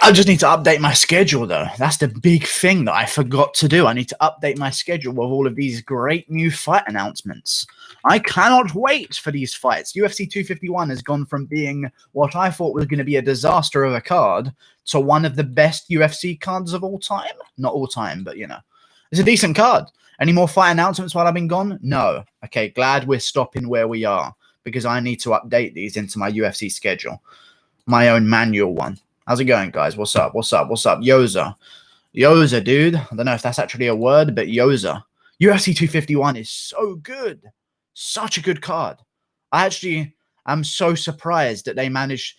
I just need to update my schedule, though. That's the big thing that I forgot to do. I need to update my schedule with all of these great new fight announcements. I cannot wait for these fights. UFC 251 has gone from being what I thought was going to be a disaster of a card to one of the best UFC cards of all time. Not all time, but, you know, it's a decent card. Any more fight announcements while I've been gone? No. Okay, glad we're stopping where we are because I need to update these into my UFC schedule. My own manual one. How's it going, guys? What's up? What's up? What's up? Yoza. Yoza, dude. I don't know if that's actually a word, but Yoza. UFC 251 is so good. Such a good card. I'm so surprised that they managed...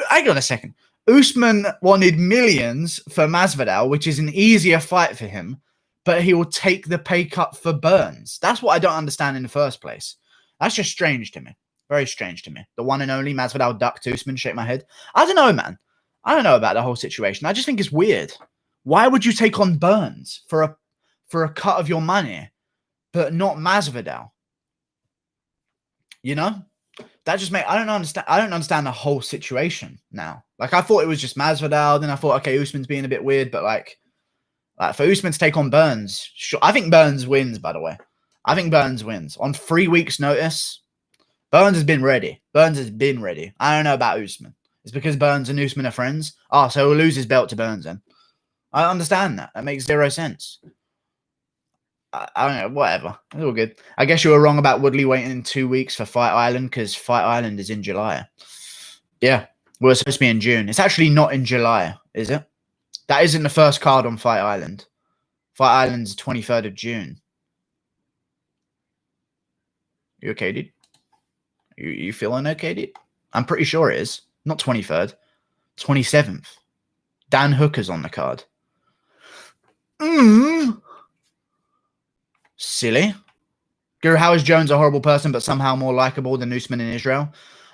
Hang on a second. Usman wanted millions for Masvidal, which is an easier fight for him, but he will take the pay cut for Burns. That's what I don't understand in the first place. That's just strange to me. Very strange to me. The one and only Masvidal ducked Usman. Shake my head. I don't know, man. I don't know about the whole situation. I just think it's weird. Why would you take on Burns for a cut of your money, but not Masvidal? You know, that just I don't understand the whole situation now. Like I thought it was just Masvidal. Then I thought, okay, Usman's being a bit weird, but like for Usman to take on Burns, sure. I think Burns wins. By the way, I think Burns wins on 3 weeks' notice. Burns has been ready. Burns has been ready. I don't know about Usman. It's because Burns and Usman are friends. Oh, so he'll lose his belt to Burns then. I understand that. That makes zero sense. I don't know. Whatever. It's all good. I guess you were wrong about Woodley waiting in 2 weeks for Fight Island because Fight Island is in July. Yeah. Well, it's supposed to be in June. It's actually not in July, is it? That isn't the first card on Fight Island. Fight Island's 23rd of June. You okay, dude? You feeling okay, dude? I'm pretty sure it is. Not 23rd. 27th. Dan Hooker's on the card. Silly. Guru, how is Jones a horrible person but somehow more likable than Usman in Israel?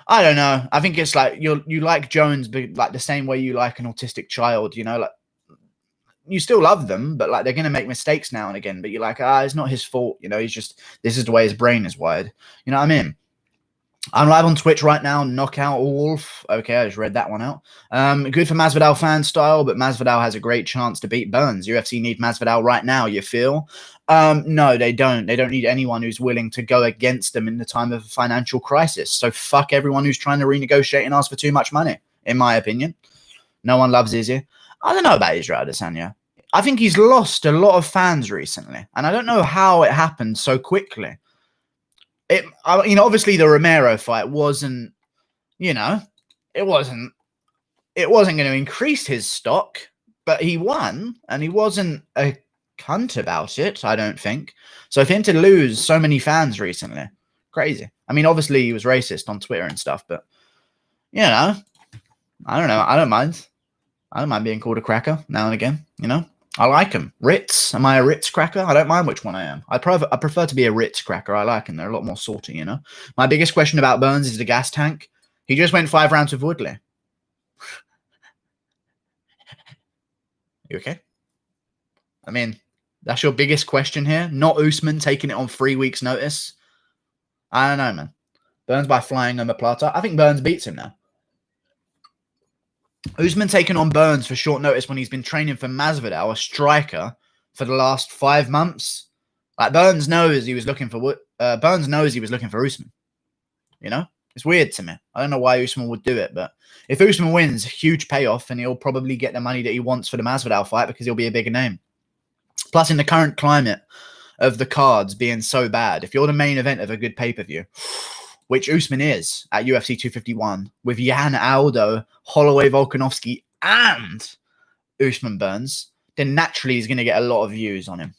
I don't know. I think it's like you like Jones but like the same way you like an autistic child, you know, like you still love them, but like they're gonna make mistakes now and again, but you're like, it's not his fault, you know, he's just this is the way his brain is wired. You know what I mean? I'm live on Twitch right now. Knockout Wolf. Okay, I just read that one out. Good for Masvidal fan style, but Masvidal has a great chance to beat Burns. UFC need Masvidal right now, you feel? No, they don't. They don't need anyone who's willing to go against them in the time of a financial crisis. So fuck everyone who's trying to renegotiate and ask for too much money, in my opinion. No one loves Izzy. I don't know about Israel Adesanya. I think he's lost a lot of fans recently, and I don't know how it happened so quickly. Obviously the Romero fight wasn't, it wasn't going to increase his stock, but he won, and he wasn't a cunt about it, I don't think. So for him to lose so many fans recently, crazy. I mean, obviously he was racist on Twitter and stuff, but, I don't know. I don't mind. I don't mind being called a cracker now and again, I like them. Ritz. Am I a Ritz cracker? I don't mind which one I am. I prefer to be a Ritz cracker. I like them. They're a lot more salty, My biggest question about Burns is the gas tank. He just went 5 rounds with Woodley. You okay? I mean, that's your biggest question here. Not Usman taking it on 3 weeks' notice. I don't know, man. Burns by flying omoplata. I think Burns beats him now. Usman taking on Burns for short notice when he's been training for Masvidal, a striker, for the last 5 months. Like Burns knows he was looking for Usman. It's weird to me. I don't know why Usman would do it, but if Usman wins, huge payoff, and he'll probably get the money that he wants for the Masvidal fight because he'll be a bigger name. Plus, in the current climate of the cards being so bad, if you're the main event of a good pay-per-view, which Usman is at UFC 251, with Yan Aldo, Holloway, Volkanovski, and Usman Burns, then naturally he's going to get a lot of views on him,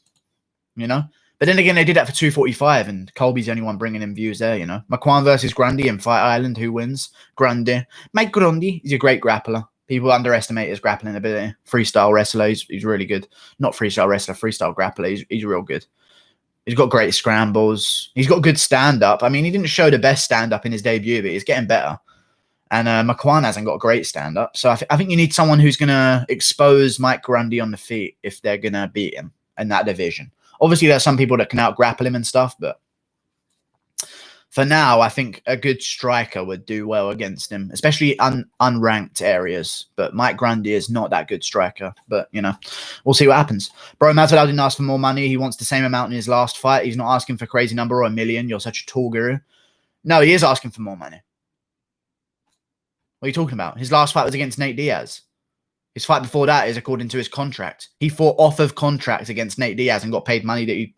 But then again, they did that for 245, and Colby's the only one bringing in views there, McQuan versus Grundy in Fight Island. Who wins? Grundy. Mike Grundy, he's a great grappler. People underestimate his grappling ability. Freestyle wrestler, he's really good. Not freestyle wrestler, freestyle grappler. He's real good. He's got great scrambles. He's got good stand-up. I mean, he didn't show the best stand-up in his debut, but he's getting better. And McQuan hasn't got great stand-up. So I think you need someone who's going to expose Mike Grundy on the feet if they're going to beat him in that division. Obviously, there's some people that can out-grapple him and stuff, but For now, I think a good striker would do well against him, especially unranked areas. But Mike Grundy is not that good striker. But, you know, we'll see what happens. Bro, Masvidal didn't ask for more money. He wants the same amount in his last fight. He's not asking for a crazy number or $1 million. You're such a tall guru. No, he is asking for more money. What are you talking about? His last fight was against Nate Diaz. His fight before that is according to his contract. He fought off of contract against Nate Diaz and got paid money that he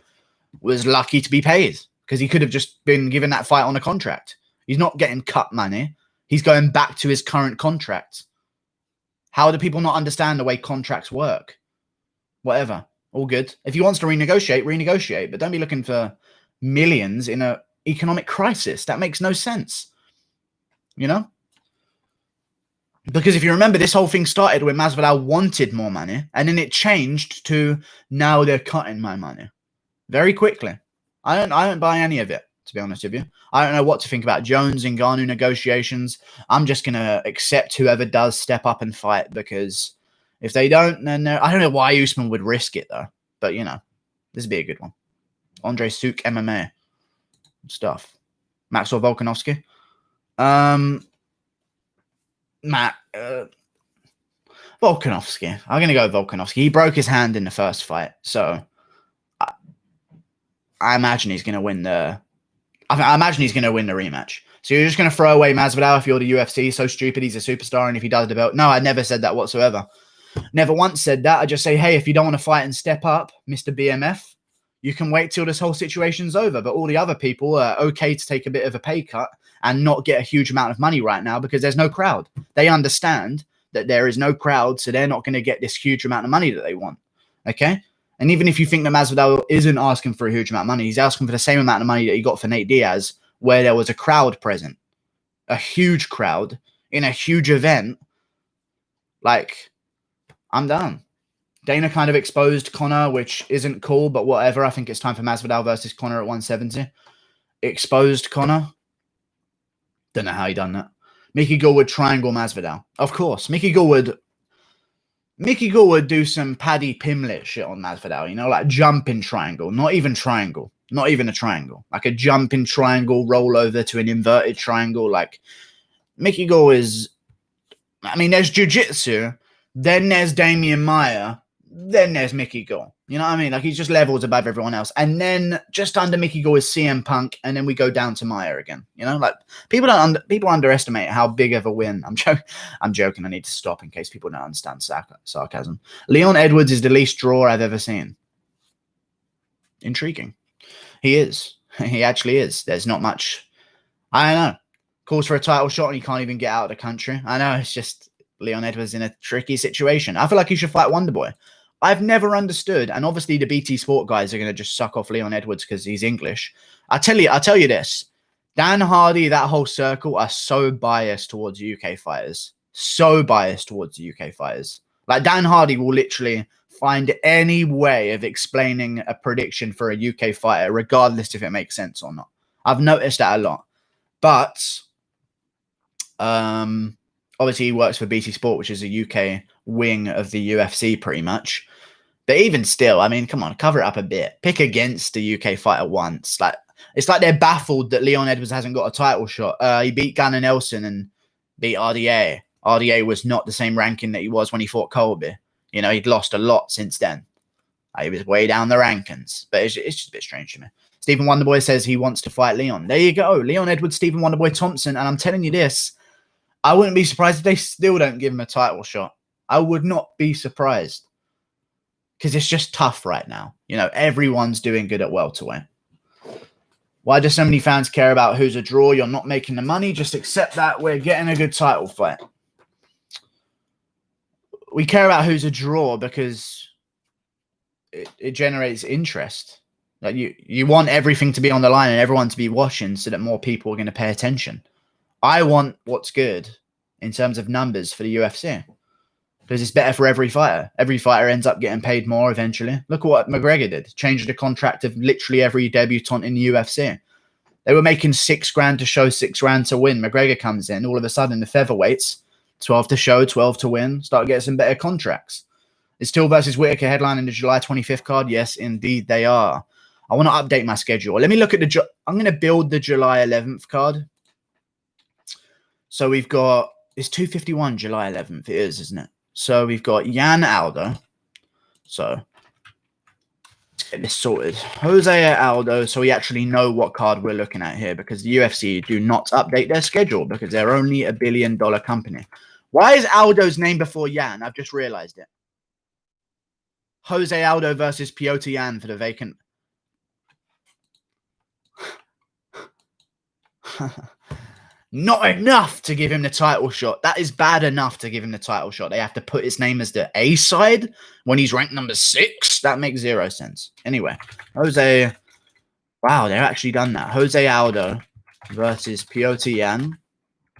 was lucky to be paid, because he could have just been given that fight on a contract. He's not getting cut money. He's going back to his current contract. How do people not understand the way contracts work? Whatever. All good. If he wants to renegotiate, renegotiate. But don't be looking for millions in an economic crisis. That makes no sense. You know? Because if you remember, this whole thing started when Masvidal wanted more money, and then it changed to now they're cutting my money very quickly. I don't buy any of it, to be honest with you. I don't know what to think about Jones and Ngannou negotiations. I'm just gonna accept whoever does step up and fight, because if they don't, then I don't know why Usman would risk it though. But you know, this would be a good one. Andre Souk MMA stuff. Max Volkanovski. Volkanovski. I'm going to go Volkanovski. He broke his hand in the first fight, so I imagine he's going to win the... I imagine he's going to win the rematch. So you're just going to throw away Masvidal if you're the UFC? So stupid, he's a superstar, and if he does the belt... No, I never said that whatsoever. Never once said that. I just say, hey, if you don't want to fight and step up, Mr. BMF, you can wait till this whole situation's over. But all the other people are okay to take a bit of a pay cut and not get a huge amount of money right now because there's no crowd. They understand that there is no crowd, so they're not going to get this huge amount of money that they want. Okay? And even if you think that Masvidal isn't asking for a huge amount of money, he's asking for the same amount of money that he got for Nate Diaz, where there was a crowd present. A huge crowd in a huge event. Like, I'm done. Dana kind of exposed Conor, which isn't cool, but whatever. I think it's time for Masvidal versus Conor at 170. Exposed Conor. Don't know how he done that. Mickey Gall would triangle Masvidal. Of course. Mickey Gall would do some Paddy Pimlet shit on Masvidal. You know, like jumping triangle. Not even triangle. Not even a triangle. Like a jumping triangle, roll over to an inverted triangle. Like, Mickey Gall is... I mean, there's jiu-jitsu. Then there's Damian Maia. Then there's Mickey Gall. You know what I mean? Like, he's just levels above everyone else. And then just under Mickey Gall is CM Punk, and then we go down to Maia again. You know, like people underestimate how big of a win. I'm joking. I need to stop in case people don't understand sarcasm. Leon Edwards is the least draw I've ever seen. Intriguing. He is. He actually is. There's not much. I don't know. Calls for a title shot, and he can't even get out of the country. I know. It's just Leon Edwards in a tricky situation. I feel like he should fight Wonderboy. I've never understood, and obviously the BT Sport guys are going to just suck off Leon Edwards because he's English. I'll tell you this. Dan Hardy, that whole circle are so biased towards UK fighters. So biased towards the UK fighters. Like, Dan Hardy will literally find any way of explaining a prediction for a UK fighter, regardless if it makes sense or not. I've noticed that a lot. But, obviously he works for BT Sport, which is a UK wing of the UFC pretty much. But even still, I mean, come on, cover it up a bit. Pick against the UK fighter once. Like, it's like they're baffled that Leon Edwards hasn't got a title shot. He beat Gunnar Nelson and beat RDA. RDA was not the same ranking that he was when he fought Colby. You know, he'd lost a lot since then. He was way down the rankings. But it's just a bit strange to me. Stephen Wonderboy says he wants to fight Leon. There you go. Leon Edwards, Stephen Wonderboy Thompson. And I'm telling you this, I wouldn't be surprised if they still don't give him a title shot. I would not be surprised. Because it's just tough right now. You know, everyone's doing good at welterweight. Why do so many fans care about who's a draw? You're not making the money. Just accept that we're getting a good title fight. We care about who's a draw because it generates interest. Like you want everything to be on the line and everyone to be watching so that more people are going to pay attention. I want what's good in terms of numbers for the UFC. Because it's better for every fighter. Every fighter ends up getting paid more eventually. Look at what McGregor did. Changed the contract of literally every debutant in the UFC. They were making $6,000 to show, $6,000 to win. McGregor comes in. All of a sudden, the featherweights, 12 to show, 12 to win, start getting some better contracts. Is Teal versus Whitaker headlining the July 25th card? Yes, indeed they are. I want to update my schedule. Let me look at I'm going to build the July 11th card. So we've got, it's 251 July 11th. It is, isn't it? So we've got Jan Aldo. So let's get this sorted. Jose Aldo. So we actually know what card we're looking at here, because the UFC do not update their schedule because they're only $1 billion company. Why is Aldo's name before Jan? I've just realized it. Jose Aldo versus Piotr Jan for the vacant. Not enough to give him the title shot. That is bad enough to give him the title shot. They have to put his name as the A side when he's ranked number 6. That makes 0 sense. Anyway, Jose. Wow, they've actually done that. Jose Aldo versus Piotr Jan.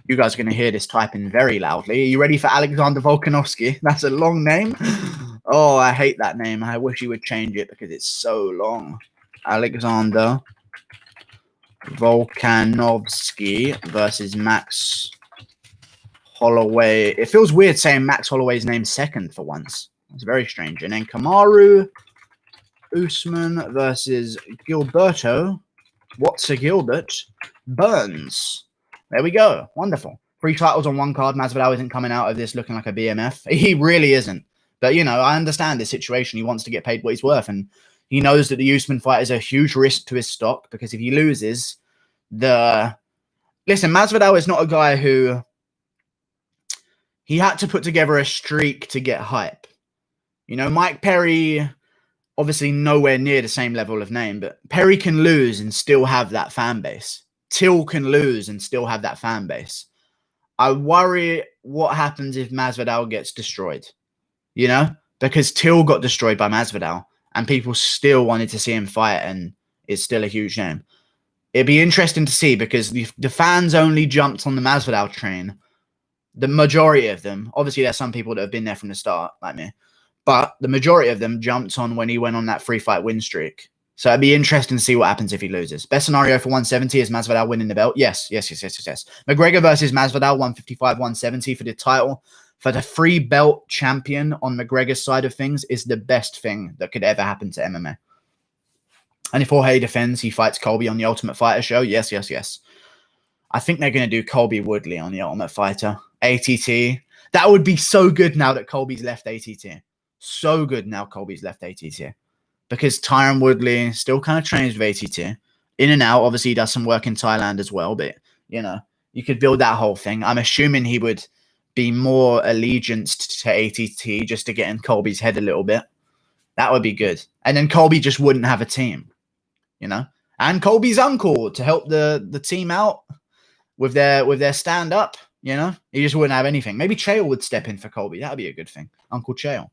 You guys are going to hear this typing very loudly. Are you ready for Alexander Volkanovski? That's a long name. Oh, I hate that name. I wish he would change it because it's so long. Alexander Volkanovski versus Max Holloway. It feels weird saying Max Holloway's name second for once. It's very strange. And then Kamaru Usman versus Gilberto. What's a Gilbert? Burns. There we go. Wonderful. 3 titles on one card. Masvidal isn't coming out of this looking like a BMF. He really isn't. But, you know, I understand the situation. He wants to get paid what he's worth. And he knows that the Usman fight is a huge risk to his stock, because if he loses, Listen, Masvidal is not a guy who... He had to put together a streak to get hype. You know, Mike Perry, obviously nowhere near the same level of name, but Perry can lose and still have that fan base. Teal can lose and still have that fan base. I worry what happens if Masvidal gets destroyed. You know? Because Teal got destroyed by Masvidal, and people still wanted to see him fight, and it's still a huge name. It'd be interesting to see, because the fans only jumped on the Masvidal train. The majority of them, obviously there's some people that have been there from the start, like me, but the majority of them jumped on when he went on that 3-fight win streak. So it'd be interesting to see what happens if he loses. Best scenario for 170 is Masvidal winning the belt. Yes. McGregor versus Masvidal, 155, 170 for the title. For the free belt champion on McGregor's side of things is the best thing that could ever happen to MMA. And if Jorge defends, he fights Colby on the Ultimate Fighter show. Yes. I think they're going to do Colby Woodley on the Ultimate Fighter. ATT. That would be so good now that Colby's left ATT. So good now Colby's left ATT. Because Tyron Woodley still kind of trains with ATT. In and out. Obviously, he does some work in Thailand as well. But, you know, you could build that whole thing. I'm assuming he would be more allegianced to ATT just to get in Colby's head a little bit. That would be good. And then Colby just wouldn't have a team, you know. And Colby's uncle to help the team out with their stand-up, you know. He just wouldn't have anything. Maybe Chael would step in for Colby. That would be a good thing. Uncle Chael.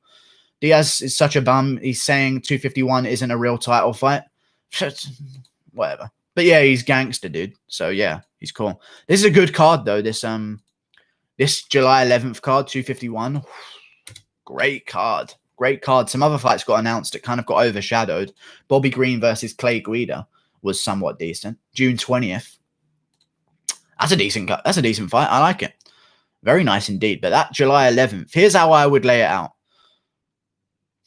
Diaz is such a bum. He's saying 251 isn't a real title fight. Whatever. But yeah, he's gangster, dude. So yeah, he's cool. This is a good card, though. This July 11th card, 251. Great card. Great card. Some other fights got announced that kind of got overshadowed. Bobby Green versus Clay Guida was somewhat decent. June 20th. That's a decent cut. That's a decent fight. I like it. Very nice indeed. But that July 11th, here's how I would lay it out.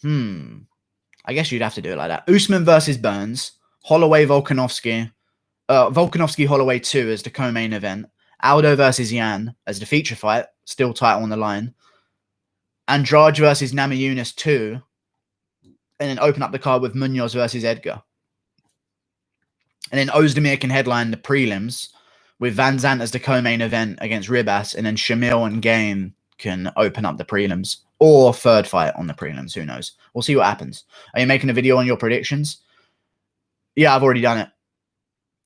I guess you'd have to do it like that. Usman versus Burns. Holloway, Volkanovski. Volkanovski, Holloway 2 as the co-main event. Aldo versus Jan as the feature fight. Still title on the line. Andrade versus Namajunas 2. And then open up the card with Munoz versus Edgar. And then Ozdemir can headline the prelims with Van Zandt as the co-main event against Ribas. And then Shamil and Gain can open up the prelims. Or third fight on the prelims. Who knows? We'll see what happens. Are you making a video on your predictions? Yeah, I've already done it.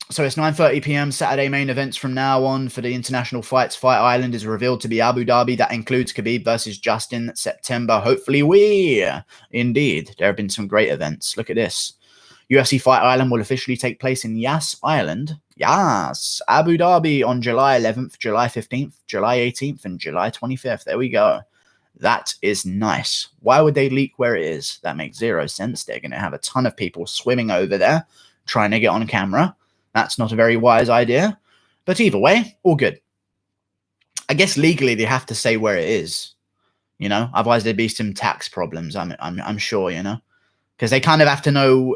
So it's 9:30 p.m. Saturday main events from now on for the international fights. Fight Island is revealed to be Abu Dhabi. That includes Khabib versus Justin September. Hopefully indeed. There have been some great events. Look at this. UFC Fight Island will officially take place in Yas Island. Yas. Abu Dhabi on July 11th, July 15th, July 18th, and July 25th. There we go. That is nice. Why would they leak where it is? That makes 0 sense. They're going to have a ton of people swimming over there trying to get on camera. That's not a very wise idea. But either way, all good. I guess legally they have to say where it is. You know? Otherwise there'd be some tax problems, I'm sure, you know? Because they kind of have to know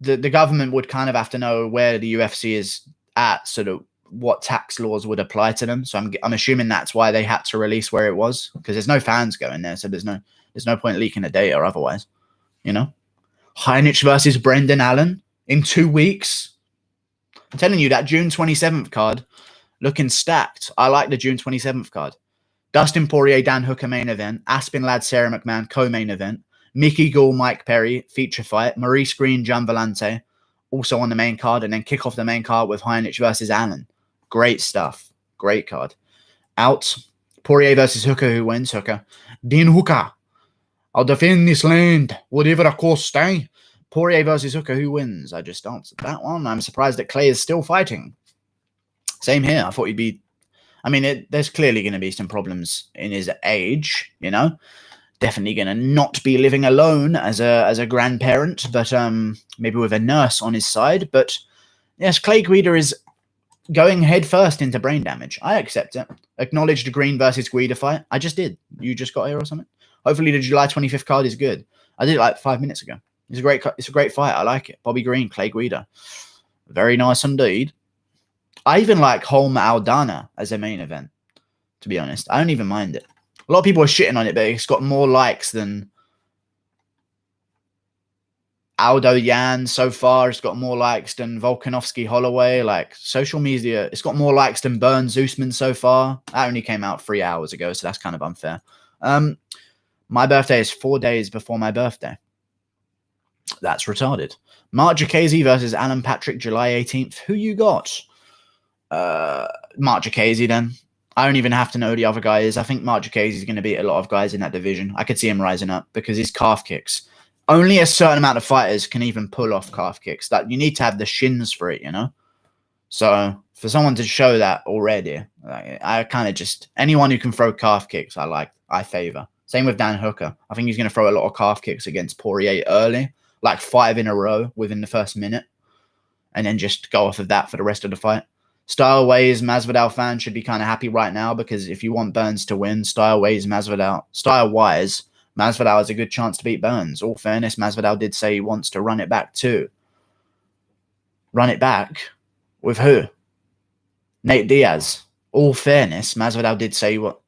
the government would kind of have to know where the UFC is at, sort of what tax laws would apply to them. So I'm assuming that's why they had to release where it was, because there's no fans going there, so there's no point leaking the data otherwise. You know, Heinich versus Brendan Allen in 2 weeks. I'm telling you, that June 27th card looking stacked. I like the June 27th card. Dustin Poirier, Dan Hooker main event. Aspen Ladd, Sarah McMahon co-main event. Mickey Gall, Mike Perry feature fight. Maurice Green, Gian Vellante also on the main card, and then kick off the main card with Heinich versus Allen. Great stuff. Great card. Out. Poirier versus Hooker. Who wins? Hooker. Dean Hooker. I'll defend this land, whatever the cost, eh? Poirier versus Hooker. Who wins? I just answered that one. I'm surprised that Clay is still fighting. Same here. I thought he'd be... I mean, there's clearly going to be some problems in his age, you know? Definitely going to not be living alone as a grandparent, but maybe with a nurse on his side. But yes, Clay Guida is going head first into brain damage. I accept it. Acknowledge the Green versus Guida fight. I just did. You just got here or something? Hopefully the July 25th card is good. I did it like 5 minutes ago. It's a great fight. I like it. Bobby Green, Clay Guida. Very nice indeed. I even like Holm Aldana as a main event, to be honest. I don't even mind it. A lot of people are shitting on it, but it's got more likes than Aldo Yan so far. It's got more likes than Volkanovski Holloway. Like, social media, it's got more likes than Burns Usman so far. That only came out 3 hours ago, so that's kind of unfair. My birthday is 4 days before my birthday. That's retarded. Marja Kz versus Alan Patrick, July 18th. Who you got? Marja Kz then. I don't even have to know who the other guy is. I think Marja Kz is going to beat a lot of guys in that division. I could see him rising up because his calf kicks. Only a certain amount of fighters can even pull off calf kicks. That you need to have the shins for it, you know? So for someone to show that already, I kind of just... Anyone who can throw calf kicks, I favor. Same with Dan Hooker. I think he's going to throw a lot of calf kicks against Poirier early. Like 5 in a row within the first minute. And then just go off of that for the rest of the fight. Style-wise, Masvidal fans should be kind of happy right now because if you want Burns to win, style-wise, Masvidal has a good chance to beat Burns. All fairness, Masvidal did say he wants to run it back too. Run it back? With who? Nate Diaz. All fairness, Masvidal did say what.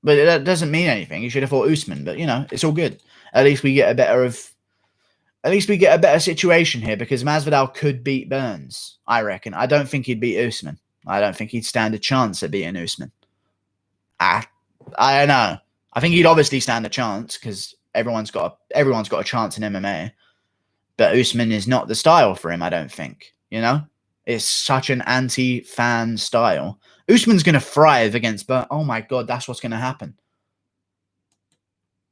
But that doesn't mean anything. He should have fought Usman, but you know, it's all good. At least we get a better situation here because Masvidal could beat Burns, I reckon. I don't think he'd beat Usman. I don't think he'd stand a chance at beating Usman. I don't know. I think he'd obviously stand a chance because everyone's got a chance in MMA. But Usman is not the style for him, I don't think. You know? It's such an anti-fan style. Usman's going to thrive against Burns. Oh my God, that's what's going to happen.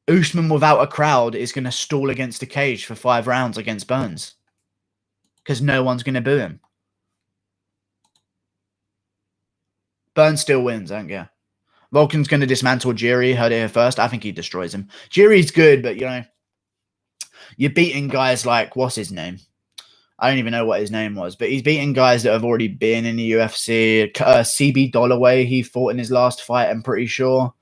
Usman without a crowd is going to stall against the cage for 5 rounds against Burns. Because no one's going to boo him. Burns still wins, I don't care. Volkan's going to dismantle Jiri. Heard it here first. I think he destroys him. Jiri's good, but, you know, you're beating guys like, what's his name? I don't even know what his name was, but he's beating guys that have already been in the UFC. CB Dollaway, he fought in his last fight, I'm pretty sure.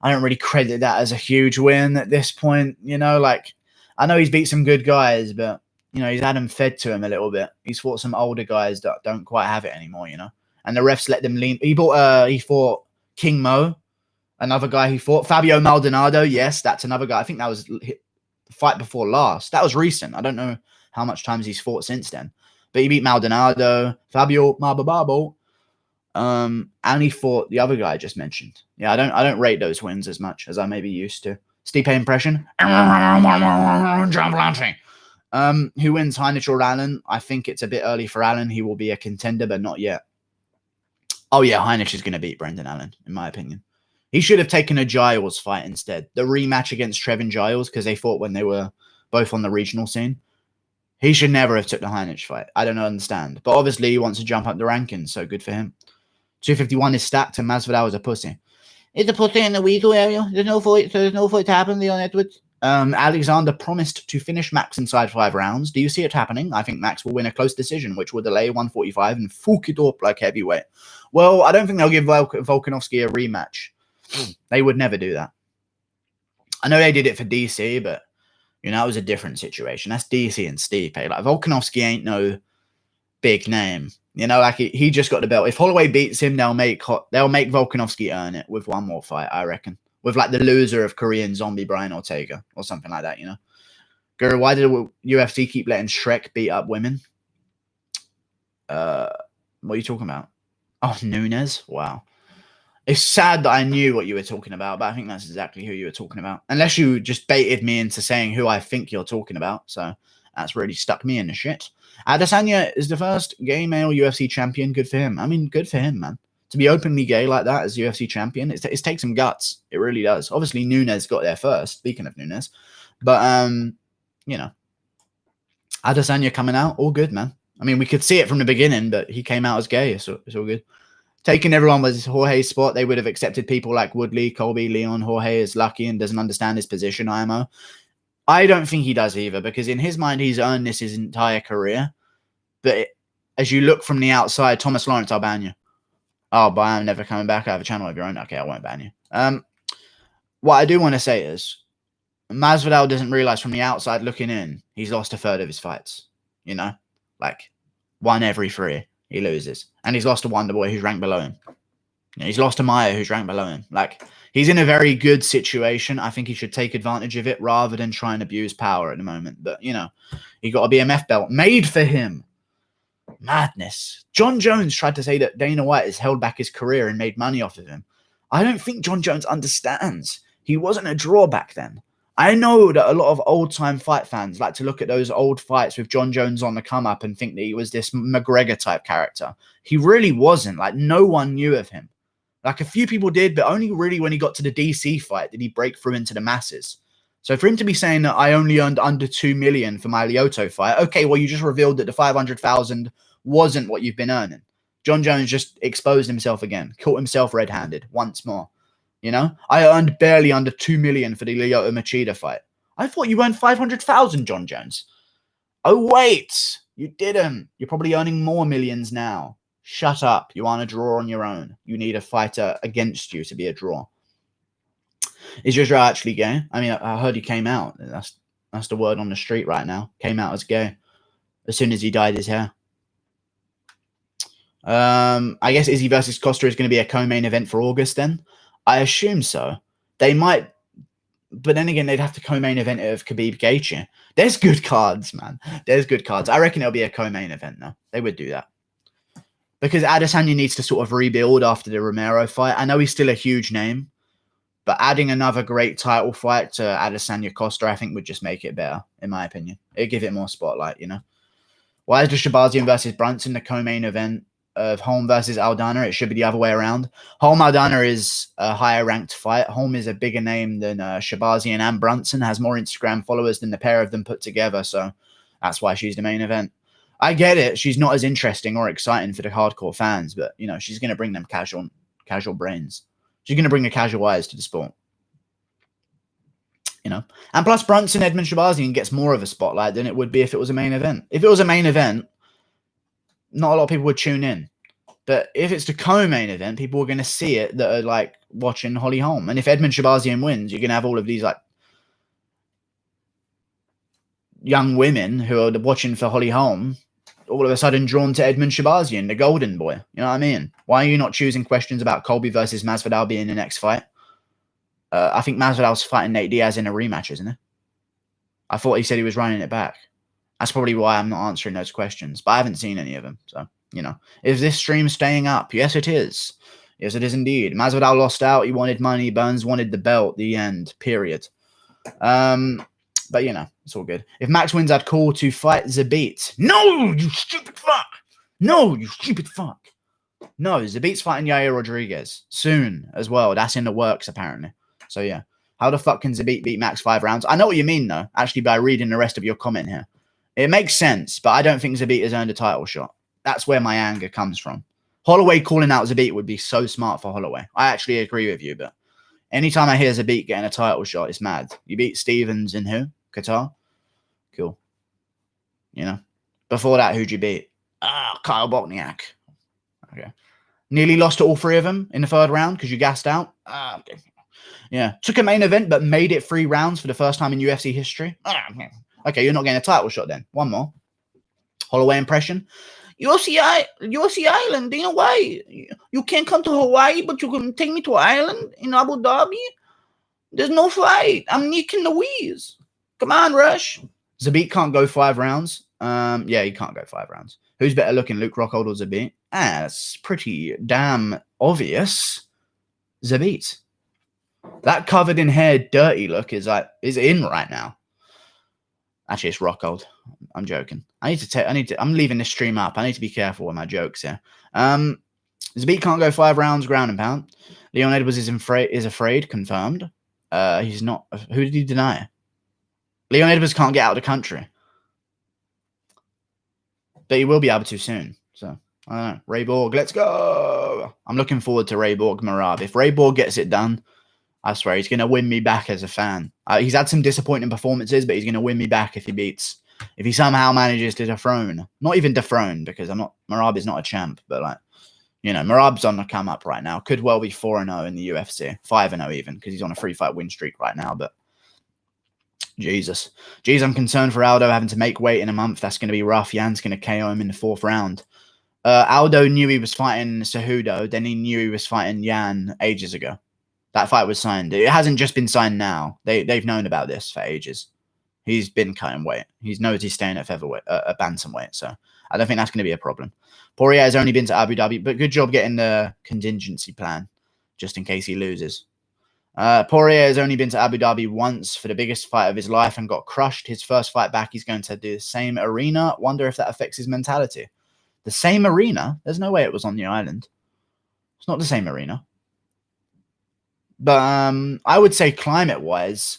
I don't really credit that as a huge win at this point. You know, like, I know he's beat some good guys, but, you know, he's had them fed to him a little bit. He's fought some older guys that don't quite have it anymore, you know. And the refs let them lean. He fought King Mo, another guy he fought. Fabio Maldonado, yes, that's another guy. I think that was the fight before last. That was recent. I don't know how much times he's fought since then. But he beat Maldonado, Fabio Marbabo, and he fought the other guy I just mentioned. Yeah, I don't rate those wins as much as I maybe used to. Stipe impression. Who wins, Heinich or Allen? I think it's a bit early for Allen. He will be a contender, but not yet. Oh yeah, Heinich is going to beat Brendan Allen, in my opinion. He should have taken a Giles fight instead. The rematch against Trevin Giles, because they fought when they were both on the regional scene. He should never have took the Heinich fight. I don't understand. But obviously he wants to jump up the rankings, so good for him. 251 is stacked and Masvidal is a pussy. It's a pussy in the weasel area. There's no fight to happen, Leon Edwards. Alexander promised to finish Max inside 5 rounds. Do you see it happening? I think Max will win a close decision, which will delay 145 and fuck it up like heavyweight. Well, I don't think they'll give Volkanovski a rematch. They would never do that. I know they did it for DC, but You know, that was a different situation. That's DC and Stipe. Like, Volkanovski ain't no big name. You know, like he just got the belt. If Holloway beats him, they'll make Volkanovski earn it with one more fight, I reckon. With like the loser of Korean Zombie Brian Ortega or something like that, you know. Guru, why did UFC keep letting Shrek beat up women? What are you talking about? Oh, Nunes? Wow. It's sad that I knew what you were talking about, but I think that's exactly who you were talking about. Unless you just baited me into saying who I think you're talking about. So that's really stuck me in the shit. Adesanya is the first gay male UFC champion. Good for him. I mean, good for him, man. To be openly gay like that as UFC champion, it takes some guts. It really does. Obviously, Nunes got there first, speaking of Nunes. But, you know, Adesanya coming out, all good, man. I mean, we could see it from the beginning, but he came out as gay, so it's all good. Taking everyone was Jorge's spot. They would have accepted people like Woodley, Colby, Leon. Jorge is lucky and doesn't understand his position, IMO. I don't think he does either, because in his mind, he's earned this his entire career. But as you look from the outside, Thomas Lawrence, I'll ban you. Oh, but I'm never coming back. I have a channel of your own. Okay, I won't ban you. What I do want to say is, Masvidal doesn't realize from the outside looking in, he's lost a third of his fights. You know? Like, 1 every 3, he loses. And he's lost to Wonderboy, who's ranked below him. You know, he's lost to Maya, who's ranked below him. Like, he's in a very good situation. I think he should take advantage of it rather than try and abuse power at the moment. But, you know, he got a BMF belt made for him. Madness. John Jones tried to say that Dana White has held back his career and made money off of him. I don't think John Jones understands. He wasn't a draw back then. I know that a lot of old-time fight fans like to look at those old fights with John Jones on the come-up and think that he was this McGregor-type character. He really wasn't. Like, no one knew of him. Like, a few people did, but only really when he got to the DC fight did he break through into the masses. So for him to be saying that I only earned under $2 million for my Lyoto fight, okay, well, you just revealed that the $500,000 wasn't what you've been earning. John Jones just exposed himself again, caught himself red-handed once more. You know, I earned barely under $2 million for the Lyoto Machida fight. I thought you earned $500,000, John Jones. Oh, wait, you didn't. You're probably earning more millions now. Shut up. You aren't a draw on your own. You need a fighter against you to be a draw. Is your draw actually gay? I mean, I heard he came out. That's the word on the street right now. Came out as gay as soon as he dyed his hair. I guess Izzy versus Costa is going to be a co-main event for August then. I assume so. They might, but then again, they'd have to co-main event it of Khabib Gaethje. There's good cards, man. There's good cards. I reckon it'll be a co-main event though. They would do that. Because Adesanya needs to sort of rebuild after the Romero fight. I know he's still a huge name, but adding another great title fight to Adesanya Costa, I think would just make it better, in my opinion. It'd give it more spotlight, you know. Why is the Shabazian versus Brunson the co-main event of Holm versus Aldana? It should be the other way around. Holm Aldana is a higher ranked fight. Holm is a bigger name than Shabazian and Brunson, has more Instagram followers than the pair of them put together, so that's why she's the main event. I get it. She's not as interesting or exciting for the hardcore fans, but, you know, she's going to bring them casual brains. She's going to bring the casual eyes to the sport. You know? And plus, Brunson, Edmund Shabazian gets more of a spotlight than it would be if it was a main event. If it was a main event, not a lot of people would tune in. But if it's the co-main event, people are going to see it that are, like, watching Holly Holm. And if Edmund Shabazian wins, you're going to have all of these, like, young women who are watching for Holly Holm all of a sudden drawn to Edmund Shabazian, the golden boy. You know what I mean? Why are you not choosing questions about Colby versus Masvidal being the next fight? I think Masvidal's fighting Nate Diaz in a rematch, isn't it? I thought he said he was running it back. That's probably why I'm not answering those questions. But I haven't seen any of them. So, you know. Is this stream staying up? Yes, it is. Yes, it is indeed. Masvidal lost out. He wanted money. Burns wanted the belt. The end. Period. But, you know, it's all good. If Max wins, I'd call to fight Zabit. No, you stupid fuck. No, you stupid fuck. No, Zabit's fighting Yair Rodriguez soon as well. That's in the works, apparently. So, yeah. How the fuck can Zabit beat Max 5 rounds? I know what you mean, though, actually, by reading the rest of your comment here. It makes sense, but I don't think Zabit has earned a title shot. That's where my anger comes from. Holloway calling out Zabit would be so smart for Holloway. I actually agree with you, but anytime I hear Zabit getting a title shot, it's mad. You beat Stevens in who? Qatar? Cool. You know? Before that, who'd you beat? Kyle Botniak. Okay. Nearly lost to all 3 of them in the 3rd round because you gassed out. Okay. Yeah. Took a main event, but made it 3 rounds for the first time in UFC history. Okay, you're not getting a title shot then. One more. Holloway impression. UFC Island, Dana White. You can't come to Hawaii, but you can take me to Ireland in Abu Dhabi? There's no fight. I'm Nick and Louise. Come on, Rush. Zabit can't go 5 rounds. Yeah, he can't go 5 rounds. Who's better looking, Luke Rockhold or Zabit? That's pretty damn obvious. Zabit. That covered in hair, dirty look is in right now. Actually, it's Rockhold. I'm joking. I'm leaving this stream up. I need to be careful with my jokes here. Zabit can't go 5 rounds, ground and pound. Leon Edwards is afraid, confirmed. He's not. Who did he deny? Leon Edwards can't get out of the country. But he will be able to soon. So, I don't know. Ray Borg, let's go. I'm looking forward to Ray Borg Marab. If Ray Borg gets it done, I swear he's going to win me back as a fan. He's had some disappointing performances, but he's going to win me back if he somehow manages to dethrone. Not even dethrone, because Marab is not a champ, but Marab's on the come up right now. Could well be 4-0 in the UFC. 5-0 even, because he's on a 3-fight win streak right now, but Jesus. Jeez, I'm concerned for Aldo having to make weight in a month. That's going to be rough. Jan's going to KO him in the 4th round. Aldo knew he was fighting Cejudo. Then he knew he was fighting Jan ages ago. That fight was signed. It hasn't just been signed now. They've known about this for ages. He's been cutting weight. He knows he's staying at featherweight, bantamweight. So I don't think that's going to be a problem. Poirier has only been to Abu Dhabi, but good job getting the contingency plan just in case he loses. Poirier has only been to Abu Dhabi once for the biggest fight of his life and got crushed. His first fight back, he's going to do the same arena. Wonder if that affects his mentality. The same arena? There's no way it was on the island. It's not the same arena. But I would say climate-wise,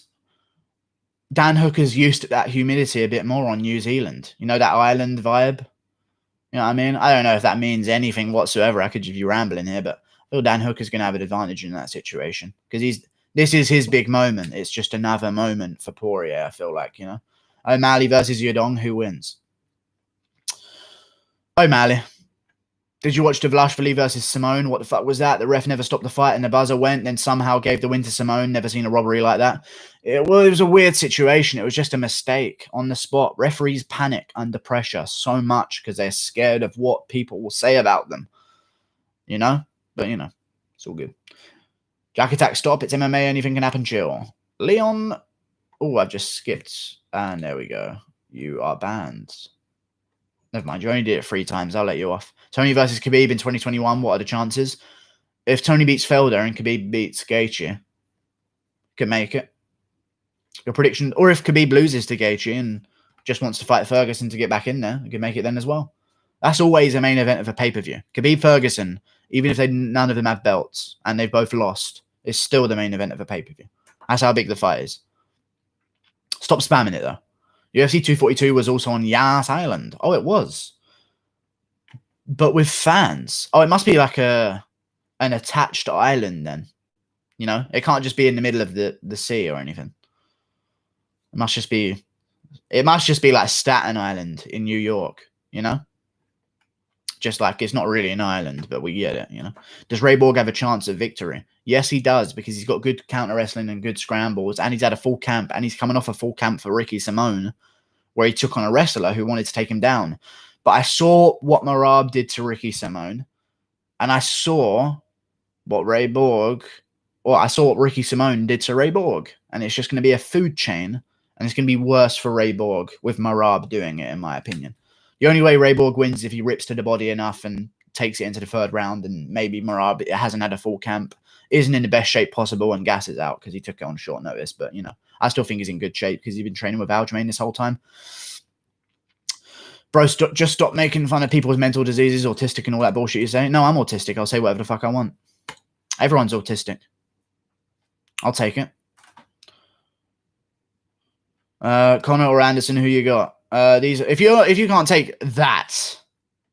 Dan Hooker's used to that humidity a bit more on New Zealand. You know, that island vibe? You know what I mean? I don't know if that means anything whatsoever. I could just be rambling here, but I feel Dan Hooker's going to have an advantage in that situation because this is his big moment. It's just another moment for Poirier, I feel like, you know. O'Malley versus Yadong, who wins? O'Malley. Did you watch Dvalishvili versus Simone? What the fuck was that? The ref never stopped the fight and the buzzer went, then somehow gave the win to Simone. Never seen a robbery like that. It was a weird situation. It was just a mistake on the spot. Referees panic under pressure so much because they're scared of what people will say about them. You know? But, you know, it's all good. Jack attack stop. It's MMA. Anything can happen. Chill. Leon. Oh, I've just skipped. And there we go. You are banned. Never mind. You only did it 3 times. I'll let you off. Tony versus Khabib in 2021. What are the chances? If Tony beats Felder and Khabib beats Gaethje, could make it. Your prediction. Or if Khabib loses to Gaethje and just wants to fight Ferguson to get back in there, you could make it then as well. That's always a main event of a pay-per-view. Khabib Ferguson, even if none of them have belts and they've both lost, is still the main event of a pay-per-view. That's how big the fight is. Stop spamming it, though. UFC 242 was also on Yas Island. Oh, it was. But with fans. Oh, it must be like an attached island then. You know? It can't just be in the middle of the sea or anything. It must just be like Staten Island in New York, you know? Just like it's not really an island, but we get it, you know? Does Ray Borg have a chance of victory? Yes, he does, because he's got good counter wrestling and good scrambles, and he's had a full camp, and he's coming off a full camp for Ricky Simone, where he took on a wrestler who wanted to take him down. But I saw what Marab did to Ricky Simone, and I saw what Ricky Simone did to Ray Borg, and it's just going to be a food chain, and it's going to be worse for Ray Borg with Marab doing it, in my opinion. The only way Ray Borg wins is if he rips to the body enough and takes it into the 3rd round, and maybe Marab hasn't had a full camp, isn't in the best shape possible, and gasses out because he took it on short notice. But, you know, I still think he's in good shape because he's been training with Aljamain this whole time. Bro, just stop making fun of people with mental diseases, autistic and all that bullshit you say. No, I'm autistic. I'll say whatever the fuck I want. Everyone's autistic. I'll take it. Connor or Anderson, who you got? If you can't take that,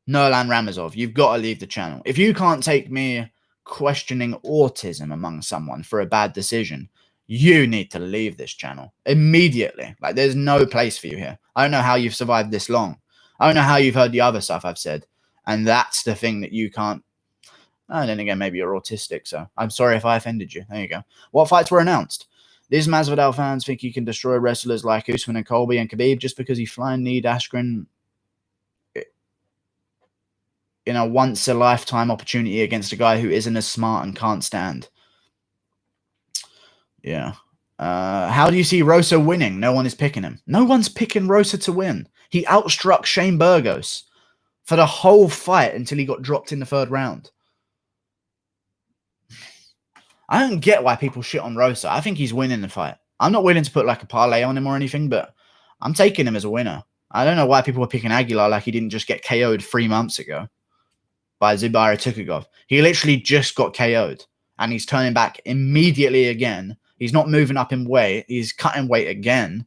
Nurlan Ramazov, you've got to leave the channel. If you can't take me questioning autism among someone for a bad decision, you need to leave this channel immediately. Like, there's no place for you here. I don't know how you've survived this long. I don't know how you've heard the other stuff I've said. And that's the thing that you can't. And then again, maybe you're autistic, so I'm sorry if I offended you. There you go. What fights were announced? These Masvidal fans think he can destroy wrestlers like Usman and Colby and Khabib just because he flying kneed Askren in a once-a-lifetime opportunity against a guy who isn't as smart and can't stand. Yeah. How do you see Rosa winning? No one is picking him. No one's picking Rosa to win. He outstruck Shane Burgos for the whole fight until he got dropped in the 3rd round. I don't get why people shit on Rosa. I think he's winning the fight. I'm not willing to put like a parlay on him or anything, but I'm taking him as a winner. I don't know why people were picking Aguilar like he didn't just get KO'd 3 months ago by Zubaira Tukhugov. He literally just got KO'd, and he's turning back immediately again. He's not moving up in weight. He's cutting weight again.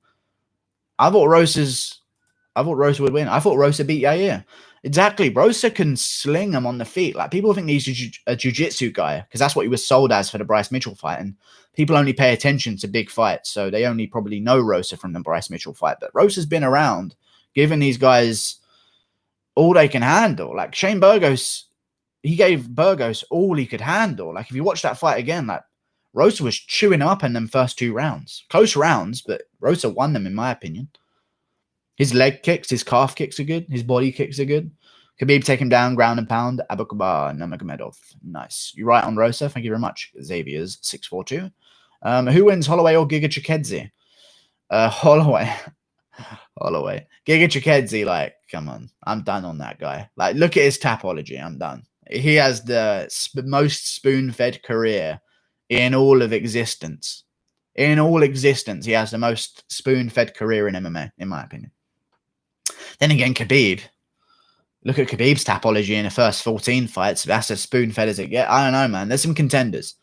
I thought Rosa would win. I thought Rosa beat Yair. Exactly. Rosa can sling him on the feet. Like, people think he's a jiu-jitsu guy because that's what he was sold as for the Bryce Mitchell fight. And people only pay attention to big fights, so they only probably know Rosa from the Bryce Mitchell fight. But Rosa's been around, giving these guys all they can handle. Like, Shane Burgos, he gave Burgos all he could handle. Like, if you watch that fight again, like, Rosa was chewing him up in them first 2 rounds. Close rounds, but Rosa won them, in my opinion. His leg kicks, his calf kicks are good. His body kicks are good. Khabib take him down, ground and pound. Abubakar Nurmagomedov. Nice. You're right on Rosa. Thank you very much. Xavier's 642. Who wins, Holloway or Giga Chikadze? Holloway. Holloway. Giga Chikadze, like, come on. I'm done on that guy. Like, look at his tapology. I'm done. He has the most spoon-fed career in all of existence. In all existence, he has the most spoon-fed career in MMA, in my opinion. Then again, Khabib. Look at Khabib's tapology in the first 14 fights. That's as spoon-fed as it gets. I don't know, man. There's some contenders.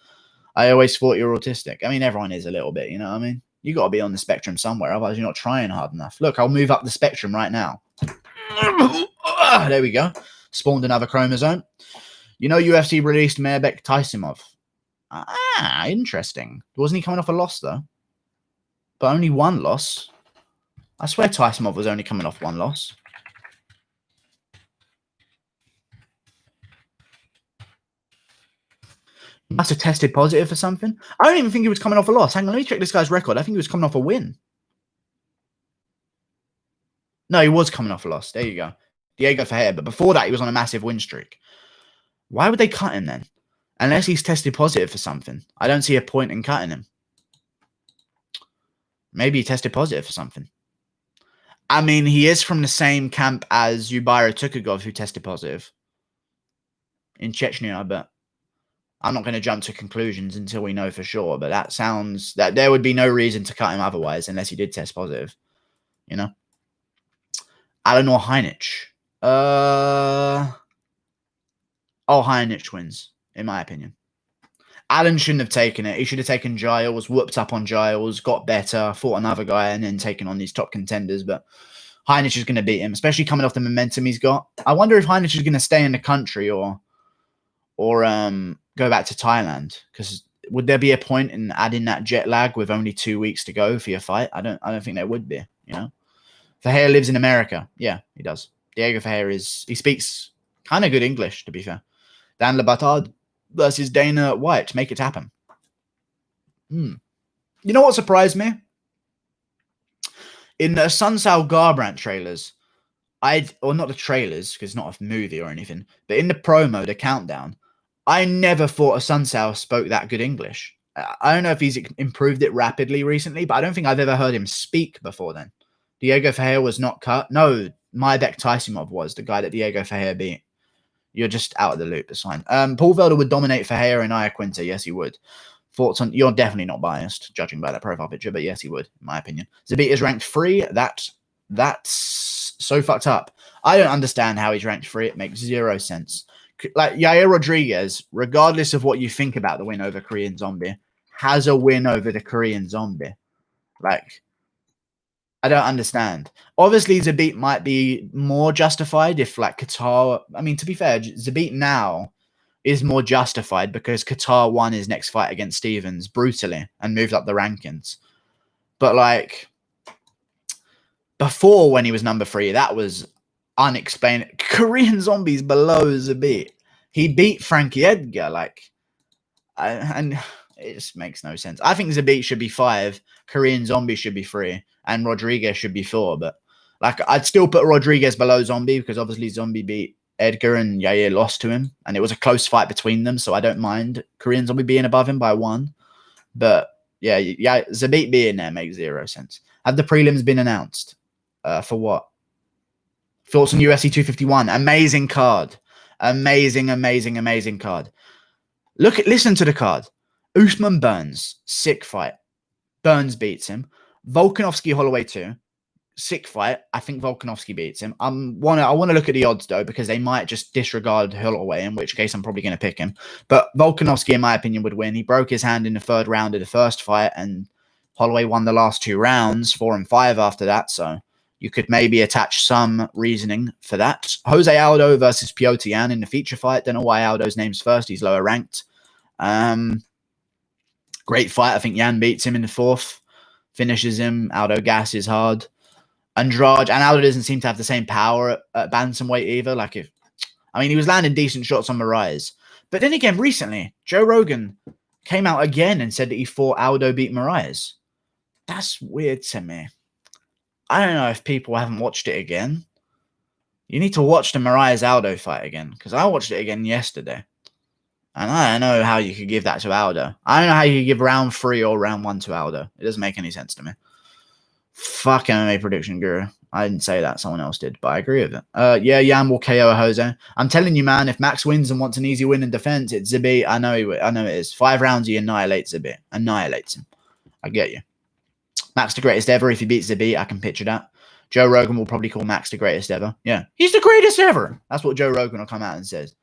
I always thought you're autistic. I mean, everyone is a little bit, you know what I mean? You got to be on the spectrum somewhere, otherwise you're not trying hard enough. Look, I'll move up the spectrum right now. There we go. Spawned another chromosome. You know, UFC released Mairbek Taisimov. Ah, interesting. Wasn't he coming off a loss, though? But only 1 loss. I swear Taisimov was only coming off 1 loss. He must have tested positive for something. I don't even think he was coming off a loss. Hang on, let me check this guy's record. I think he was coming off a win. No, he was coming off a loss. There you go. Diego Ferreira. But before that, he was on a massive win streak. Why would they cut him then? Unless he's tested positive for something. I don't see a point in cutting him. Maybe he tested positive for something. I mean, he is from the same camp as Zubaira Tukhugov, who tested positive in Chechnya, but I'm not going to jump to conclusions until we know for sure. But that sounds that there would be no reason to cut him otherwise unless he did test positive. You know? Alan or Heinich? Heinich wins, in my opinion. Allen shouldn't have taken it. He should have taken Giles, whooped up on Giles, got better, fought another guy, and then taken on these top contenders. But Heinich is going to beat him, especially coming off the momentum he's got. I wonder if Heinich is going to stay in the country or go back to Thailand. Because would there be a point in adding that jet lag with only 2 weeks to go for your fight? I don't think there would be. You know, Ferreira lives in America. Yeah, he does. Diego Ferreira he speaks kind of good English, to be fair. Dan Labatard versus Dana White. Make it happen. You know what surprised me? In the Sunsao Garbrandt trailers, or not the trailers, because it's not a movie or anything, but in the promo, the countdown, I never thought a Sunsao spoke that good English. I don't know if he's improved it rapidly recently, but I don't think I've ever heard him speak before then. Diego Ferreira was not cut. No, Mairbek Taisimov was the guy that Diego Ferreira beat. You're just out of the loop. It's fine. Paul Felder would dominate Ferreira and Iaquinta. Yes, he would. Thoughts on... You're definitely not biased, judging by that profile picture, but yes, he would, in my opinion. Zabit is ranked 3. That's so fucked up. I don't understand how he's ranked 3. It makes 0 sense. Like, Yair Rodriguez, regardless of what you think about the win over Korean Zombie, has a win over the Korean Zombie. Like... I don't understand. Obviously, Zabit might be more justified if, like, Qatar... I mean, to be fair, Zabit now is more justified because Qatar won his next fight against Stevens brutally and moved up the rankings. But, like, before when he was number 3, that was unexplained. Korean Zombies below Zabit. He beat Frankie Edgar, and it just makes no sense. I think Zabit should be 5, Korean Zombie should be 3, and Rodriguez should be 4. But I'd still put Rodriguez below Zombie because obviously Zombie beat Edgar and Yair lost to him, and it was a close fight between them. So I don't mind Korean Zombie being above him by 1. But yeah, Zabit being there makes 0 sense. Have the prelims been announced? For what? Thoughts on UFC 251? Amazing card. Amazing card. Listen to the card. Usman Burns, sick fight. Burns beats him. Volkanovski Holloway 2, sick fight. I think Volkanovski beats him. I want to look at the odds though, because they might just disregard Holloway, in which case I'm probably going to pick him. But Volkanovski, in my opinion, would win. He broke his hand in the 3rd round of the first fight, and Holloway won the last 2 rounds, 4 and 5 after that. So you could maybe attach some reasoning for that. Jose Aldo versus Piotr Yan in the feature fight. Don't know why Aldo's name's first. He's lower ranked. Great fight. I think Yan beats him in the 4th. Finishes him. Aldo gasses hard. Andrade. And Aldo doesn't seem to have the same power at bantamweight either. He was landing decent shots on Moraes. But then again, recently, Joe Rogan came out again and said that he thought Aldo beat Moraes. That's weird to me. I don't know if people haven't watched it again. You need to watch the Moraes Aldo fight again, because I watched it again yesterday. And I don't know how you could give that to Aldo. I don't know how you could give round 3 or round 1 to Aldo. It doesn't make any sense to me. Fuck MMA prediction guru. I didn't say that. Someone else did, but I agree with it. Yeah, Yan will KO Jose. I'm telling you, man, if Max wins and wants an easy win in defense, it's Zabit. I know it is. 5 rounds, he annihilates Zabit. Annihilates him. I get you. Max the greatest ever. If he beats Zabit, I can picture that. Joe Rogan will probably call Max the greatest ever. Yeah, he's the greatest ever. That's what Joe Rogan will come out and says.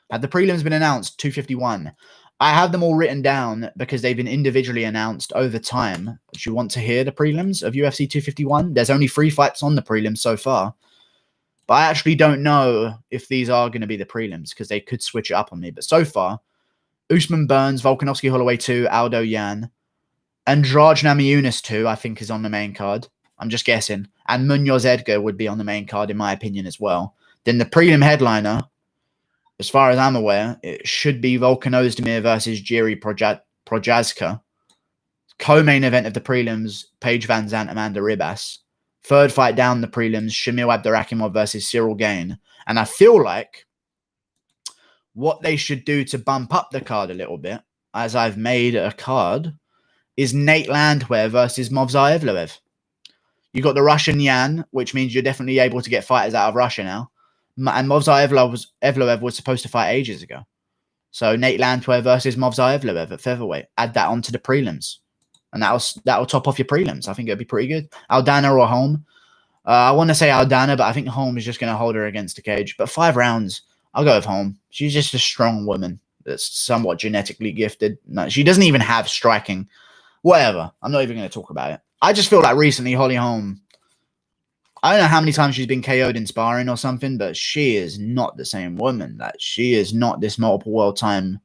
Have the prelims been announced? 251. I have them all written down because they've been individually announced over time. Do you want to hear the prelims of UFC 251? There's only 3 fights on the prelims so far. But I actually don't know if these are going to be the prelims because they could switch it up on me. But so far, Usman Burns, Volkanovski Holloway 2, Aldo Yan. Andrade Namajunas 2, I think, is on the main card. I'm just guessing. And Munoz Edgar would be on the main card, in my opinion, as well. Then the prelim headliner, as far as I'm aware, it should be Volkan Ozdemir versus Jiri Prochazka. Co-main event of the prelims, Paige Van Zandt, Amanda Ribas. 3rd fight down the prelims, Shamil Abdurakhimov versus Cyril Gane. And I feel like what they should do to bump up the card a little bit, as I've made a card, is Nate Landwehr versus Movsar Evloev. You got the Russian Yan, which means you're definitely able to get fighters out of Russia now. And Movsar Evloev was supposed to fight ages ago. So Nate Landwehr versus Movsar Evloev at featherweight. Add that onto the prelims. And that'll top off your prelims. I think it'll be pretty good. Aldana or Holm. I want to say Aldana, but I think Holm is just going to hold her against the cage. But 5 rounds, I'll go with Holm. She's just a strong woman that's somewhat genetically gifted. No, she doesn't even have striking. Whatever. I'm not even going to talk about it. I just feel like recently Holly Holm, I don't know how many times she's been KO'd in sparring or something, but she is not the same woman. She is not this multiple world time.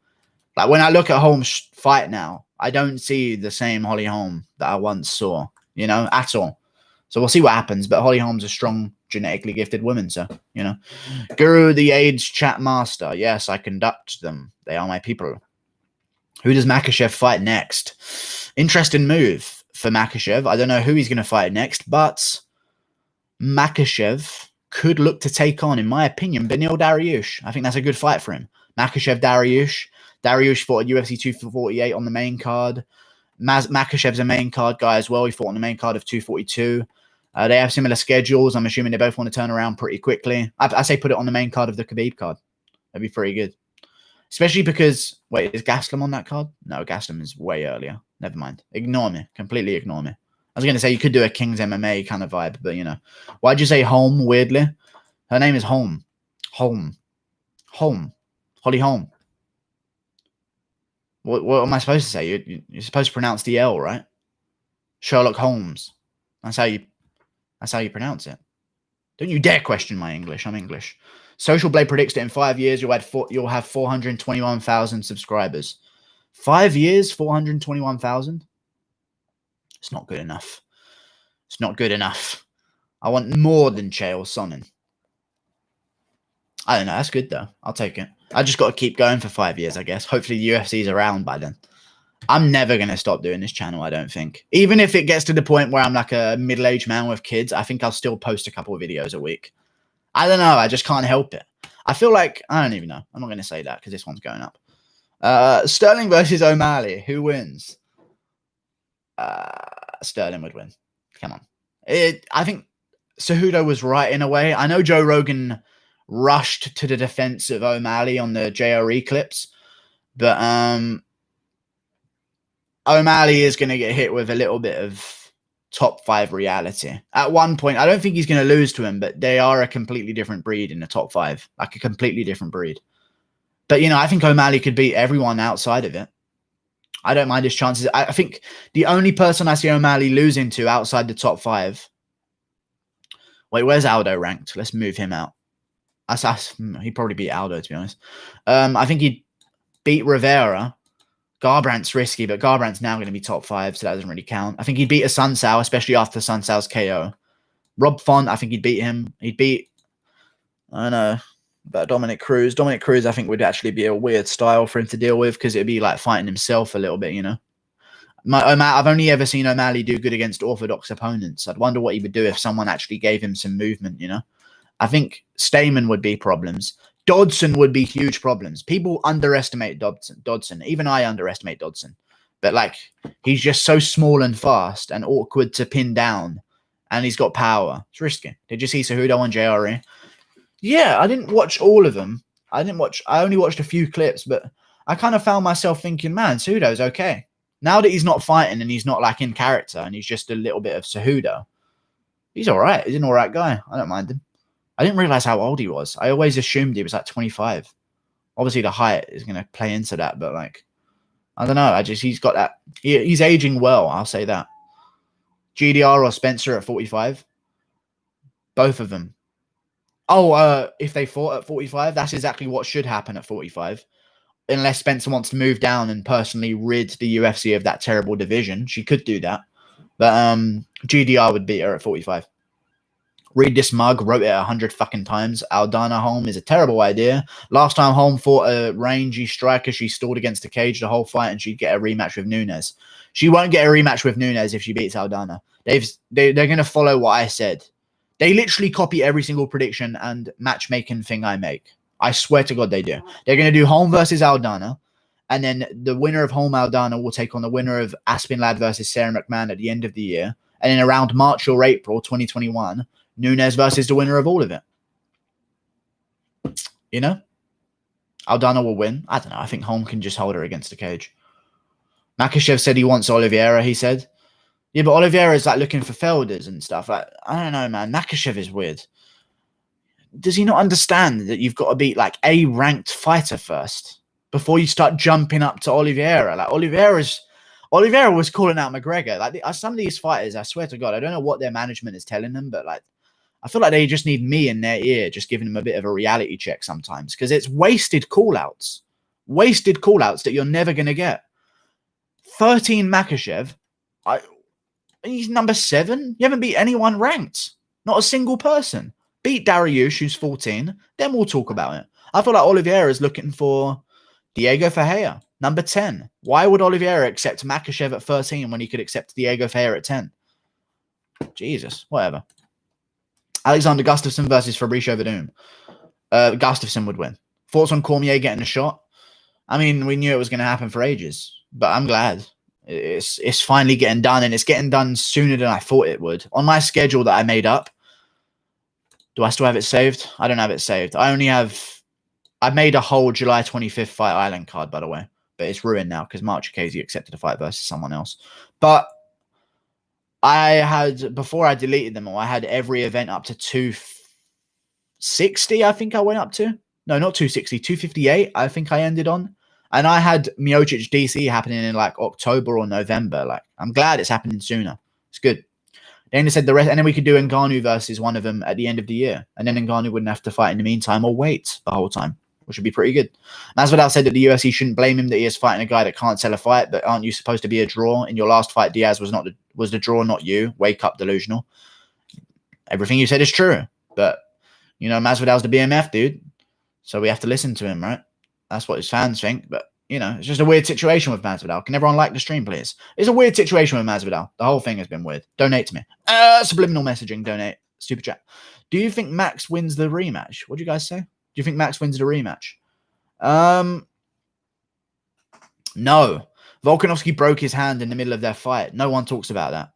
When I look at Holm's fight now, I don't see the same Holly Holm that I once saw, at all. So we'll see what happens. But Holly Holm's a strong, genetically gifted woman. So, Guru, the AIDS chat master. Yes, I conduct them. They are my people. Who does Makhachev fight next? Interesting move for Makhachev. I don't know who he's going to fight next, but Makhachev could look to take on, in my opinion, Beneil Dariush. I think that's a good fight for him. Makhachev, Dariush. Dariush fought at UFC 248 on the main card. Makhachev's a main card guy as well. He fought on the main card of 242. They have similar schedules. I'm assuming they both want to turn around pretty quickly. I say put it on the main card of the Khabib card. That'd be pretty good. Especially because, wait, is Gastelum on that card? No, Gastelum is way earlier. Never mind. Ignore me. Completely ignore me. I was going to say you could do a King's MMA kind of vibe, but Why'd you say Holm weirdly? Her name is Holm. Holm. Holly Holm. What am I supposed to say? You're supposed to pronounce the L, right? Sherlock Holmes. That's how you pronounce it. Don't you dare question my English. I'm English. Social Blade predicts that in 5 years you'll have 421,000 subscribers. 5 years, 421,000? It's not good enough. It's not good enough. I want more than Chael Sonnen. I don't know. That's good, though. I'll take it. I just got to keep going for 5 years, I guess. Hopefully the UFC's around by then. I'm never going to stop doing this channel, I don't think. Even if it gets to the point where I'm like a middle-aged man with kids, I think I'll still post a couple of videos a week. I don't know. I just can't help it. I feel like... I don't even know. I'm not going to say that because this one's going up. Sterling versus O'Malley. Who wins? Sterling would win. Come on. I think Cejudo was right in a way. I know Joe Rogan rushed to the defense of O'Malley on the JRE clips, but O'Malley is going to get hit with a little bit of top 5 reality. At one point, I don't think he's going to lose to him, but they are a completely different breed in the top 5, like a completely different breed. But, you know, I think O'Malley could beat everyone outside of it. I don't mind his chances. I think the only person I see O'Malley losing to outside the top 5. Wait, where's Aldo ranked? Let's move him out. He'd probably beat Aldo, to be honest. I think he'd beat Rivera. Garbrandt's risky, but Garbrandt's now going to be top 5, so that doesn't really count. I think he'd beat a Sunsao, especially after Sunsao's KO. Rob Font, I think he'd beat him. He'd beat, I don't know, about Dominic Cruz. Dominic Cruz, I think, would actually be a weird style for him to deal with because it'd be like fighting himself a little bit, you know. I've only ever seen O'Malley do good against orthodox opponents. I'd wonder what he would do if someone actually gave him some movement, you know. I think Stamen would be problems. Dodson would be huge problems. People underestimate Dodson. Even I underestimate Dodson. But, like, he's just so small and fast and awkward to pin down. And he's got power. It's risky. Did you see Cejudo on JRE? Yeah, I didn't watch all of them. I only watched a few clips, but I kind of found myself thinking, man, Cejudo's okay. Now that he's not fighting and he's not, like, in character and he's just a little bit of Cejudo, he's all right. He's an all right guy. I don't mind him. I didn't realize how old he was. I always assumed he was like 25. Obviously, the height is going to play into that, but like, I don't know. He's got that. He's aging well. I'll say that. GDR or Spencer at 45. Both of them. Oh, if they fought at 45, that's exactly what should happen at 45. Unless Spencer wants to move down and personally rid the UFC of that terrible division. She could do that. But GDR would beat her at 45. Read this mug, wrote it 100 fucking times. Aldana Holm is a terrible idea. Last time Holm fought a rangy striker, she stalled against the cage the whole fight and she'd get a rematch with Nunes. She won't get a rematch with Nunes if she beats Aldana. They're going to follow what I said. They literally copy every single prediction and matchmaking thing I make. I swear to God they do. They're going to do Holm versus Aldana, and then the winner of Holm Aldana will take on the winner of Aspinlad versus Sarah McMahon at the end of the year. And then around March or April 2021, Nunes versus the winner of all of it. You know? Aldana will win. I don't know. I think Holm can just hold her against the cage. Makhachev said he wants Oliveira, he said. Yeah, but Oliveira is like looking for Felders and stuff. Like, I don't know, man. Makhachev is weird. Does he not understand that you've got to beat like a ranked fighter first before you start jumping up to Oliveira? Like Oliveira was calling out McGregor. Like some of these fighters, I swear to God, I don't know what their management is telling them, but like I feel like they just need me in their ear, just giving them a bit of a reality check sometimes because it's wasted call-outs. Wasted call-outs that you're never going to get. 13 Makhachev. He's number 7. You haven't beat anyone ranked. Not a single person. Beat Dariush, who's 14. Then we'll talk about it. I feel like Oliveira is looking for Diego Ferreira, number 10. Why would Oliveira accept Makhachev at 13 when he could accept Diego Ferreira at 10? Jesus, whatever. Alexander Gustafsson versus Fabricio Verdum. Gustafsson would win. Thoughts on Cormier getting a shot? I mean, we knew it was going to happen for ages, but I'm glad. It's finally getting done, and it's getting done sooner than I thought it would. On my schedule that I made up, do I still have it saved? I don't have it saved. I made a whole July 25th Fight Island card, by the way, but it's ruined now because Marja Kz accepted a fight versus someone else. But I had, before I deleted them all, I had every event up to 260, I think I went up to. No, not 260, 258, I think I ended on. And I had Miocic DC happening in like October or November. Like, I'm glad it's happening sooner. It's good. Then they said the rest, and then we could do Ngannou versus one of them at the end of the year. And then Ngannou wouldn't have to fight in the meantime or wait the whole time, which would be pretty good. Masvidal said that the UFC shouldn't blame him that he is fighting a guy that can't sell a fight, but aren't you supposed to be a draw? In your last fight, Diaz was the draw, not you. Wake up, delusional. Everything you said is true. But, you know, Masvidal's the BMF, dude. So we have to listen to him, right? That's what his fans think. But, you know, it's just a weird situation with Masvidal. Can everyone like the stream, please? It's a weird situation with Masvidal. The whole thing has been weird. Donate to me. Subliminal messaging, donate. Super chat. Do you think Max wins the rematch? What do you guys say? Do you think Max wins the rematch? No. Volkanovski broke his hand in the middle of their fight. No one talks about that.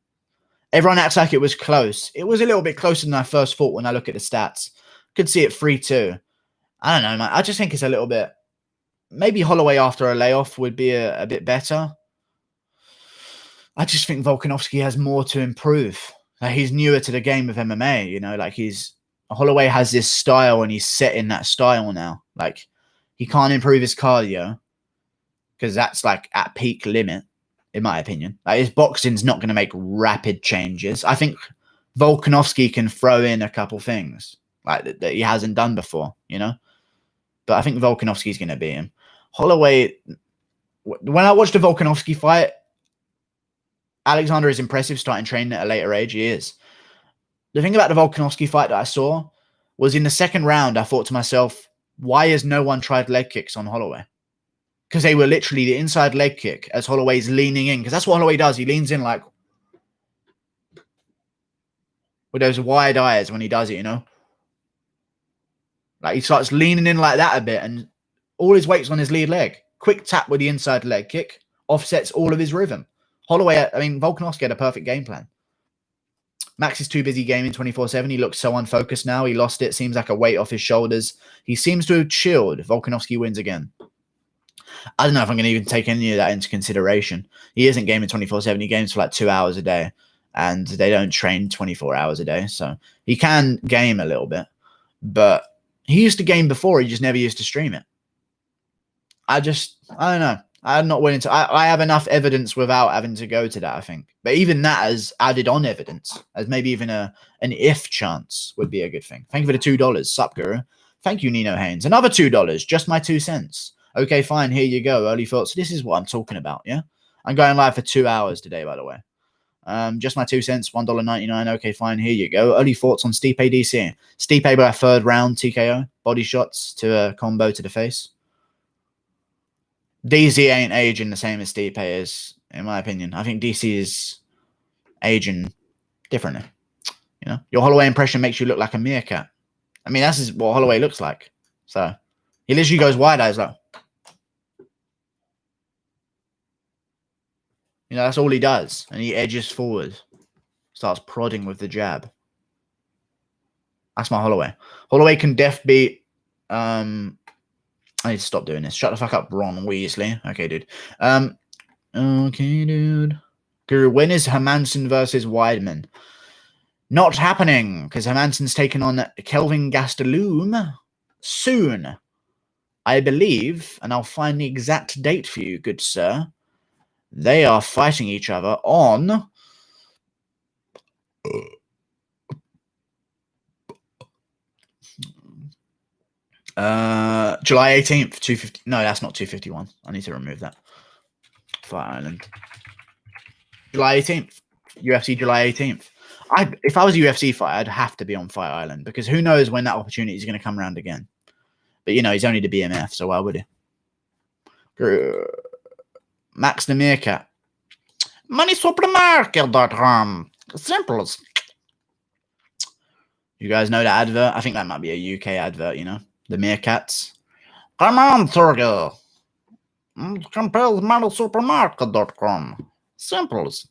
Everyone acts like it was close. It was a little bit closer than I first thought when I look at the stats. Could see it 3-2. I don't know, man. I just think it's a little bit... Maybe Holloway after a layoff would be a bit better. I just think Volkanovski has more to improve. Like, he's newer to the game of MMA, you know? Like, Holloway has this style and he's set in that style now. Like, he can't improve his cardio because that's, like, at peak limit, in my opinion. Like, his boxing's not going to make rapid changes. I think Volkanovski can throw in a couple things like that he hasn't done before, you know? But I think Volkanovski's going to beat him. Holloway, when I watched the Volkanovski fight, Alexander is impressive starting training at a later age. He is. The thing about the Volkanovski fight that I saw was in the second round, I thought to myself, why has no one tried leg kicks on Holloway? Because they were literally the inside leg kick as Holloway's leaning in. Because that's what Holloway does. He leans in like with those wide eyes when he does it, you know? Like he starts leaning in like that a bit and all his weight's on his lead leg. Quick tap with the inside leg kick offsets all of his rhythm. Holloway, I mean, Volkanovski had a perfect game plan. Max is too busy gaming 24/7. He looks so unfocused now. He lost it. Seems like a weight off his shoulders. He seems to have chilled. Volkanovski wins again. I don't know if I'm going to even take any of that into consideration. He isn't gaming 24/7. He games for like 2 hours a day. And they don't train 24 hours a day. So he can game a little bit. But he used to game before. He just never used to stream it. I don't know. I'm not willing to. I have enough evidence without having to go to that, I think. But even that has added on evidence, as maybe even an if chance would be a good thing. Thank you for the $2. Sup, Guru. Thank you, Nino Haynes. Another $2. Just my 2 cents. Okay, fine. Here you go. Early thoughts. This is what I'm talking about, yeah? I'm going live for 2 hours today, by the way. Just my 2 cents. $1.99. Okay, fine. Here you go. Early thoughts on Stipe DC. Stipe by a third round TKO. Body shots to a combo to the face. DC ain't aging the same as Stipe is, in my opinion. I think DC is aging differently. You know, your Holloway impression makes you look like a meerkat. I mean, that's what Holloway looks like. So he literally goes wide eyes like, you know, that's all he does, and he edges forward, starts prodding with the jab. That's my Holloway. Holloway can def beat. I need to stop doing this. Shut the fuck up, Ron Weasley. Okay, dude. Okay, dude. Guru, when is Hermanson versus Weidman? Not happening, because Hermanson's taken on Kelvin Gastelum soon, I believe, and I'll find the exact date for you, good sir. They are fighting each other on July 18th, 250. No, that's not 251. I need to remove that. Fight Island. July 18th. UFC July 18th. If I was a UFC fighter, I'd have to be on Fight Island because who knows when that opportunity is going to come around again. But, you know, he's only the BMF, so why would he? Max the Meerkat. MoneySupermarket.com. Simple as. You guys know that advert? I think that might be a UK advert, you know? The Meerkats. Come on, Turgle. Compels MoneySupermarket.com. Simple as.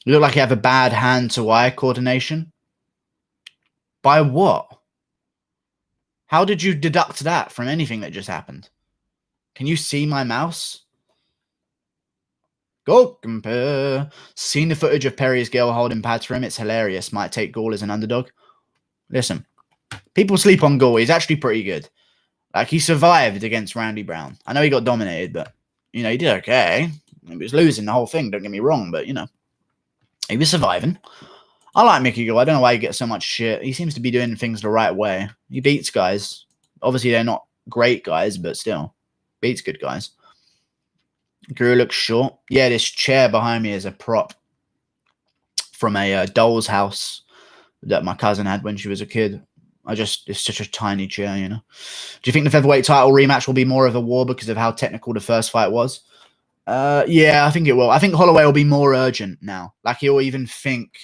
You look like you have a bad hand-to-eye coordination. By what? How did you deduct that from anything that just happened? Can you see my mouse? Go compare. Seen the footage of Perry's girl holding pads for him? It's hilarious. Might take Gall as an underdog. Listen, people sleep on Gall. He's actually pretty good. Like, he survived against Randy Brown. I know he got dominated, but, you know, he did okay. He was losing the whole thing, don't get me wrong, but, you know, he was surviving. I like Mickey Gall. I don't know why he gets so much shit. He seems to be doing things the right way. He beats guys. Obviously, they're not great guys, but still. Beats good guys. Guru looks short. Yeah, this chair behind me is a prop from a doll's house that my cousin had when she was a kid. It's such a tiny chair, you know. Do you think the featherweight title rematch will be more of a war because of how technical the first fight was? Yeah, I think it will. I think Holloway will be more urgent now. Like, he'll even think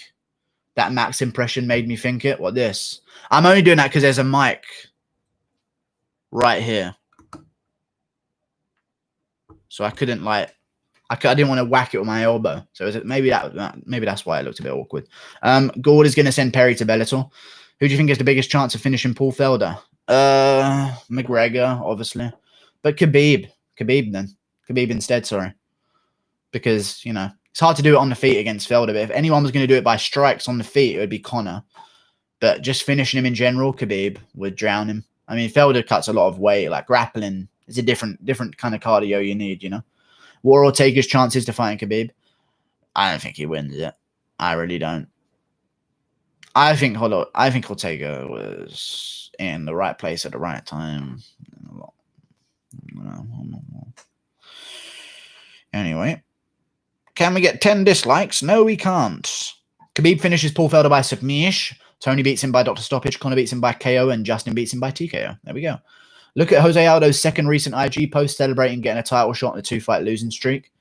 that Max impression made me think it. What, this? I'm only doing that because there's a mic right here. So I couldn't, like, I didn't want to whack it with my elbow. So maybe that's why it looked a bit awkward. Gord is going to send Perry to Bellator. Who do you think has the biggest chance of finishing Paul Felder? McGregor, obviously. But Khabib instead, sorry. Because, you know, it's hard to do it on the feet against Felder. But if anyone was going to do it by strikes on the feet, it would be Conor. But just finishing him in general, Khabib would drown him. I mean, Felder cuts a lot of weight. Like, grappling is a different kind of cardio you need, you know. War Ortega's chances to fight Khabib? I don't think he wins it. I really don't. I think Ortega was in the right place at the right time. Anyway, can we get 10 dislikes? No, we can't. Khabib finishes Paul Felder by submission. Tony beats him by Dr. Stoppage. Conor beats him by KO. And Justin beats him by TKO. There we go. Look at Jose Aldo's second recent IG post celebrating getting a title shot in a 2-fight losing streak.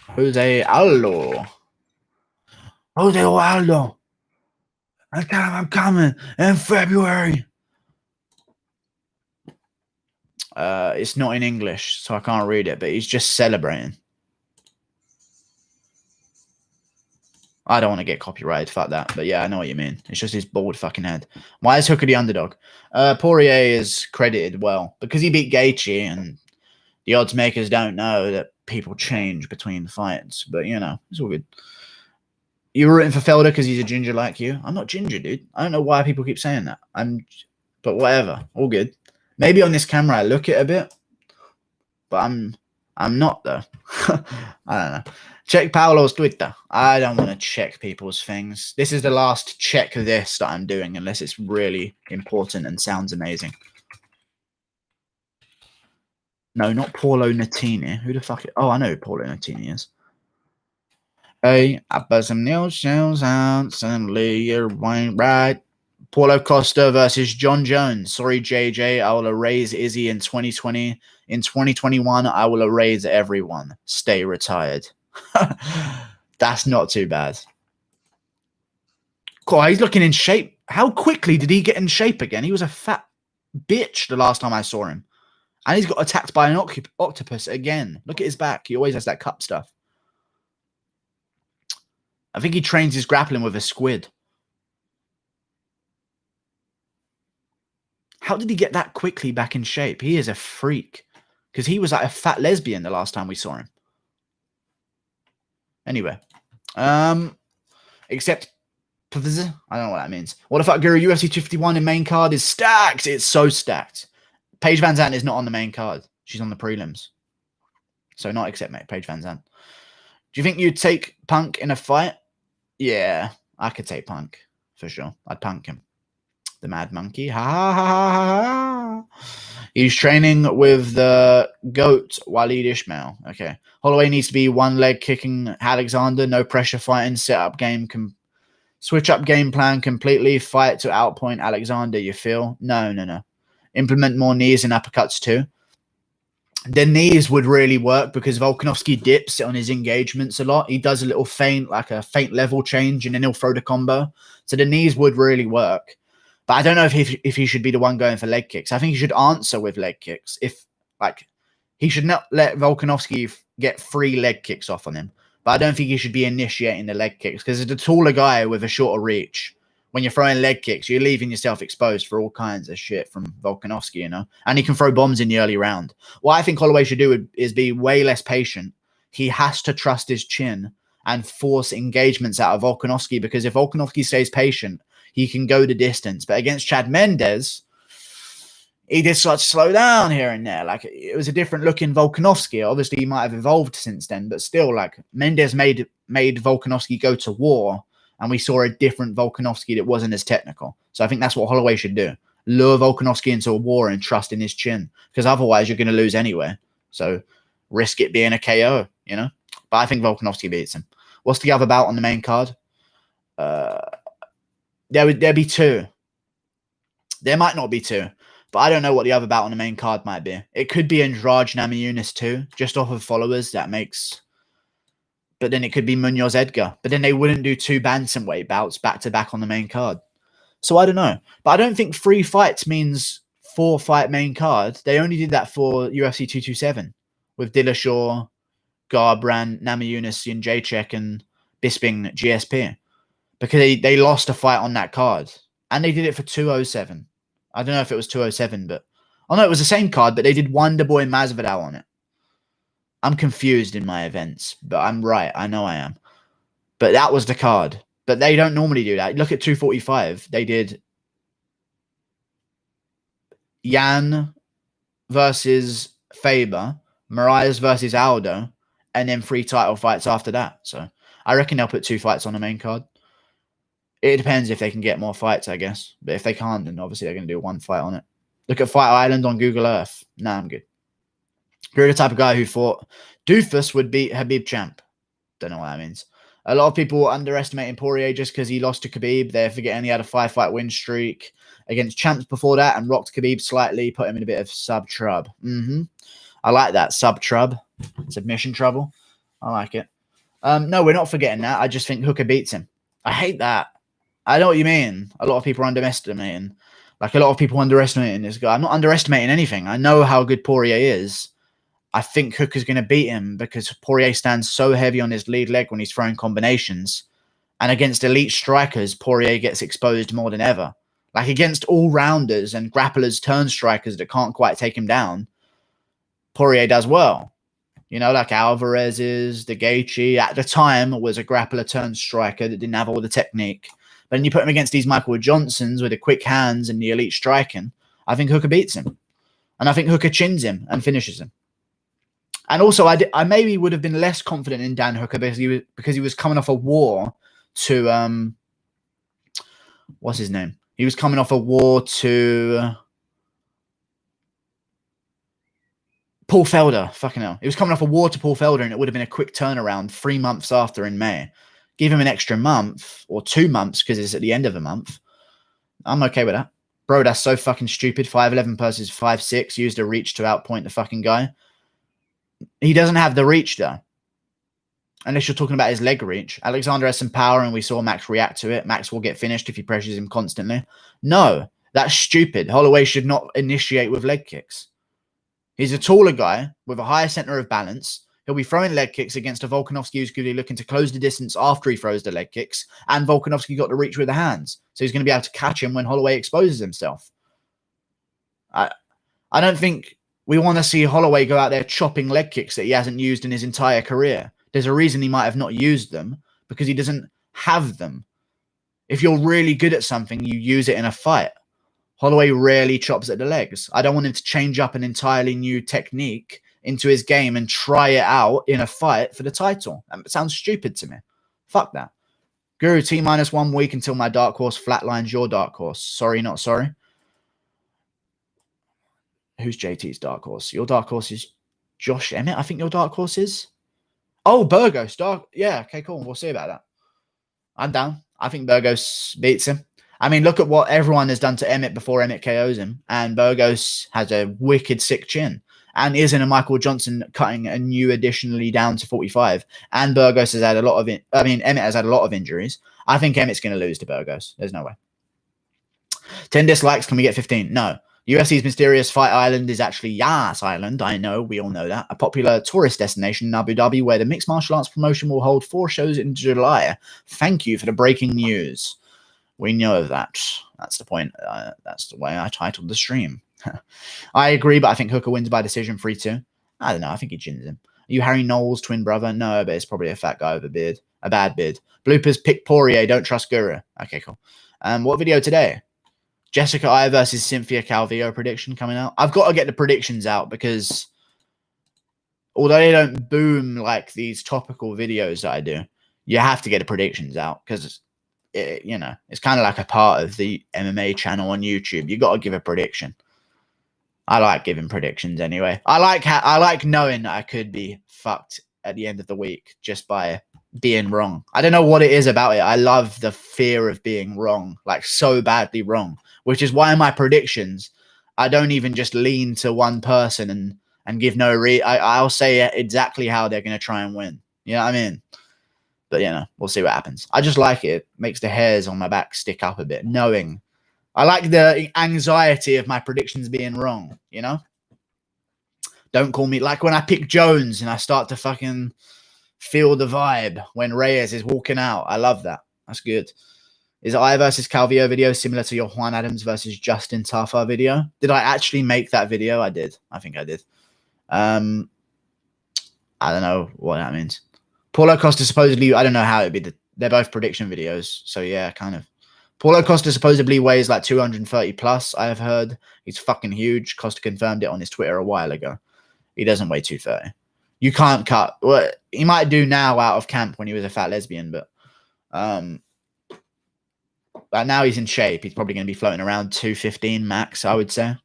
Jose Aldo. I'm coming in February. It's not in English, so I can't read it, but he's just celebrating. I don't want to get copyrighted, fuck that. But yeah, I know what you mean. It's just his bald fucking head. Why is Hooker the underdog? Poirier is credited well because he beat Gaethje, and the odds makers don't know that people change between fights. But, you know, it's all good. You're rooting for Felder because he's a ginger like you? I'm not ginger, dude. I don't know why people keep saying that. But whatever. All good. Maybe on this camera I look it a bit, but I'm not, though. I don't know. Check Paolo's Twitter. I don't want to check people's things. This is the last check this that I'm doing, unless it's really important and sounds amazing. No, not Paulo Nutini. Who the fuck? Oh, I know who Paulo Nutini is. Hey, I put some new shoes out. Suddenly you're right. Paulo Costa versus John Jones. Sorry, JJ. I will erase Izzy in 2020. In 2021, I will erase everyone. Stay retired. That's not too bad. Cool, he's looking in shape. How quickly did he get in shape again? He was a fat bitch the last time I saw him. And he's got attacked by an octopus again. Look at his back. He always has that cup stuff. I think he trains his grappling with a squid. How did he get that quickly back in shape? He is a freak. Because he was like a fat lesbian the last time we saw him. Anyway. Except, I don't know what that means. What the fuck, Guru? UFC 251 in main card is stacked. It's so stacked. Paige Van Zandt is not on the main card. She's on the prelims. So not except, mate. Paige Van Zandt. Do you think you'd take Punk in a fight? Yeah, I could take Punk. For sure. I'd punk him. The Mad Monkey. Ha ha ha ha ha. He's training with the GOAT, Waleed Ismail. Okay. Holloway needs to be one leg kicking Alexander. No pressure fighting. Set up game. Switch up game plan completely. Fight to outpoint Alexander, you feel? No. Implement more knees and uppercuts too. The knees would really work because Volkanovski dips on his engagements a lot. He does a little feint, like a feint level change, and then he'll throw the combo. So the knees would really work. But I don't know if he should be the one going for leg kicks. I think he should answer with leg kicks. He should not let Volkanovski get 3 leg kicks off on him. But I don't think he should be initiating the leg kicks because as a taller guy with a shorter reach, when you're throwing leg kicks, you're leaving yourself exposed for all kinds of shit from Volkanovski, you know? And he can throw bombs in the early round. What I think Holloway should do is be way less patient. He has to trust his chin and force engagements out of Volkanovski because if Volkanovski stays patient, he can go the distance. But against Chad Mendes, he did start to slow down here and there. Like, it was a different looking Volkanovski. Obviously, he might have evolved since then, but still, like, Mendes made Volkanovski go to war, and we saw a different Volkanovski that wasn't as technical. So I think that's what Holloway should do. Lure Volkanovski into a war and trust in his chin, because otherwise you're going to lose anyway. So risk it being a KO, you know? But I think Volkanovski beats him. What's the other bout on the main card? There'd be two. There might not be two, but I don't know what the other bout on the main card might be. It could be Andrade Namajunas too, just off of followers. That makes. But then it could be Munoz Edgar. But then they wouldn't do two bantamweight bouts back to back on the main card. So I don't know. But I don't think 3 fights means 4-fight main card. They only did that for UFC 227 with Dillashaw, Garbrandt, Namajunas, Jacek, and Bisping GSP. Because they lost a fight on that card. And they did it for 207. I don't know if it was 207, but... Oh, no, it was the same card, but they did Wonderboy and Masvidal on it. I'm confused in my events, but I'm right. I know I am. But that was the card. But they don't normally do that. Look at 245. They did Yan versus Faber, Moraes versus Aldo, and then 3 title fights after that. So I reckon they'll put 2 fights on the main card. It depends if they can get more fights, I guess. But if they can't, then obviously they're going to do 1 fight on it. Look at Fight Island on Google Earth. Nah, I'm good. You're the type of guy who thought Doofus would beat Khabib champ. Don't know what that means. A lot of people underestimating Poirier just because he lost to Khabib. They're forgetting he had a 5-fight win streak against champs before that and rocked Khabib slightly, put him in a bit of sub-trub. I like that, sub-trub. Submission trouble. I like it. No, we're not forgetting that. I just think Hooker beats him. I hate that. I know what you mean. A lot of people are underestimating. Like, a lot of people underestimating this guy. I'm not underestimating anything. I know how good Poirier is. I think Hooker's going to beat him because Poirier stands so heavy on his lead leg when he's throwing combinations. And against elite strikers, Poirier gets exposed more than ever. Like, against all-rounders and grapplers, turn strikers that can't quite take him down, Poirier does well. You know, like Alvarez's, the Gaethje, at the time, was a grappler turn striker that didn't have all the technique. But then you put him against these Michael Johnsons with the quick hands and the elite striking, I think Hooker beats him. And I think Hooker chins him and finishes him. And also, I maybe would have been less confident in Dan Hooker because he was coming off a war to what's his name? He was coming off a war to Paul Felder. Fucking hell, he was coming off a war to Paul Felder, and it would have been a quick turnaround 3 months after in May. Give him an extra month or 2 months because it's at the end of a month. I'm okay with that, bro. That's so fucking stupid. 5'11" versus 5'6", used a reach to outpoint the fucking guy. He doesn't have the reach, though. Unless you're talking about his leg reach. Alexander has some power, and we saw Max react to it. Max will get finished if he pressures him constantly. No, that's stupid. Holloway should not initiate with leg kicks. He's a taller guy with a higher center of balance. He'll be throwing leg kicks against a Volkanovski who's going to be looking to close the distance after he throws the leg kicks. And Volkanovski got the reach with the hands. So he's going to be able to catch him when Holloway exposes himself. I don't think... we want to see Holloway go out there chopping leg kicks that he hasn't used in his entire career. There's a reason he might have not used them, because he doesn't have them. If you're really good at something, you use it in a fight. Holloway rarely chops at the legs. I don't want him to change up an entirely new technique into his game and try it out in a fight for the title. That sounds stupid to me. Fuck that. Guru, T-1 week until my dark horse flatlines your dark horse. Sorry, not sorry. Who's JT's dark horse? Your dark horse is Josh Emmett, I think your dark horse is. Oh, Burgos. Yeah, okay, cool. We'll see about that. I'm down. I think Burgos beats him. I mean, look at what everyone has done to Emmett before Emmett KOs him. And Burgos has a wicked sick chin. And isn't a Michael Johnson cutting a new additionally down to 45. And Burgos has had a lot of it. I mean, Emmett has had a lot of injuries. I think Emmett's going to lose to Burgos. There's no way. 10 dislikes. Can we get 15? No. UFC's mysterious Fight Island is actually Yas Island. I know, we all know that. A popular tourist destination in Abu Dhabi where the mixed martial arts promotion will hold 4 shows in July. Thank you for the breaking news. We know that. That's the point. That's the way I titled the stream. I agree, but I think Hooker wins by decision 3-2. I don't know. I think he chins him. Are you Harry Knowles' twin brother? No, but it's probably a fat guy with a beard. A bad beard. Bloopers, pick Poirier. Don't trust Guru. Okay, cool. What video today? Jessica I versus Cynthia Calvillo prediction coming out. I've got to get the predictions out because although they don't boom like these topical videos that I do, you have to get the predictions out because, you know, it's kind of like a part of the MMA channel on YouTube. You got to give a prediction. I like giving predictions anyway. I like knowing that I could be fucked at the end of the week just by being wrong. I don't know what it is about it. I love the fear of being wrong, like so badly wrong, which is why my predictions, I don't even just lean to one person and give no I'll say exactly how they're going to try and win. You know what I mean? But, you know, we'll see what happens. I just like it. It makes the hairs on my back stick up a bit, knowing I like the anxiety of my predictions being wrong, you know? Don't call me like when I pick Jones and I start to fucking feel the vibe when Reyes is walking out. I love that. That's good. Is I versus Calvillo video similar to your Juan Adams versus Justin Tafa video? Did I actually make that video? I did. I think I did. I don't know what that means. Paulo Costa supposedly, I don't know how it'd be. They're both prediction videos. So yeah, kind of. Paulo Costa supposedly weighs like 230 plus. I have heard he's fucking huge. Costa confirmed it on his Twitter a while ago. He doesn't weigh 230. You can't cut. Well, he might do now out of camp when he was a fat lesbian, but now he's in shape. He's probably going to be floating around 215 max, I would say.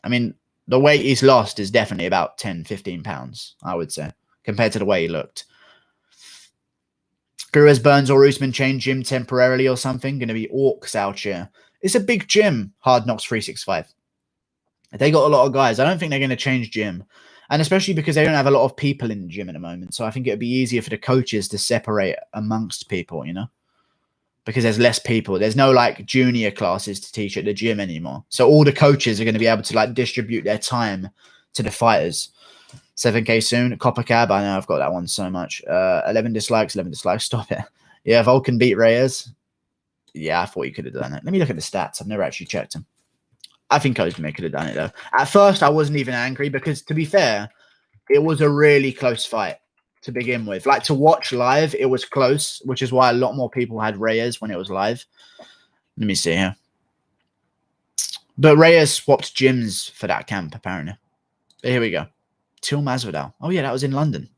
I mean, the weight he's lost is definitely about 10, 15 pounds, I would say, compared to the way he looked. Gilbert Burns or Usman change gym temporarily or something. Going to be orcs out here. It's a big gym, Hard Knocks 365. They got a lot of guys. I don't think they're going to change gym. And especially because they don't have a lot of people in the gym at the moment. So I think it would be easier for the coaches to separate amongst people, you know? Because there's less people. There's no, like, junior classes to teach at the gym anymore. So all the coaches are going to be able to, like, distribute their time to the fighters. 7K soon. Copper Cab. I know I've got that one so much. 11 dislikes. 11 dislikes. Stop it. Yeah, Volkan beat Reyes. Yeah, I thought you could have done it. Let me look at the stats. I've never actually checked them. I think Usman could have done it, though. At first, I wasn't even angry because, to be fair, it was a really close fight to begin with. Like, to watch live, it was close, which is why a lot more people had Reyes when it was live. Let me see here. But Reyes swapped gyms for that camp, apparently. But here we go. Teal Masvidal. Oh, yeah, that was in London.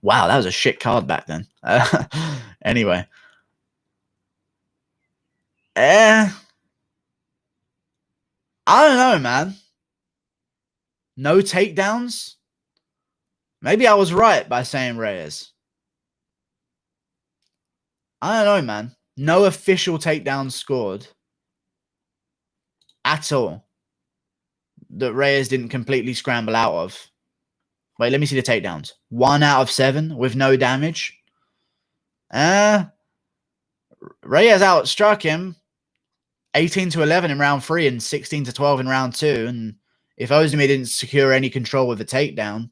Wow, that was a shit card back then. Anyway. I don't know, man. No takedowns? Maybe I was right by saying Reyes. I don't know, man. No official takedowns scored at all that Reyes didn't completely scramble out of. Wait, let me see the takedowns. 1 out of 7 with no damage. Reyes outstruck him 18-11 in round 3 and 16-12 in round 2. And if Ozdemir didn't secure any control with a takedown,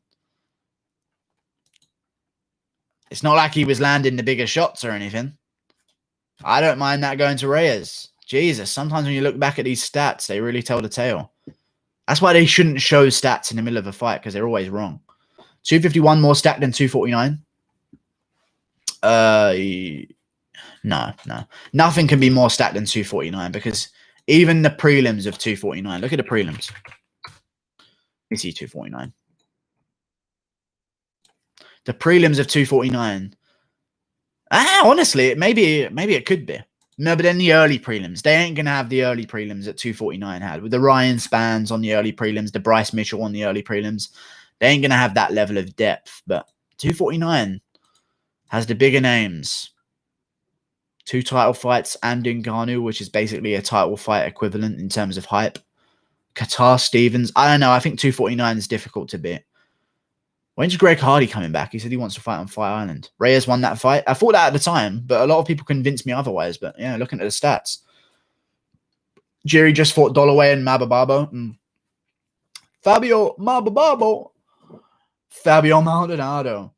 it's not like he was landing the bigger shots or anything. I don't mind that going to Reyes. Jesus, sometimes when you look back at these stats, they really tell the tale. That's why they shouldn't show stats in the middle of a fight, because they're always wrong. 251 more stacked than 249. No. Nothing can be more stacked than 249 because even the prelims of 249. Look at the prelims. Let me see 249. The prelims of 249. Honestly, maybe it could be. No, but then the early prelims. They ain't going to have the early prelims that 249 had. With the Ryan Spans on the early prelims, the Bryce Mitchell on the early prelims. They ain't going to have that level of depth. But 249 has the bigger names. 2 title fights and Ngannou, which is basically a title fight equivalent in terms of hype. Qatar Stevens. I don't know. I think 249 is difficult to beat. When's Greg Hardy coming back? He said he wants to fight on Fight Island. Reyes won that fight. I thought that at the time, but a lot of people convinced me otherwise. But yeah, looking at the stats. Jerry just fought Dollaway and Mabababo. Fabio Maldonado.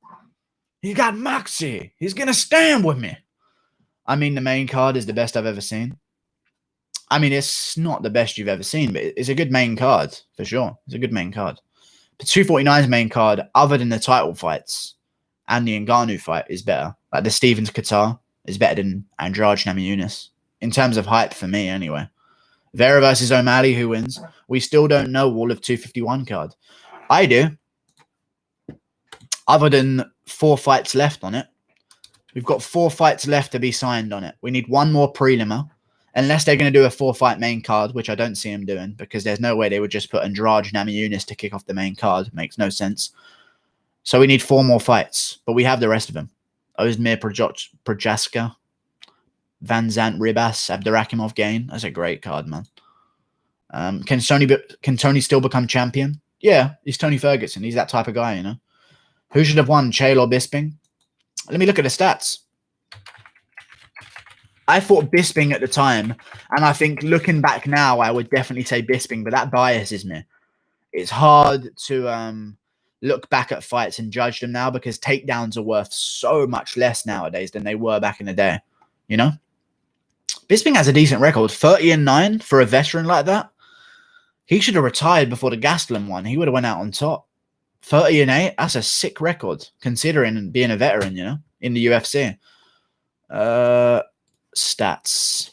He got Moxie. He's going to stand with me. I mean, the main card is the best I've ever seen. I mean, it's not the best you've ever seen, but it's a good main card, for sure. It's a good main card. But 249's main card, other than the title fights and the Ngannou fight, is better. Like the Stevens Qatar is better than Andrade Namajunas. In terms of hype, for me, anyway. Vera versus O'Malley, who wins? We still don't know all of 251 card. I do. Other than 4 fights left on it. We've got 4 fights left to be signed on it. We need 1 more prelimer. Unless they're going to do a 4-fight main card, which I don't see them doing, because there's no way they would just put Andrade Namajunas to kick off the main card. It makes no sense. So we need 4 more fights, but we have the rest of them. Ozdemir Projaska, Van Zant Ribas, Abdurakimov Gain. That's a great card, man. Can Tony still become champion? Yeah, he's Tony Ferguson. He's that type of guy, you know. Who should have won, Chael or Bisping? Let me look at the stats. I thought Bisping at the time, and I think looking back now, I would definitely say Bisping, but that biases me. It's hard to look back at fights and judge them now because takedowns are worth so much less nowadays than they were back in the day, you know? Bisping has a decent record, 30-9 for a veteran like that. He should have retired before the Gastelum one. He would have went out on top. 30-8, that's a sick record, considering being a veteran, you know, in the UFC. Stats.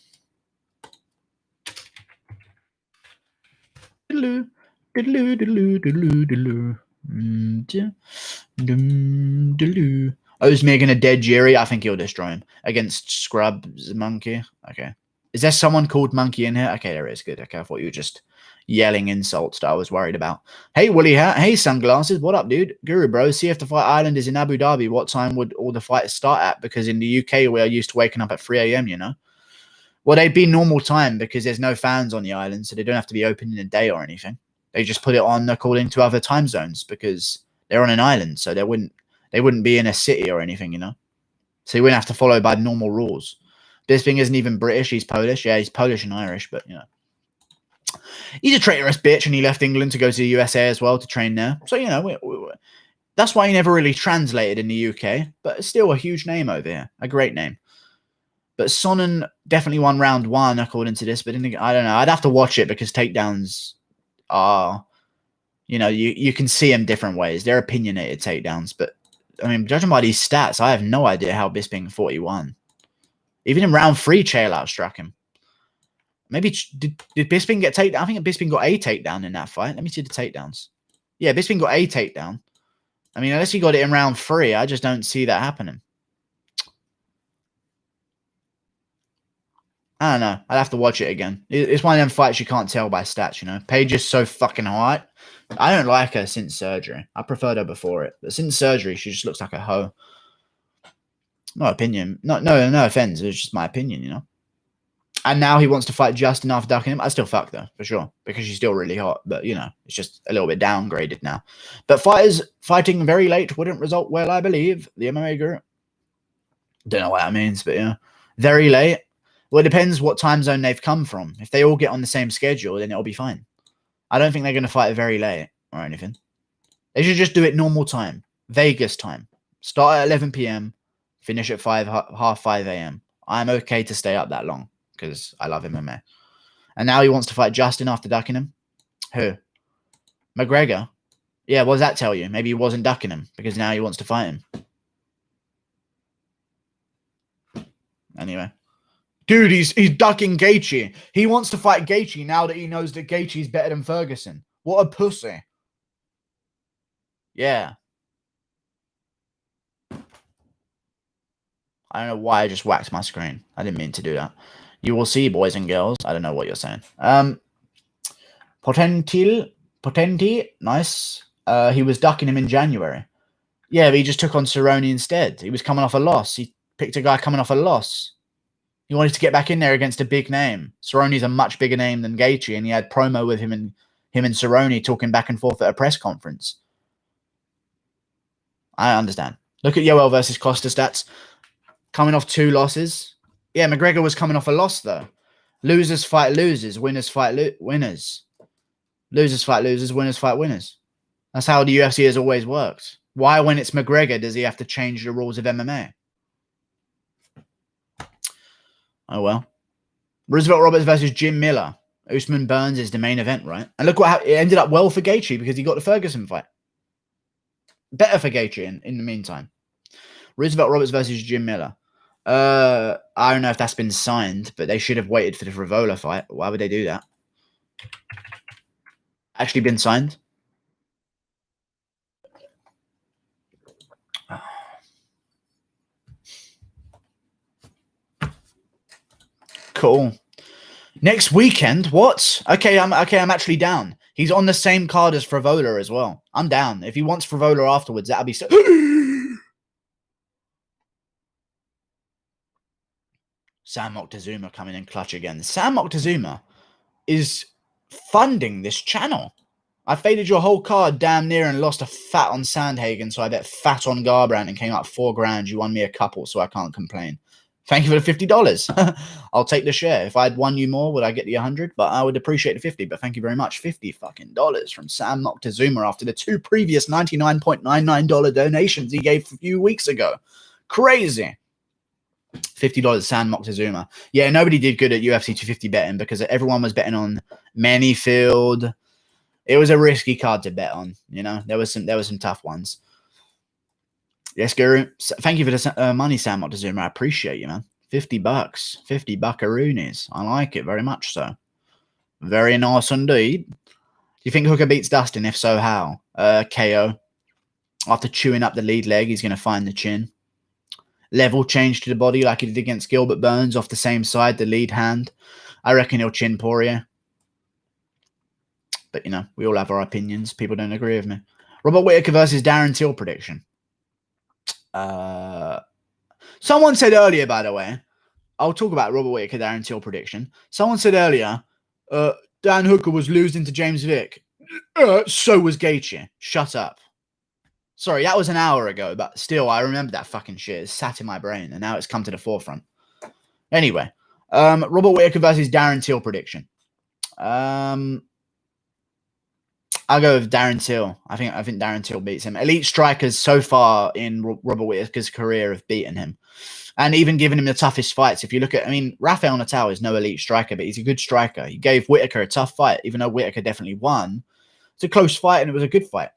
Ozdemir gonna dead Jiri. I think he'll destroy him against Scrubs Monkey. Okay. Is there someone called Monkey in here? Okay, there is. Good. Okay, I thought you were just yelling insults that I was worried about. Hey, Willie Hat. Hey, Sunglasses. What up, dude? Guru, bro. See if the fight island is in Abu Dhabi. What time would all the fights start at? Because in the UK, we're used to waking up at 3 a.m., you know? Well, they'd be normal time because there's no fans on the island, so they don't have to be open in a day or anything. They just put it on according to other time zones because they're on an island, so they wouldn't be in a city or anything, you know? So you wouldn't have to follow by normal rules. Bisping isn't even British. He's Polish. Yeah, he's Polish and Irish, but, you know. He's a traitorous bitch, and he left England to go to the USA as well to train there. So, you know, that's why he never really translated in the UK, but it's still a huge name over here. A great name. But Sonnen definitely won round 1, according to this, but I don't know. I'd have to watch it because takedowns are, you know, you can see them different ways. They're opinionated takedowns, but, I mean, judging by these stats, I have no idea how Bisping 41. Even in round 3, Chael outstruck him. Maybe did Bisping get takedown? I think Bisping got a takedown in that fight. Let me see the takedowns. Yeah, Bisping got a takedown. I mean, unless he got it in round 3, I just don't see that happening. I don't know. I'd have to watch it again. It's one of them fights you can't tell by stats, you know. Paige is so fucking hot. I don't like her since surgery. I preferred her before it. But since surgery, she just looks like a hoe. No opinion. No offense. It's just my opinion, you know. And now he wants to fight Justin after ducking him. I still fuck though, for sure. Because she's still really hot. But, you know, it's just a little bit downgraded now. But fighters fighting very late wouldn't result well, I believe. The MMA group. Don't know what that means, but, yeah. Very late. Well, it depends what time zone they've come from. If they all get on the same schedule, then it'll be fine. I don't think they're going to fight very late or anything. They should just do it normal time. Vegas time. Start at 11 p.m. Finish at half 5 a.m. I'm okay to stay up that long because I love MMA. And now he wants to fight Justin after ducking him. Who? McGregor? Yeah, what does that tell you? Maybe he wasn't ducking him because now he wants to fight him. Anyway. Dude, he's ducking Gaethje. He wants to fight Gaethje now that he knows that Gaethje's better than Ferguson. What a pussy. Yeah. I don't know why I just whacked my screen. I didn't mean to do that. You will see, boys and girls. I don't know what you're saying. Potenti, nice. He was ducking him in January. Yeah, but he just took on Cerrone instead. He was coming off a loss. He picked a guy coming off a loss. He wanted to get back in there against a big name. Cerrone's a much bigger name than Gaethje, and he had promo with him and Cerrone talking back and forth at a press conference. I understand. Look at Yoel versus Costa stats. Coming off 2 losses. Yeah, McGregor was coming off a loss, though. Losers fight losers. Winners fight winners. Losers fight losers. Winners fight winners. That's how the UFC has always worked. Why, when it's McGregor, does he have to change the rules of MMA? Oh, well. Roosevelt Roberts versus Jim Miller. Usman Burns is the main event, right? And look what happened. It ended up well for Gaethje because he got the Ferguson fight. Better for Gaethje in the meantime. Roosevelt Roberts versus Jim Miller. I don't know if that's been signed, but they should have waited for the Frivola fight. Why would they do that? Actually been signed? Cool. Next weekend, what? Okay, I'm actually down. He's on the same card as Frivola as well. I'm down. If he wants Frivola afterwards, that'll be so... Sam Moctezuma coming in clutch again. Sam Moctezuma is funding this channel. I faded your whole card damn near and lost a fat on Sandhagen, so I bet fat on Garbrandt and came up $4,000. You won me a couple, so I can't complain. Thank you for the $50. I'll take the share. If I'd won you more, would I get the 100? But I would appreciate the 50. But thank you very much. $50 fucking dollars from Sam Moctezuma after the 2 previous $99.99 donations he gave a few weeks ago. Crazy. $50 Sam Moctezuma. Yeah, nobody did good at UFC 250 betting because everyone was betting on Manyfield. It was a risky card to bet on, you know. There was some tough ones. Yes, Guru. Thank you for the money, Sam Moctezuma. I appreciate you, man. $50. 50 buckaroonies. I like it very much so. Very nice indeed. Do you think Hooker beats Dustin? If so, how? KO. After chewing up the lead leg, he's going to find the chin. Level change to the body like he did against Gilbert Burns off the same side, the lead hand. I reckon he'll chin Poirier. But, you know, we all have our opinions. People don't agree with me. Robert Whittaker versus Darren Teal prediction. Someone said earlier, by the way, I'll talk about Robert Whittaker, Darren Teal prediction. Someone said earlier, Dan Hooker was losing to James Vick. So was Gaethje. Shut up. Sorry, that was an hour ago, but still, I remember that fucking shit. It sat in my brain, and now it's come to the forefront. Anyway, Robert Whittaker versus Darren Teal prediction. I'll go with Darren Till. I think Darren Till beats him. Elite strikers so far in Robert Whittaker's career have beaten him. And even given him the toughest fights. If you look at, I mean, Rafael Natal is no elite striker, but he's a good striker. He gave Whittaker a tough fight, even though Whittaker definitely won. It's a close fight, and it was a good fight.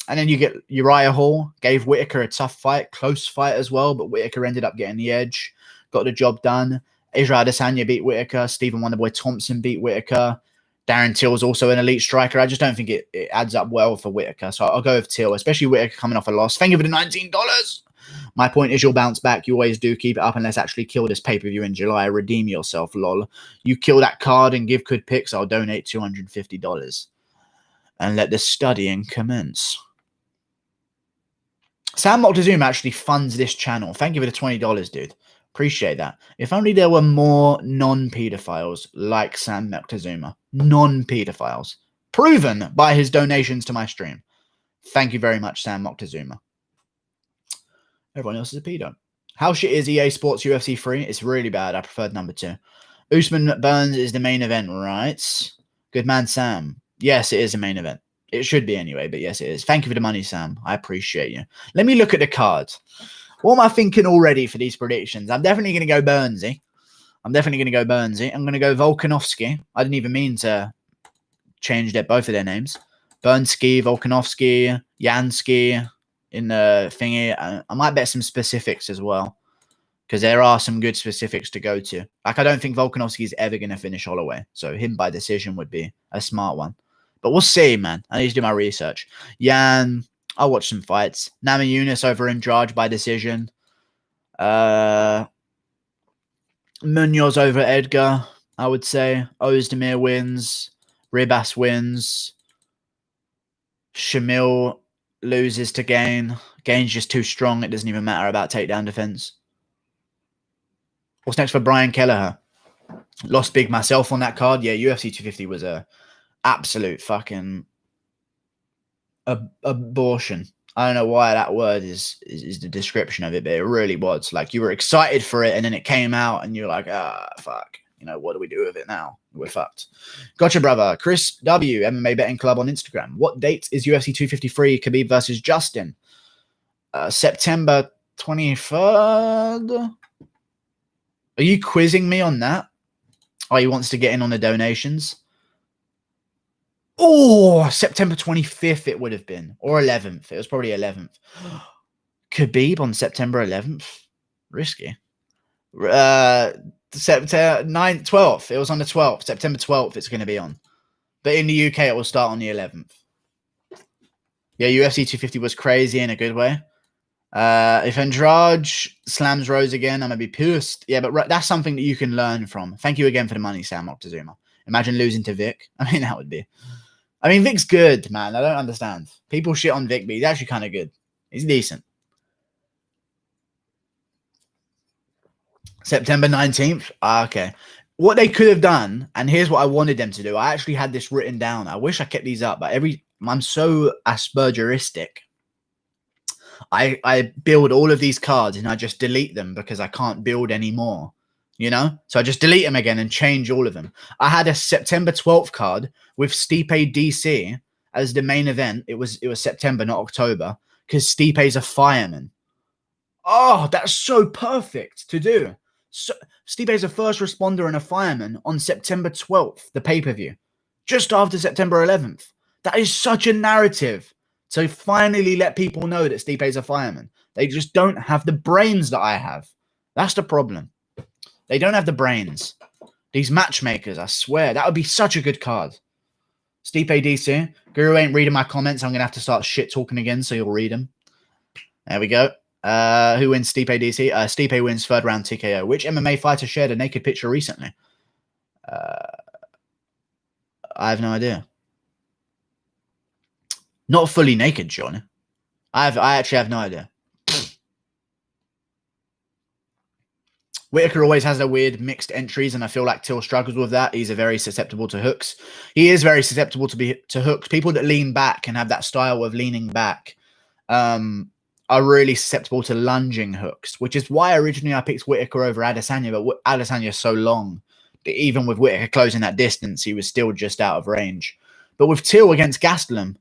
And then you get Uriah Hall, gave Whittaker a tough fight, close fight as well, but Whittaker ended up getting the edge, got the job done. Israel Adesanya beat Whittaker. Stephen Wonderboy Thompson beat Whittaker. Darren Till is also an elite striker. I just don't think it adds up well for Whittaker. So I'll go with Till, especially Whittaker coming off a loss. Thank you for the $19. My point is you'll bounce back. You always do. Keep it up and let's actually kill this pay-per-view in July. Redeem yourself, lol. You kill that card and give good picks, I'll donate $250. And let the studying commence. Sam Moctezuma actually funds this channel. Thank you for the $20, dude. Appreciate that. If only there were more non-pedophiles like Sam Moctezuma. Non-pedophiles. Proven by his donations to my stream. Thank you very much, Sam Moctezuma. Everyone else is a pedo. How shit is EA Sports UFC 3? It's really bad. I preferred number 2. Usman Burns is the main event, right? Good man, Sam. Yes, it is a main event. It should be anyway, but yes, it is. Thank you for the money, Sam. I appreciate you. Let me look at the card. What am I thinking already for these predictions? I'm definitely going to go Burnsy. I'm going to go Volkanovski. I didn't even mean to change both of their names. Burnski, Volkanovski, Yansky in the thingy. I might bet some specifics as well because there are some good specifics to go to. Like, I don't think Volkanovski is ever going to finish Holloway. So him by decision would be a smart one. But we'll see, man. I need to do my research. Yan, I'll watch some fights. Nama Yunus over Andrade by decision. Munoz over Edgar, I would say. Ozdemir wins. Ribas wins. Shamil loses to Gain. Gain's just too strong. It doesn't even matter about takedown defense. What's next for Brian Kelleher? Lost big myself on that card. Yeah, UFC 250 was a absolute fucking abortion. I don't know why that word is the description of it, but it really was. Like, you were excited for it, and then it came out, and you're like, fuck. You know, what do we do with it now? We're fucked. Gotcha, brother. Chris W, MMA Betting Club on Instagram. What date is UFC 253 Khabib versus Justin? September 23rd? Are you quizzing me on that? Oh, he wants to get in on the donations? Oh, September 25th it would have been. Or 11th. It was probably 11th. Khabib on September 11th? Risky. September 9th, 12th. It was on the 12th. September 12th it's going to be on. But in the UK it will start on the 11th. Yeah, UFC 250 was crazy in a good way. If Andrade slams Rose again, I'm going to be pissed. Yeah, but that's something that you can learn from. Thank you again for the money, Sam Moctezuma. Imagine losing to Vic. I mean, that would be... I mean, Vic's good, man. I don't understand. People shit on Vic, but he's actually kind of good. He's decent. September 19th? Okay. What they could have done, and here's what I wanted them to do. I actually had this written down. I wish I kept these up, but I'm so Aspergeristic. I build all of these cards and I just delete them because I can't build anymore. You know? So I just delete them again and change all of them. I had a September 12th card with Stipe DC as the main event. It was September, not October, because Stipe's a fireman. Oh, that's so perfect to do. So, Stipe's a first responder and a fireman on September 12th, the pay-per-view, just after September 11th. That is such a narrative to finally let people know that Stipe's a fireman. They just don't have the brains that I have. That's the problem. They don't have the brains. These matchmakers, I swear, that would be such a good card. Stipe DC. Guru ain't reading my comments. I'm going to have to start shit talking again so you'll read them. There we go. Who wins Stipe DC? Stipe wins third round TKO. Which MMA fighter shared a naked picture recently? I have no idea. Not fully naked, John. I actually have no idea. Whitaker always has the weird mixed entries, and I feel like Teal struggles with that. He's very susceptible to hooks. He is very susceptible to hooks. People that lean back and have that style of leaning back are really susceptible to lunging hooks, which is why originally I picked Whitaker over Adesanya, but Adesanya is so long that even with Whitaker closing that distance, he was still just out of range. But with Teal against Gastelum,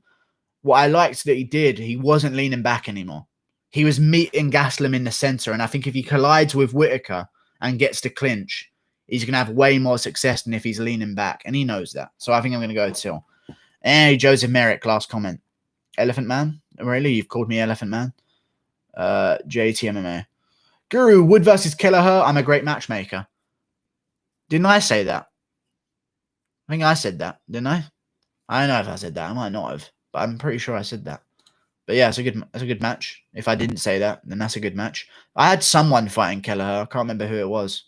what I liked that he did, he wasn't leaning back anymore. He was meeting Gastelum in the center, and I think if he collides with Whitaker and gets to clinch, he's going to have way more success than if he's leaning back, and he knows that. So I think I'm going to go Teal. Hey, Joseph Merrick, last comment. Elephant Man? Really? You've called me Elephant Man? JTMMA. Guru, Wood versus Kelleher. I'm a great matchmaker. Didn't I say that? I think I said that, didn't I? I don't know if I said that. I might not have, but I'm pretty sure I said that. But yeah, it's a good match. If I didn't say that, then that's a good match. I had someone fighting Kelleher. I can't remember who it was.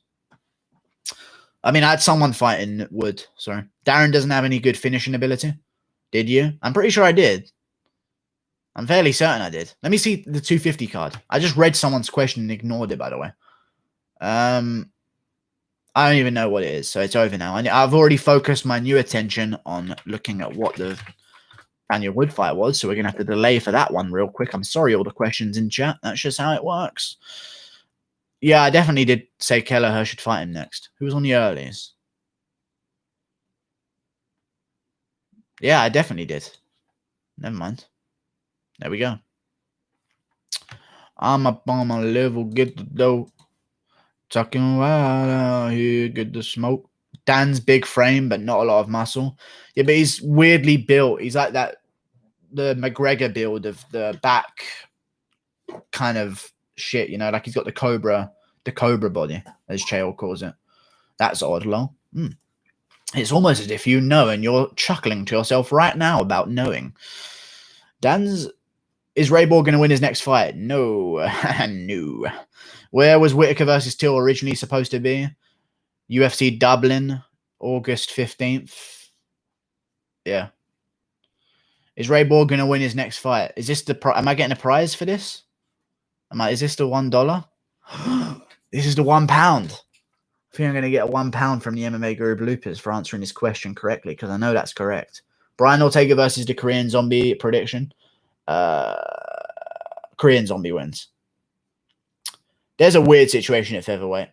I mean, I had someone fighting Wood. Sorry. Darren doesn't have any good finishing ability. Did you? I'm pretty sure I did. I'm fairly certain I did. Let me see the 250 card. I just read someone's question and ignored it, by the way. I don't even know what it is, so it's over now. I've already focused my new attention on looking at what the Daniel Wood fight was, so we're going to have to delay for that one real quick. I'm sorry, all the questions in chat. That's just how it works. Yeah, I definitely did say Kelleher should fight him next. Who was on the earliest? Yeah, I definitely did. Never mind. There we go. I'm up on my level, get the dough. Talking right out here, get the smoke. Dan's big frame, but not a lot of muscle. Yeah, but he's weirdly built. He's like that, the McGregor build of the back kind of shit, you know, like he's got the cobra body, as Chael calls it. That's odd, lol. It's almost as if you know and you're chuckling to yourself right now about knowing. Is Raybor going to win his next fight? No. No. Where was Whitaker versus Teal originally supposed to be? UFC Dublin, August 15th. Yeah. Is Raybor going to win his next fight? Is this the am I getting a prize for this? Is this the $1? This is the £1. I think I'm going to get a £1 from the MMA Guru Bloopers for answering this question correctly, because I know that's correct. Brian Ortega versus the Korean Zombie prediction. Korean Zombie wins. There's a weird situation at featherweight.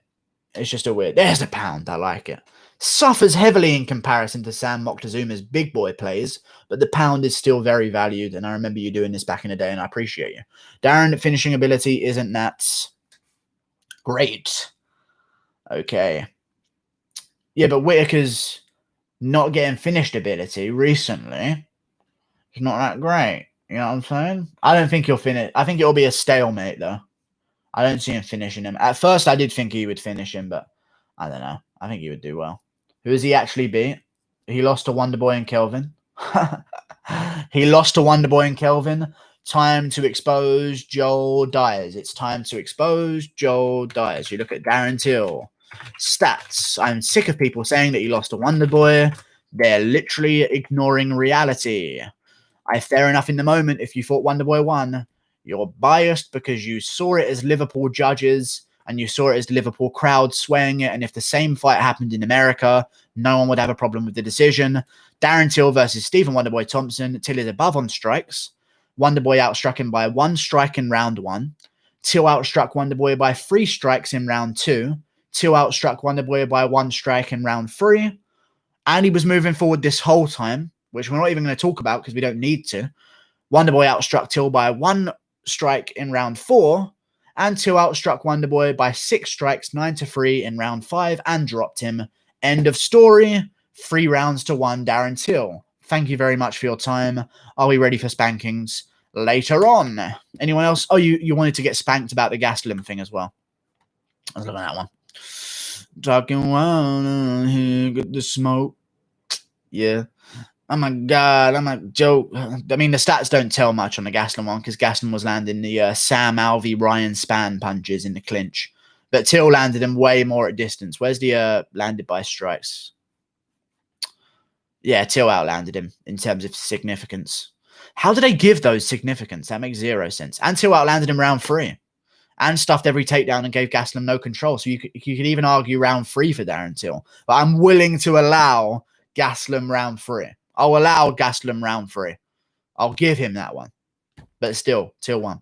It's just a weird. There's a £1. I like it. Suffers heavily in comparison to Sam Moctezuma's big boy plays, but the £1 is still very valued, and I remember you doing this back in the day, and I appreciate you. Darren, finishing ability isn't that great. Okay. Yeah, but Whitaker's not getting finished ability recently. It's not that great. You know what I'm saying? I don't think he'll finish. I think it'll be a stalemate, though. I don't see him finishing him. At first, I did think he would finish him, but I don't know. I think he would do well. Who has he actually beat? He lost to Wonderboy and Kelvin. He lost to Wonderboy and Kelvin. Time to expose Joel Dyers. It's time to expose Joel Dyers. You look at Darren Till. Stats. I'm sick of people saying that he lost to Wonderboy. They're literally ignoring reality. Fair enough in the moment, if you thought Wonderboy won, you're biased because you saw it as Liverpool judges and you saw it as the Liverpool crowd swaying it. And if the same fight happened in America, no one would have a problem with the decision. Darren Till versus Stephen Wonderboy Thompson. Till is above on strikes. Wonderboy outstruck him by 1 strike in round 1. Till outstruck Wonderboy by 3 strikes in round 2. Till outstruck Wonderboy by 1 strike in round 3. And he was moving forward this whole time, which we're not even going to talk about because we don't need to. Wonderboy outstruck Till by 1 strike in round 4. And Till outstruck Wonderboy by 6 strikes, 9-3 in round 5 and dropped him. End of story. 3 rounds to 1, Darren Till. Thank you very much for your time. Are we ready for spankings later on? Anyone else? Oh, you wanted to get spanked about the Gastelum thing as well. I was looking at that one. Talking wild here, get the smoke. Yeah. Oh my God, I'm a joke. I mean, the stats don't tell much on the Gastelum one because Gastelum was landing the Sam Alvey, Ryan Spann punches in the clinch. But Till landed him way more at distance. Where's the landed by strikes? Yeah, Till outlanded him in terms of significance. How do they give those significance? That makes 0 sense. And Till outlanded him round 3. And stuffed every takedown and gave Gastelum no control. So you could even argue round 3 for Darren Till. But I'm willing to allow Gastelum round 3. I'll allow Gastelum round 3. I'll give him that one. But still, Till won.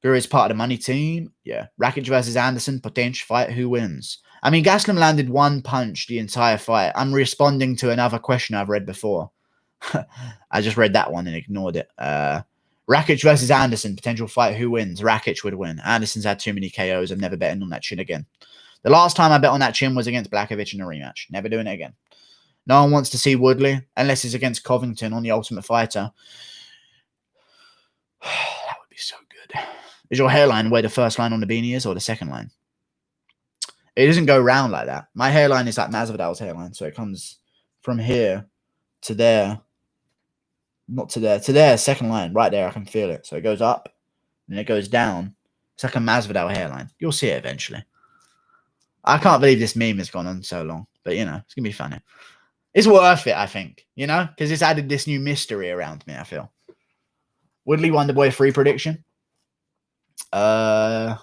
Guru is part of the money team. Yeah. Rakic versus Anderson. Potential fight. Who wins? I mean, Gastelum landed 1 punch the entire fight. I'm responding to another question I've read before. I just read that one and ignored it. Rakic versus Anderson. Potential fight. Who wins? Rakic would win. Anderson's had too many KOs. I'm never betting on that chin again. The last time I bet on that chin was against Blachowicz in a rematch. Never doing it again. No one wants to see Woodley unless it's against Covington on the Ultimate Fighter. That would be so good. Is your hairline where the first line on the beanie is or the second line? It doesn't go round like that. My hairline is like Masvidal's hairline. So it comes from here to there. Not to there. To there, second line. Right there, I can feel it. So it goes up and it goes down. It's like a Masvidal hairline. You'll see it eventually. I can't believe this meme has gone on so long. But, you know, it's going to be funny. It's worth it, I think, you know, because it's added this new mystery around me, I feel. Woodley Wonderboy free prediction. Wonderboy.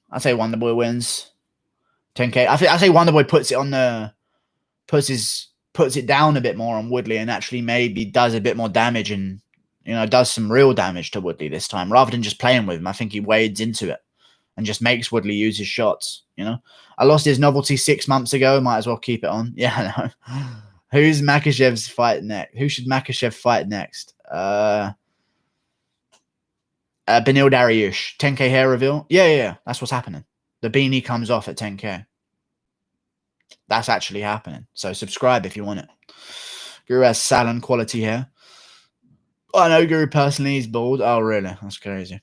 I say Wonderboy wins. 10K. I say Wonderboy puts it on the puts it down a bit more on Woodley and actually maybe does a bit more damage and, you know, does some real damage to Woodley this time rather than just playing with him. I think he wades into it and just makes Woodley use his shots, you know. I lost his novelty 6 months ago. Might as well keep it on. Yeah, I know. Who's Makhachev's fight next? Who should Makhachev fight next? Benil Dariush. 10K hair reveal? Yeah. That's what's happening. The beanie comes off at 10K. That's actually happening. So subscribe if you want it. Guru has salon quality hair. I know Guru personally. He's bald. Oh, really? That's crazy.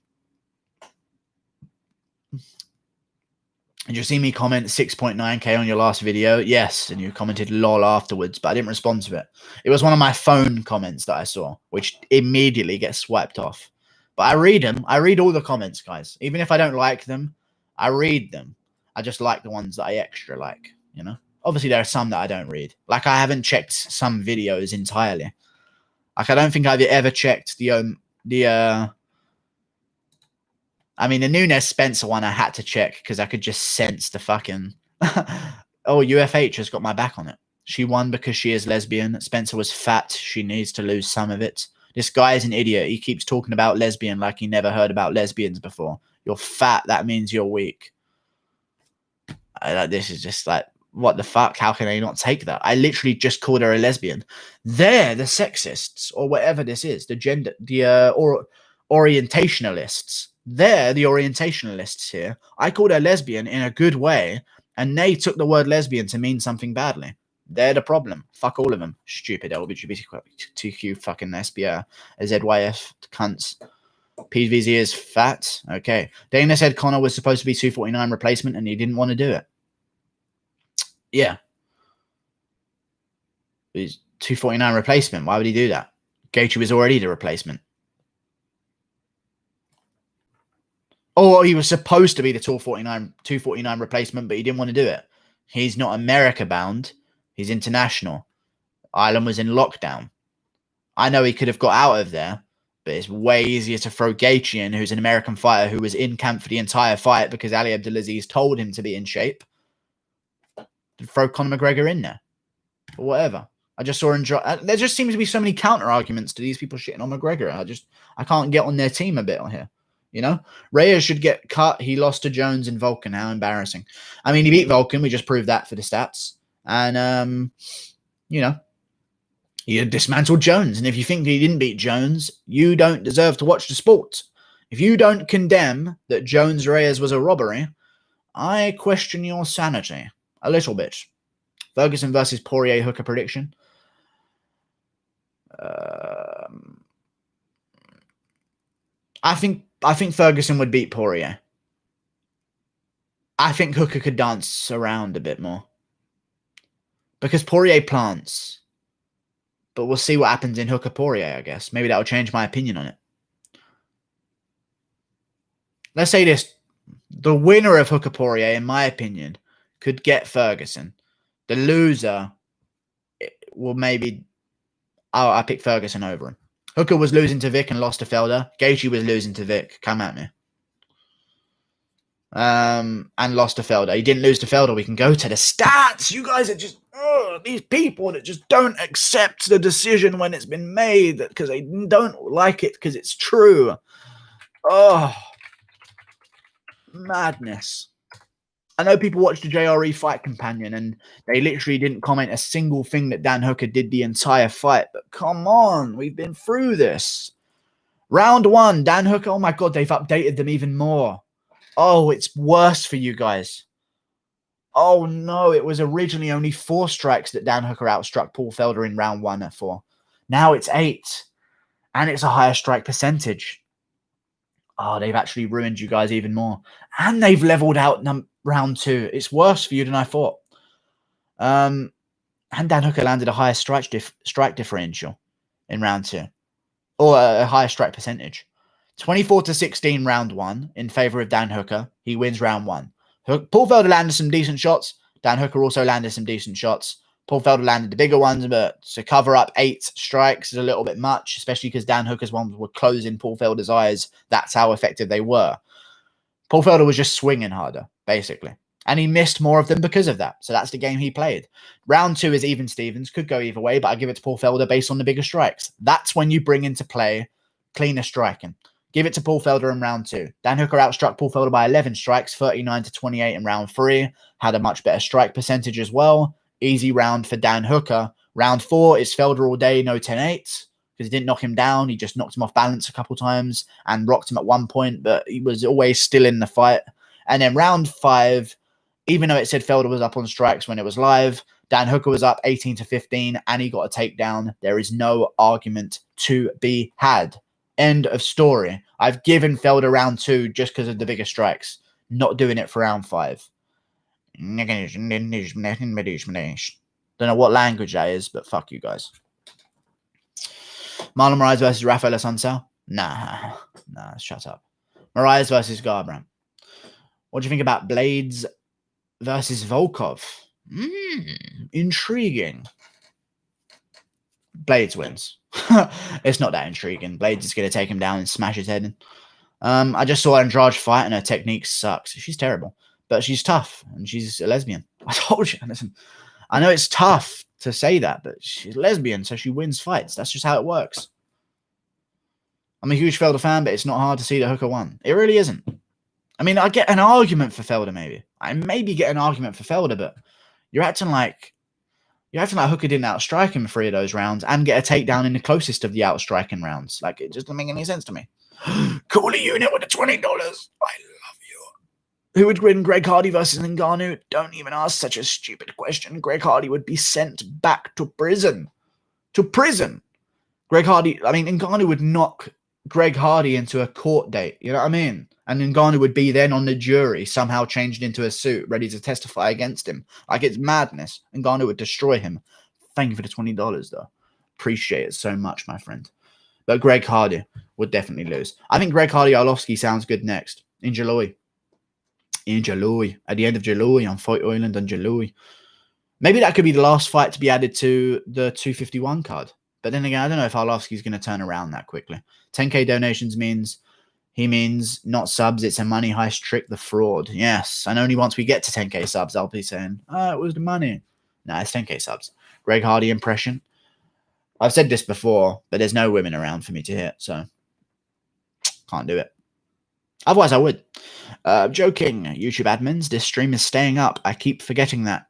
Did you see me comment 6.9K on your last video? Yes, and you commented lol afterwards, but I didn't respond to it. It was one of my phone comments that I saw, which immediately gets swiped off. But I read them. I read all the comments, guys. Even if I don't like them, I read them. I just like the ones that I extra like, you know? Obviously, there are some that I don't read. Like, I haven't checked some videos entirely. Like, I don't think I've ever checked the Nunes Spencer one I had to check because I could just sense the fucking... Oh, UFH has got my back on it. She won because she is lesbian. Spencer was fat. She needs to lose some of it. This guy is an idiot. He keeps talking about lesbian like he never heard about lesbians before. You're fat. That means you're weak. This is just like, what the fuck? How can they not take that? I literally just called her a lesbian. They're the sexists or whatever this is. The orientationalists. They're the orientationalists here. I called her lesbian in a good way, and they took the word lesbian to mean something badly. They're the problem. Fuck all of them. Stupid LGBTQ fucking SBR. ZYF cunts. PVZ is fat. Okay. Dana said Connor was supposed to be 249 replacement, and he didn't want to do it. Yeah. He's 249 replacement. Why would he do that? Gaethje was already the replacement. Oh, he was supposed to be the 249 replacement, but he didn't want to do it. He's not America bound. He's international. Ireland was in lockdown. I know he could have got out of there, but it's way easier to throw Gaethje in, who's an American fighter who was in camp for the entire fight because Ali Abdelaziz told him to be in shape. To throw Conor McGregor in there. Or whatever. I just saw there just seems to be so many counter arguments to these people shitting on McGregor. I can't get on their team a bit on here. You know, Reyes should get cut. He lost to Jones and Volkan. How embarrassing. I mean, he beat Volkan. We just proved that for the stats. And, you know, he dismantled Jones. And if you think he didn't beat Jones, you don't deserve to watch the sport. If you don't condemn that Jones-Reyes was a robbery, I question your sanity a little bit. Ferguson versus Poirier Hooker prediction. I think Ferguson would beat Poirier. I think Hooker could dance around a bit more. Because Poirier plants. But we'll see what happens in Hooker Poirier, I guess. Maybe that'll change my opinion on it. Let's say this. The winner of Hooker Poirier, in my opinion, could get Ferguson. The loser will maybe... I pick Ferguson over him. Hooker was losing to Vic and lost to Felder. Gaethje was losing to Vic. Come at me. And lost to Felder. He didn't lose to Felder. We can go to the stats. You guys are just... these people that just don't accept the decision when it's been made because they don't like it because it's true. Oh. Madness. I know people watched the JRE Fight Companion and they literally didn't comment a single thing that Dan Hooker did the entire fight. But come on, we've been through this. Round 1, Dan Hooker. Oh my God, they've updated them even more. Oh, it's worse for you guys. Oh no, it was originally only 4 strikes that Dan Hooker outstruck Paul Felder in round 1 at 4. Now it's 8. And it's a higher strike percentage. Oh, they've actually ruined you guys even more. And they've leveled out round 2. It's worse for you than I thought. And Dan Hooker landed a higher strike differential in round 2. Or a higher strike percentage. 24-16 round 1 in favor of Dan Hooker. He wins round 1. Paul Felder landed some decent shots. Dan Hooker also landed some decent shots. Paul Felder landed the bigger ones, but to cover up 8 strikes is a little bit much, especially because Dan Hooker's ones were closing Paul Felder's eyes. That's how effective they were. Paul Felder was just swinging harder, basically. And he missed more of them because of that. So that's the game he played. Round 2 is even Stevens. Could go either way, but I give it to Paul Felder based on the bigger strikes. That's when you bring into play cleaner striking. Give it to Paul Felder in round 2. Dan Hooker outstruck Paul Felder by 11 strikes, 39-28 in round 3. Had a much better strike percentage as well. Easy round for Dan Hooker. Round 4 is Felder all day, no 10-8. Because he didn't knock him down. He just knocked him off balance a couple times and rocked him at one point, but he was always still in the fight. And then round 5, even though it said Felder was up on strikes when it was live, Dan Hooker was up 18-15 and he got a takedown. There is no argument to be had. End of story. I've given Felder round 2 just because of the bigger strikes. Not doing it for round 5. Don't know what language that is, but fuck you guys. Marlon Moraes versus Rafael Assunção? Nah, shut up. Moraes versus Garbrandt. What do you think about Blades versus Volkov? Intriguing. Blades wins. It's not that intriguing. Blades is going to take him down and smash his head in. I just saw Andrade fight and her technique sucks. She's terrible. But she's tough and she's a lesbian. I told you. Listen, I know it's tough to say that, but she's lesbian, so she wins fights. That's just how it works. I'm a huge Felder fan, but it's not hard to see that Hooker won. It really isn't. I mean, I get an argument for Felder, maybe. I maybe get an argument for Felder, but you're acting like Hooker didn't outstrike him 3 of those rounds and get a takedown in the closest of the outstriking rounds. Like, it just doesn't make any sense to me. Call a unit with the $20. I love you. Who would win, Greg Hardy versus Ngannou? Don't even ask such a stupid question. Greg Hardy would be sent back to prison. To prison. Ngannou would knock Greg Hardy into a court date. You know what I mean? And Ngannou would be then on the jury, somehow changed into a suit, ready to testify against him. Like, it's madness. Ngannou would destroy him. Thank you for the $20, though. Appreciate it so much, my friend. But Greg Hardy would definitely lose. I think Greg Hardy-Arlovski sounds good next. in July. In July. At the end of July on Fight Island in July. Maybe that could be the last fight to be added to the 251 card. But then again, I don't know if Arlovski's going to turn around that quickly. 10K donations means not subs. It's a money heist trick, the fraud. Yes. And only once we get to 10K subs, I'll be saying, it was the money. No, it's 10K subs. Greg Hardy impression. I've said this before, but there's no women around for me to hit, so can't do it. Otherwise, I would. Joking. YouTube admins, this stream is staying up. I keep forgetting that.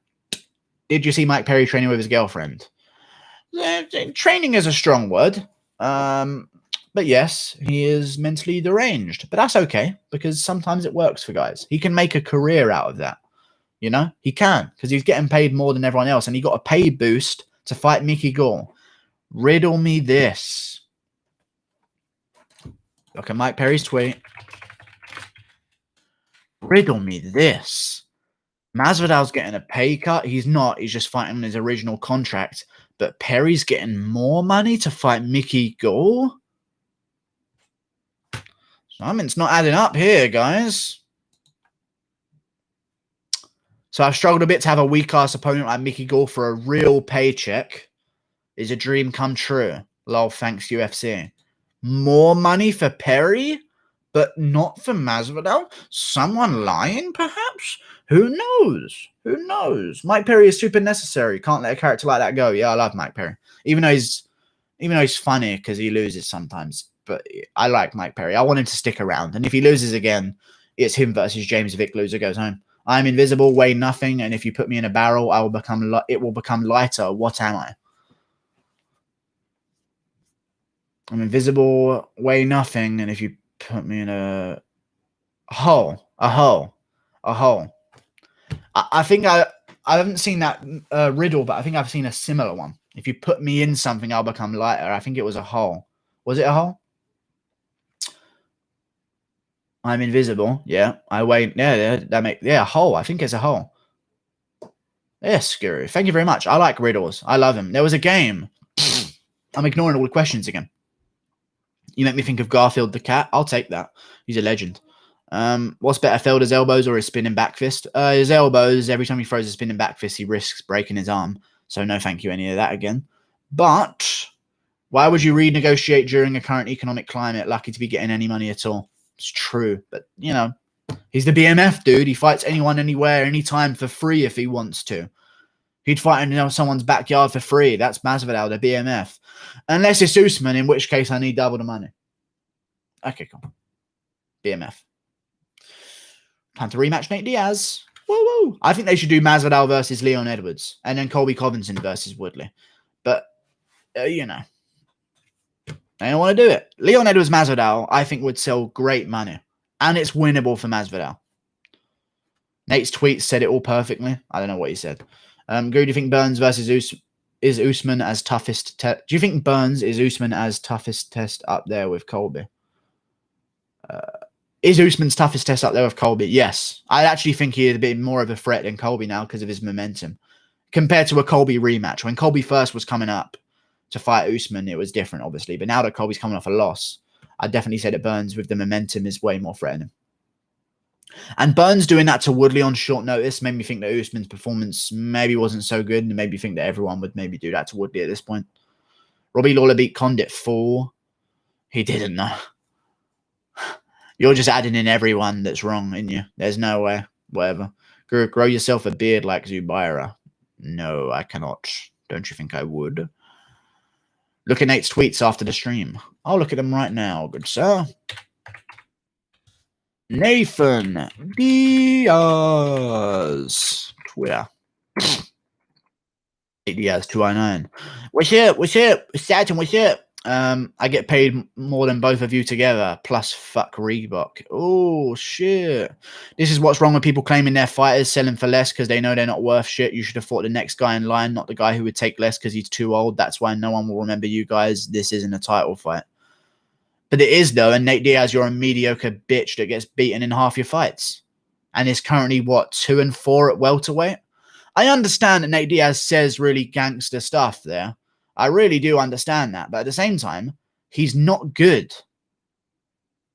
Did you see Mike Perry training with his girlfriend? Training is a strong word. But yes, he is mentally deranged. But that's okay, because sometimes it works for guys. He can make a career out of that. You know? He can, because he's getting paid more than everyone else, and he got a pay boost to fight Mickey Gall. Riddle me this. Look at Mike Perry's tweet. Riddle me this. Masvidal's getting a pay cut. He's not. He's just fighting on his original contract. But Perry's getting more money to fight Mickey Gall? Something's not adding up here, guys. So I've struggled a bit to have a weak-ass opponent like Mickey Gall for a real paycheck. Is a dream come true. Lol, thanks UFC. More money for Perry, but not for Masvidal? Someone lying, perhaps? Who knows? Who knows? Mike Perry is super necessary. Can't let a character like that go. Yeah, I love Mike Perry. Even though he's funny because he loses sometimes. But I like Mike Perry. I want him to stick around. And if he loses again, it's him versus James Vick. Loser goes home. I'm invisible, weigh nothing, and if you put me in a barrel, it will become lighter. What am I? I'm invisible, weigh nothing, and if you put me in a hole. I think I haven't seen that riddle, but I think I've seen a similar one. If you put me in something, I'll become lighter. I think it was a hole. Was it a hole? I'm invisible. Yeah, I weigh. Yeah, a hole. I think it's a hole. Yes, Skuru. Thank you very much. I like riddles. I love him. There was a game. I'm ignoring all the questions again. You make me think of Garfield the cat. I'll take that. He's a legend. What's better, Felder's elbows or his spinning back fist? His elbows. Every time he throws a spinning back fist, he risks breaking his arm. So no thank you any of that again. But why would you renegotiate during a current economic climate? Lucky to be getting any money at all. It's true. But, you know, he's the BMF, dude. He fights anyone, anywhere, anytime for free if he wants to. He'd fight in someone's backyard for free. That's Masvidal, the BMF. Unless it's Usman, in which case I need double the money. Okay, cool. BMF. Time to rematch Nate Diaz. Woo-woo. I think they should do Masvidal versus Leon Edwards. And then Colby Covington versus Woodley. But, you know. They don't want to do it. Leon Edwards Masvidal, I think, would sell great money. And it's winnable for Masvidal. Nate's tweet said it all perfectly. I don't know what he said. Do you think Burns versus is Usman as toughest test? Do you think Burns is Usman as toughest test up there with Colby? Is Usman's toughest test up there with Colby? Yes. I actually think he is a bit more of a threat than Colby now because of his momentum. Compared to a Colby rematch. When Colby first was coming up to fight Usman, it was different, obviously. But now that Colby's coming off a loss, I definitely say that Burns with the momentum is way more threatening. And Burns doing that to Woodley on short notice made me think that Usman's performance maybe wasn't so good, and made me think that everyone would maybe do that to Woodley at this point. Robbie Lawler beat Condit 4. He didn't, know. You're just adding in everyone that's wrong, in you. There's no way. Whatever. Grow yourself a beard like Zubaira. No, I cannot. Don't you think I would? Look at Nate's tweets after the stream. I'll look at them right now, good sir. Nathan Diaz. Twitter. Diaz 209. What's up? What's up? Saturn, what's up? I get paid more than both of you together, plus fuck Reebok. Oh, shit. This is what's wrong with people claiming they're fighters, selling for less because they know they're not worth shit. You should have fought the next guy in line, not the guy who would take less because he's too old. That's why no one will remember you guys. This isn't a title fight. But it is, though, and Nate Diaz, you're a mediocre bitch that gets beaten in half your fights. And is currently, what, 2-4 at welterweight? I understand that Nate Diaz says really gangster stuff there. I really do understand that. But at the same time, he's not good.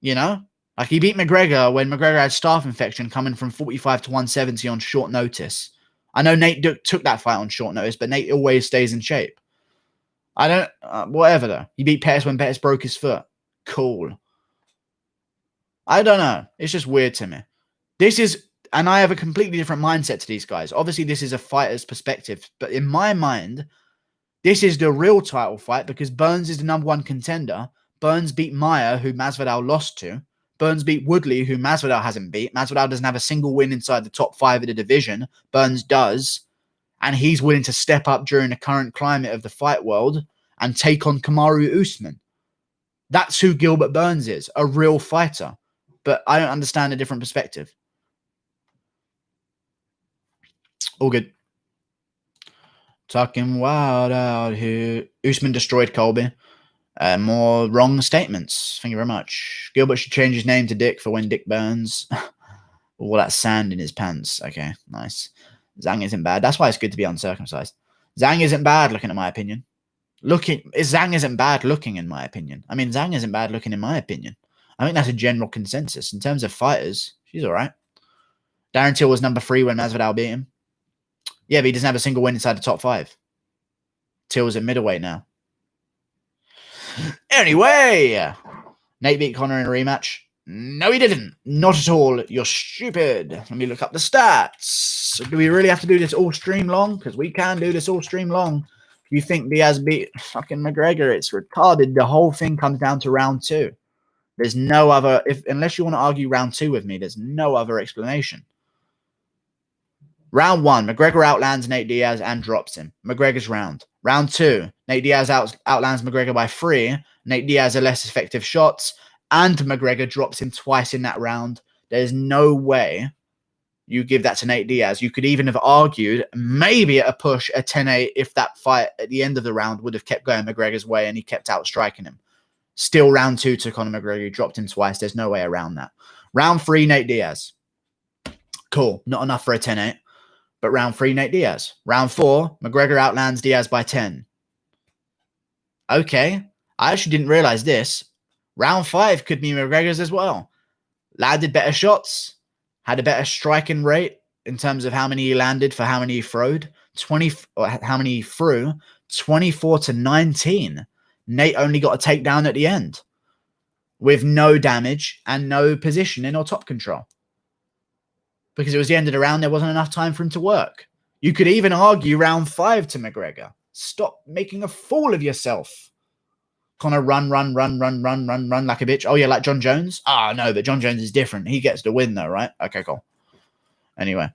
You know? Like, he beat McGregor when McGregor had staph infection coming from 45 to 170 on short notice. I know Nate took that fight on short notice, but Nate always stays in shape. I don't... whatever, though. He beat Pettis when Pettis broke his foot. Cool. I don't know. It's just weird to me. This is... And I have a completely different mindset to these guys. Obviously, this is a fighter's perspective. But in my mind, this is the real title fight because Burns is the #1 contender. Burns beat Maia, who Masvidal lost to. Burns beat Woodley, who Masvidal hasn't beat. Masvidal doesn't have a single win inside the top 5 of the division. Burns does. And he's willing to step up during the current climate of the fight world and take on Kamaru Usman. That's who Gilbert Burns is, a real fighter. But I don't understand a different perspective. All good. Talking wild out here. Usman destroyed Colby. More wrong statements. Thank you very much. Gilbert should change his name to Dick for when Dick burns. All that sand in his pants. Okay, nice. Zhang isn't bad. That's why it's good to be uncircumcised. Zhang isn't bad looking, in my opinion. Zhang isn't bad looking, in my opinion. I mean, Zhang isn't bad looking, in my opinion. I think that's a general consensus. In terms of fighters, she's all right. Darren Till was #3 when Masvidal beat him. Yeah, but he doesn't have a single win inside the top 5. Till's at middleweight now. Anyway, Nate beat Conor in a rematch. No, he didn't. Not at all. You're stupid. Let me look up the stats. Do we really have to do this all stream long? Because we can do this all stream long. If you think Diaz beat fucking McGregor, it's retarded. The whole thing comes down to round 2. There's no other... Unless you want to argue round 2 with me, there's no other explanation. Round 1, McGregor outlands Nate Diaz and drops him. McGregor's round. Round 2, Nate Diaz outlands McGregor by 3. Nate Diaz are less effective shots, and McGregor drops him twice in that round. There's no way you give that to Nate Diaz. You could even have argued, maybe at a push, a 10-8, if that fight at the end of the round would have kept going McGregor's way and he kept outstriking him. Still round 2 to Conor McGregor. He dropped him twice. There's no way around that. Round 3, Nate Diaz. Cool. Not enough for a 10-8. But round 3, Nate Diaz. Round 4, McGregor outlands Diaz by 10. Okay. I actually didn't realize this. Round 5 could be McGregor's as well. Landed better shots. Had a better striking rate in terms of how many he landed for how many he throwed. How many he threw. 24-19. Nate only got a takedown at the end. With no damage and no positioning or top control. Because it was the end of the round, there wasn't enough time for him to work. You could even argue round 5 to McGregor. Stop making a fool of yourself. Conor run like a bitch. Oh, yeah, like John Jones? Ah, no, but John Jones is different. He gets the win, though, right? Okay, cool. Anyway,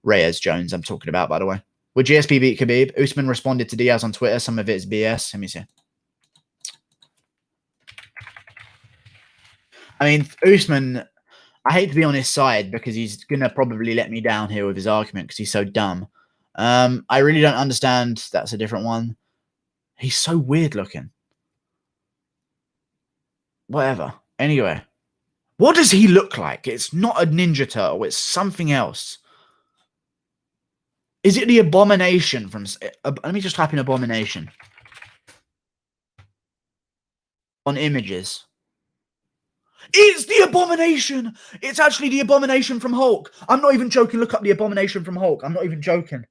Reyes Jones I'm talking about, by the way. Would GSP beat Khabib? Usman responded to Diaz on Twitter. Some of it is BS. Let me see. I mean, Usman... I hate to be on his side because he's going to probably let me down here with his argument because he's so dumb. I really don't understand. That's a different one. He's so weird looking. Whatever. Anyway. What does he look like? It's not a Ninja Turtle. It's something else. Is it the Abomination from... let me just type in Abomination. On images. It's the Abomination! It's actually the Abomination from Hulk. I'm not even joking. Look up the Abomination from Hulk. I'm not even joking.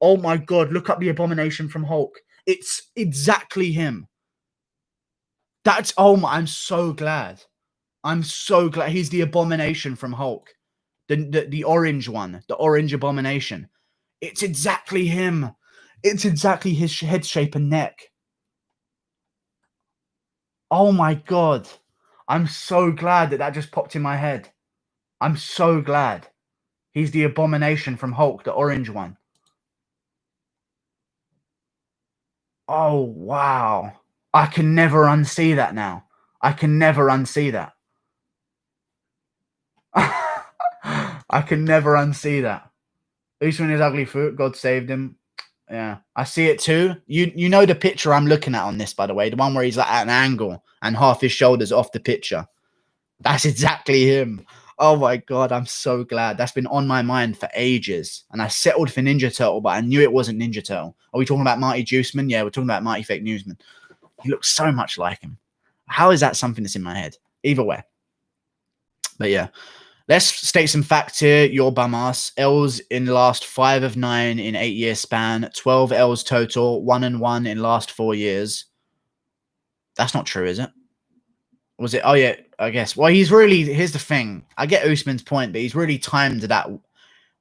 Oh my God. Look up the Abomination from Hulk. It's exactly him. That's... Oh my... I'm so glad. I'm so glad. He's the Abomination from Hulk. The orange one. The orange Abomination. It's exactly him. It's exactly his head shape and neck. Oh my God. I'm so glad that just popped in my head. I'm so glad. He's the Abomination from Hulk, the orange one. Oh, wow. I can never unsee that now. I can never unsee that. I can never unsee that. Usman is ugly foot. God saved him. Yeah, I see it too. You know the picture I'm looking at on this, by the way. The one where he's like at an angle and half his shoulders off the picture. That's exactly him. Oh my God, I'm so glad. That's been on my mind for ages. And I settled for Ninja Turtle, but I knew it wasn't Ninja Turtle. Are we talking about Marty Juiceman? Yeah, we're talking about Marty Fake Newsman. He looks so much like him. How is that something that's in my head? Either way. But yeah, let's state some facts here. Your bum ass. L's in the last 5 of 9 in 8-year span. 12 L's total. 1-1 in last 4 years. That's not true, is it? Was it? Oh, yeah, I guess. Well, he's really... Here's the thing. I get Usman's point, but he's really timed that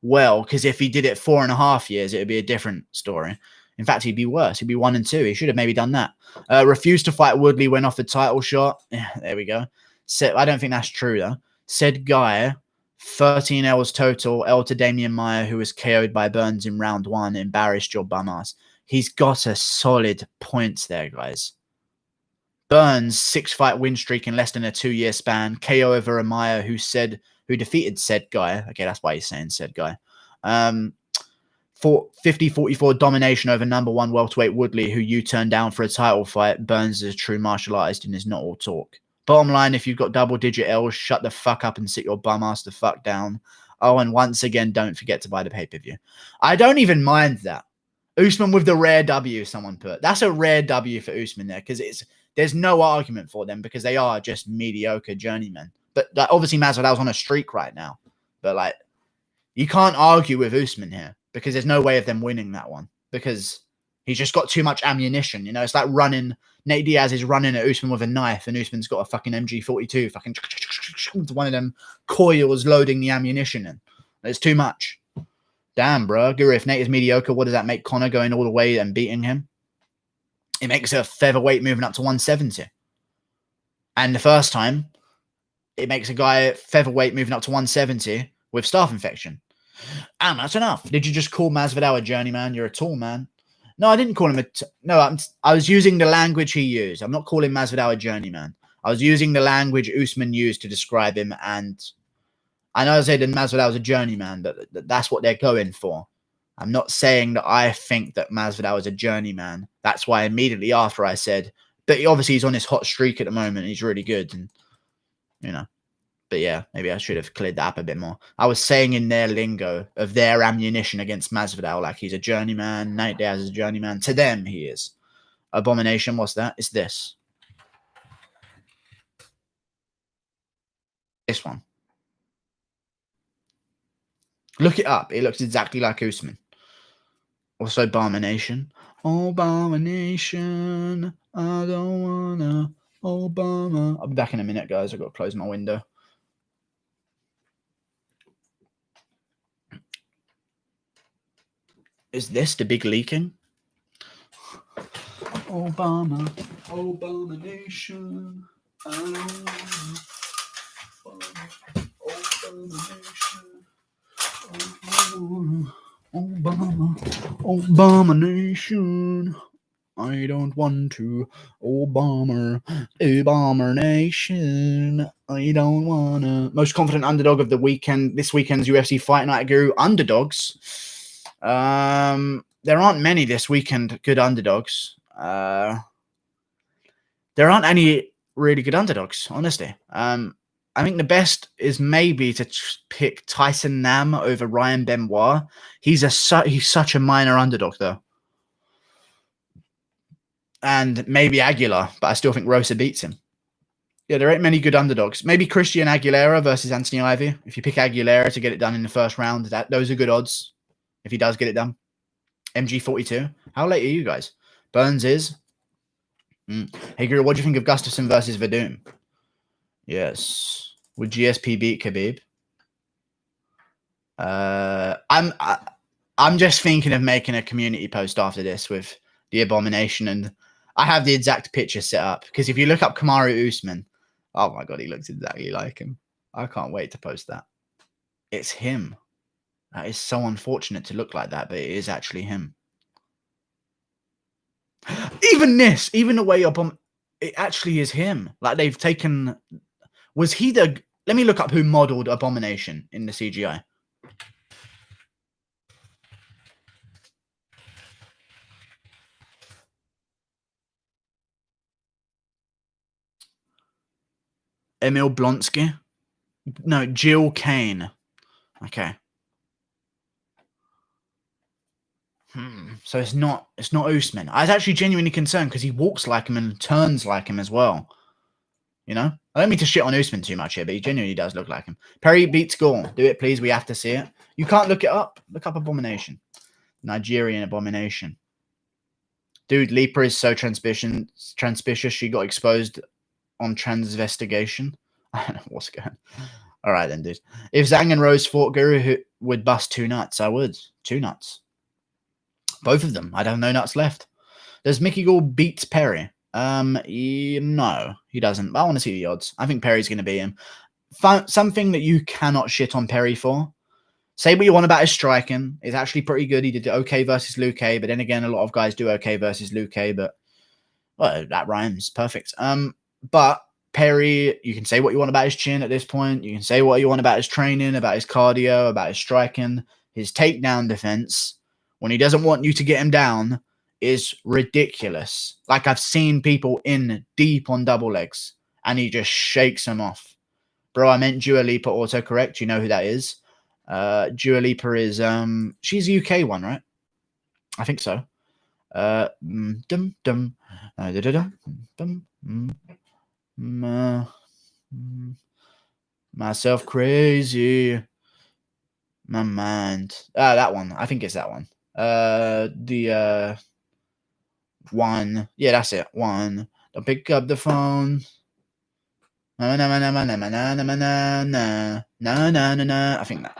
well, because if he did it 4.5 years, it would be a different story. In fact, he'd be worse. He'd be 1-2. He should have maybe done that. Refused to fight Woodley when offered title shot. Yeah, there we go. I don't think that's true, though. Said guy, 13 L's total. L to Damian Maia, who was KO'd by Burns in round 1. Embarrassed your bum ass. He's got a solid points there, guys. Burns, 6-fight win streak in less than a 2-year span. KO over Amaya, who defeated said guy. Okay, that's why he's saying said guy. 50-44 domination over number 1 welterweight Woodley, who you turned down for a title fight. Burns is a true martial artist and is not all talk. Bottom line, if you've got double-digit L's, shut the fuck up and sit your bum ass the fuck down. Oh, and once again, don't forget to buy the pay-per-view. I don't even mind that. Usman with the rare W, someone put. That's a rare W for Usman there, because there's no argument for them, because they are just mediocre journeymen. But like, obviously Masvidal's on a streak right now. But like, you can't argue with Usman here, because there's no way of them winning that one, because he's just got too much ammunition. You know, it's like running. Nate Diaz is running at Usman with a knife, and Usman's got a fucking MG42, fucking one of them coils loading the ammunition in. There's too much. Damn, bro. Guru, if Nate is mediocre, what does that make Conor going all the way and beating him? It makes a featherweight moving up to 170. And the first time, it makes a guy featherweight moving up to 170 with staph infection. And that's enough. Did you just call Masvidal a journeyman? You're a tall man. No, I didn't call him I was using the language he used. I'm not calling Masvidal a journeyman. I was using the language Usman used to describe him, and I know I said that Masvidal was a journeyman, but that's what they're going for. I'm not saying that I think that Masvidal is a journeyman. That's why immediately after I said, but obviously he's on this hot streak at the moment. He's really good, and you know. But yeah, maybe I should have cleared that up a bit more. I was saying in their lingo of their ammunition against Masvidal, like he's a journeyman, Nate Diaz is a journeyman. To them, he is. Abomination, what's that? It's this. This one. Look it up. It looks exactly like Usman. Also, Abomination. Abomination. I don't wanna Obama. I'll be back in a minute, guys. I've got to close my window. Is this the big leaking? Obama. Abomination. I don't wanna Abomination. I don't want to Abomination. I don't wanna. Most confident underdog of the weekend. This weekend's UFC Fight Night, Guru. Underdogs. There aren't many this weekend good underdogs. There aren't any really good underdogs, honestly. I think the best is maybe to pick Tyson Nam over Ryan Benoit. He's such a minor underdog, though. And maybe Aguilar, but I still think Rosa beats him. Yeah, there ain't many good underdogs. Maybe Christian Aguilera versus Anthony Ivy. If you pick Aguilera to get it done in the first round, those are good odds. If he does get it done. MG42. How late are you guys? Burns is. Hey, Guru, what do you think of Gustafsson versus Verdum? Yes. Would GSP beat Khabib? I'm just thinking of making a community post after this with the Abomination, and I have the exact picture set up, because if you look up Kamaru Usman, oh my god, he looks exactly like him. I can't wait to post that. It's him. That is so unfortunate to look like that, but it is actually him. Even this, even the way up on, it actually is him. Like they've taken. Was he the? Let me look up who modeled Abomination in the CGI. Emil Blonsky? No, Jill Kane. Okay. So it's not Usman. I was actually genuinely concerned because he walks like him and turns like him as well. You know? I don't mean to shit on Usman too much here, but he genuinely does look like him. Perry beats Gore. Do it, please. We have to see it. You can't look it up. Look up Abomination. Nigerian Abomination. Dude, Lipa is so transpicious. She got exposed on transvestigation. I don't know what's going on. All right, then, dude. If Zhang and Rose fought, Guru would bust 2 nuts. I would. 2 nuts. Both of them. I'd have no nuts left. Does Mickey Gall beat Perry? No, he doesn't. But I want to see the odds. I think Perry's going to beat him. Something that you cannot shit on Perry for. Say what you want about his striking. It's actually pretty good. He did okay versus Luque, but then again, a lot of guys do okay versus Luque, but well, that rhymes. Perfect. But Perry, you can say what you want about his chin at this point. You can say what you want about his training, about his cardio, about his striking, his takedown defense. When he doesn't want you to get him down is ridiculous. Like I've seen people in deep on double legs and he just shakes them off. Bro, I meant Dua Lipa autocorrect. You know who that is? Dua Lipa is she's a UK one, right? I think so. Myself crazy. My mind. That one. I think it's that one. The one. Yeah, that's it. One. Don't pick up the phone. I think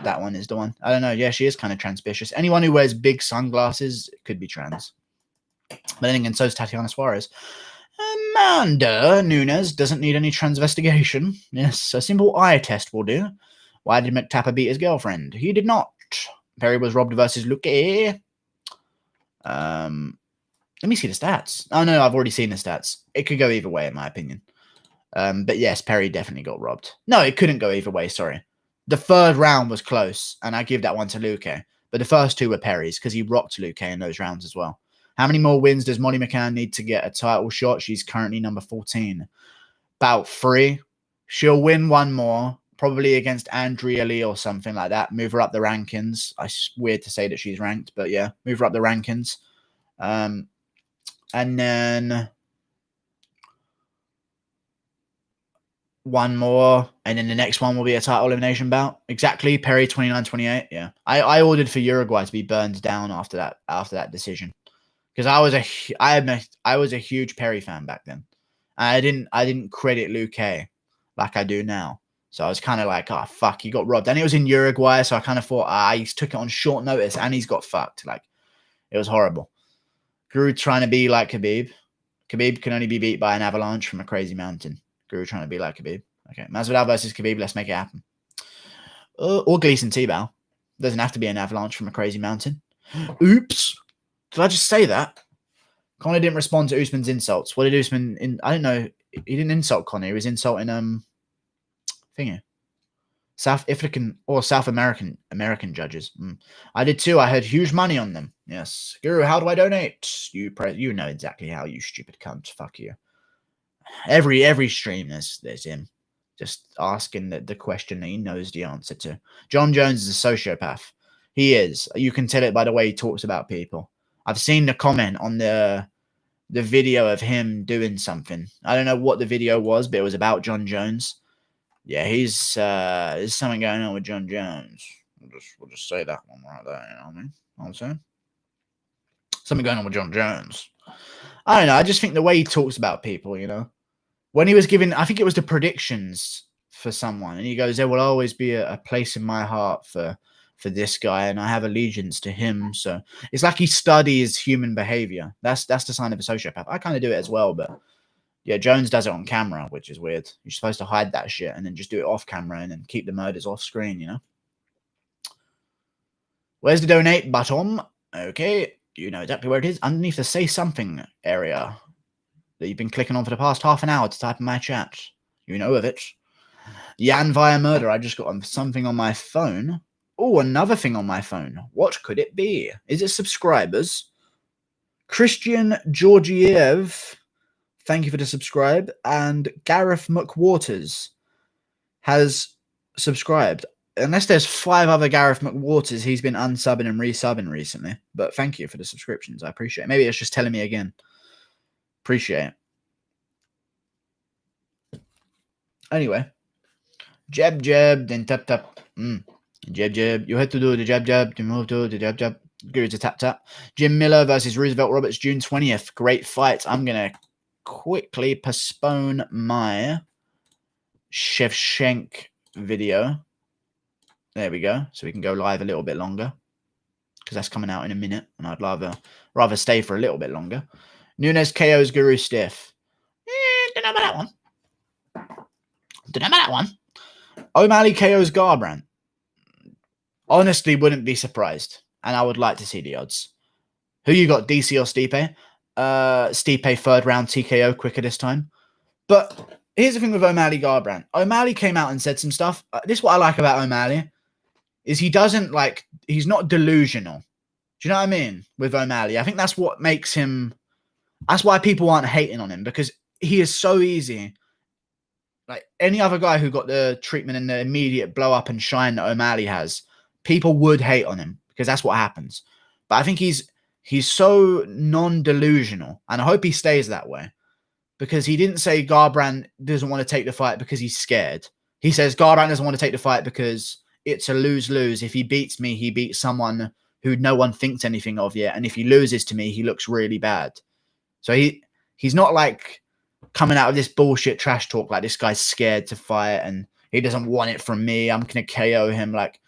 that one is the one. I don't know. Yeah, she is kind of transpicious. Anyone who wears big sunglasses could be trans. But then again, so is Tatiana Suarez. Amanda Nunes doesn't need any transvestigation. Yes, a simple eye test will do. Why did McTapper beat his girlfriend? He did not. Perry was robbed versus Luque. Let me see the stats. Oh, no, I've already seen the stats. It could go either way, in my opinion. But yes, Perry definitely got robbed. No, it couldn't go either way, sorry. The third round was close, and I give that one to Luque. But the first 2 were Perry's, because he rocked Luque in those rounds as well. How many more wins does Molly McCann need to get a title shot? She's currently number 14. About 3. She'll win 1 more, probably against Andrea Lee or something like that. Move her up the rankings. It's weird to say that she's ranked, but yeah, move her up the rankings. And then 1 more, and then the next one will be a title elimination bout. Exactly, Perry 29-28. Yeah, I ordered for Uruguay to be burned down after that decision, because I was a huge Perry fan back then. I didn't credit Luque like I do now, so I was kind of like, oh fuck, he got robbed, and it was in Uruguay, so I kind of thought he took it on short notice, and he's got fucked. Like it was horrible. Guru trying to be like Khabib. Khabib can only be beat by an avalanche from a crazy mountain. Guru trying to be like Khabib. Okay, Masvidal versus Khabib. Let's make it happen. Or Gleason T-Bow. Doesn't have to be an avalanche from a crazy mountain. Oops. Did I just say that? Conor didn't respond to Usman's insults. What did Usman... I don't know. He didn't insult Conor. He was insulting... thingy. South African or South American judges. I did too. I had huge money on them. Yes. Guru, how do I donate? You know exactly how, you stupid cunt. Fuck you. Every stream there's him just asking the question that he knows the answer to. John Jones is a sociopath. He is. You can tell it by the way he talks about people. I've seen the comment on the video of him doing something. I don't know what the video was, but it was about John Jones. Yeah, there's something going on with John Jones. We'll just say that one right there. You know what I mean? Know what I'm saying? Something going on with John Jones. I don't know. I just think the way he talks about people, you know, when he was giving, I think it was the predictions for someone, and he goes, "There will always be a place in my heart for this guy, and I have allegiance to him." So it's like he studies human behavior. That's the sign of a sociopath. I kind of do it as well, but yeah, Jones does it on camera, which is weird. You're supposed to hide that shit and then just do it off camera and then keep the murders off screen, you know? Where's the donate button? Okay, you know exactly where it is. Underneath the say something area that you've been clicking on for the past half an hour to type in my chat. You know of it. Yan via murder. I just got something on my phone. Oh, another thing on my phone. What could it be? Is it subscribers? Christian Georgiev, thank you for the subscribe. And Gareth McWaters has subscribed. Unless there's 5 other Gareth McWaters, he's been unsubbing and resubbing recently. But thank you for the subscriptions. I appreciate it. Maybe it's just telling me again. Appreciate it. Anyway, jab, jab, then tap, tap. Jab, jab. You had to do the jab, jab, to move to the jab, jab. Go to tap, tap. Jim Miller versus Roosevelt Roberts, June 20th. Great fight. I'm going to quickly postpone my Shevchenko video. There we go. So we can go live a little bit longer, because that's coming out in a minute, and I'd rather stay for a little bit longer. Nunes KO's Guru Stiff. Don't know about that one. Don't know about that one. O'Malley KO's Garbrandt. Honestly, wouldn't be surprised, and I would like to see the odds. Who you got, DC or Stipe? Stipe third round TKO quicker this time. But here's the thing with O'Malley Garbrandt. O'Malley came out and said some stuff. This is what I like about O'Malley, is he's not delusional. Do you know what I mean? With O'Malley, I think that's what makes him. That's why people aren't hating on him, because he is so easy. Like any other guy who got the treatment and the immediate blow up and shine that O'Malley has, people would hate on him because that's what happens. But I think he's so non-delusional, and I hope he stays that way, because he didn't say Garbrandt doesn't want to take the fight because he's scared. He says Garbrandt doesn't want to take the fight because it's a lose-lose. If he beats me, he beats someone who no one thinks anything of yet, and if he loses to me, he looks really bad. So he's not like coming out of this bullshit trash talk like this guy's scared to fight and he doesn't want it from me. I'm gonna KO him. Like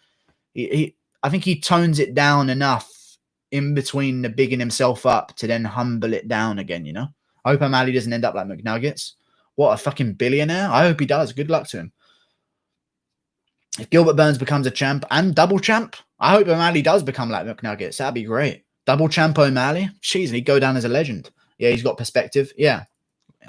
I think he tones it down enough in between the bigging himself up to then humble it down again. You know. I hope O'Malley doesn't end up like McNuggets. What a fucking billionaire! I hope he does. Good luck to him. If Gilbert Burns becomes a champ and double champ, I hope O'Malley does become like McNuggets. That'd be great. Double champ O'Malley. Jeez, he'd go down as a legend. Yeah, he's got perspective. Yeah,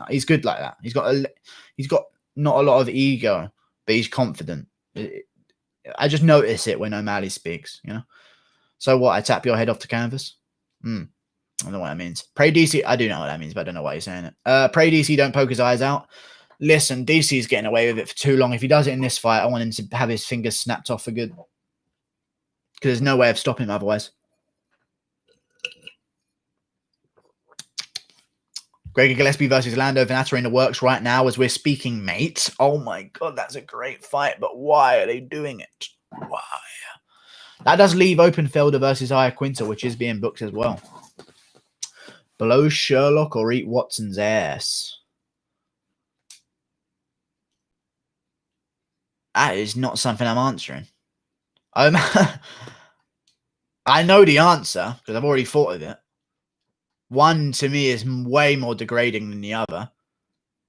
he's good like that. He's got not a lot of ego, but he's confident. I just notice it when O'Malley speaks, you know. So what? I tap your head off the canvas? I don't know what that means. Pray DC. I do know what that means, but I don't know why you're saying it. Pray DC don't poke his eyes out. Listen, DC's getting away with it for too long. If he does it in this fight, I want him to have his fingers snapped off for good, because there's no way of stopping him otherwise. Gregor Gillespie versus Lando Venata in the works right now as we're speaking, mate. Oh my God, that's a great fight, but why are they doing it? Why? That does leave open Felder versus Iaquinta, which is being booked as well. Below Sherlock or eat Watson's ass? That is not something I'm answering. I know the answer because I've already thought of it. One, to me, is way more degrading than the other,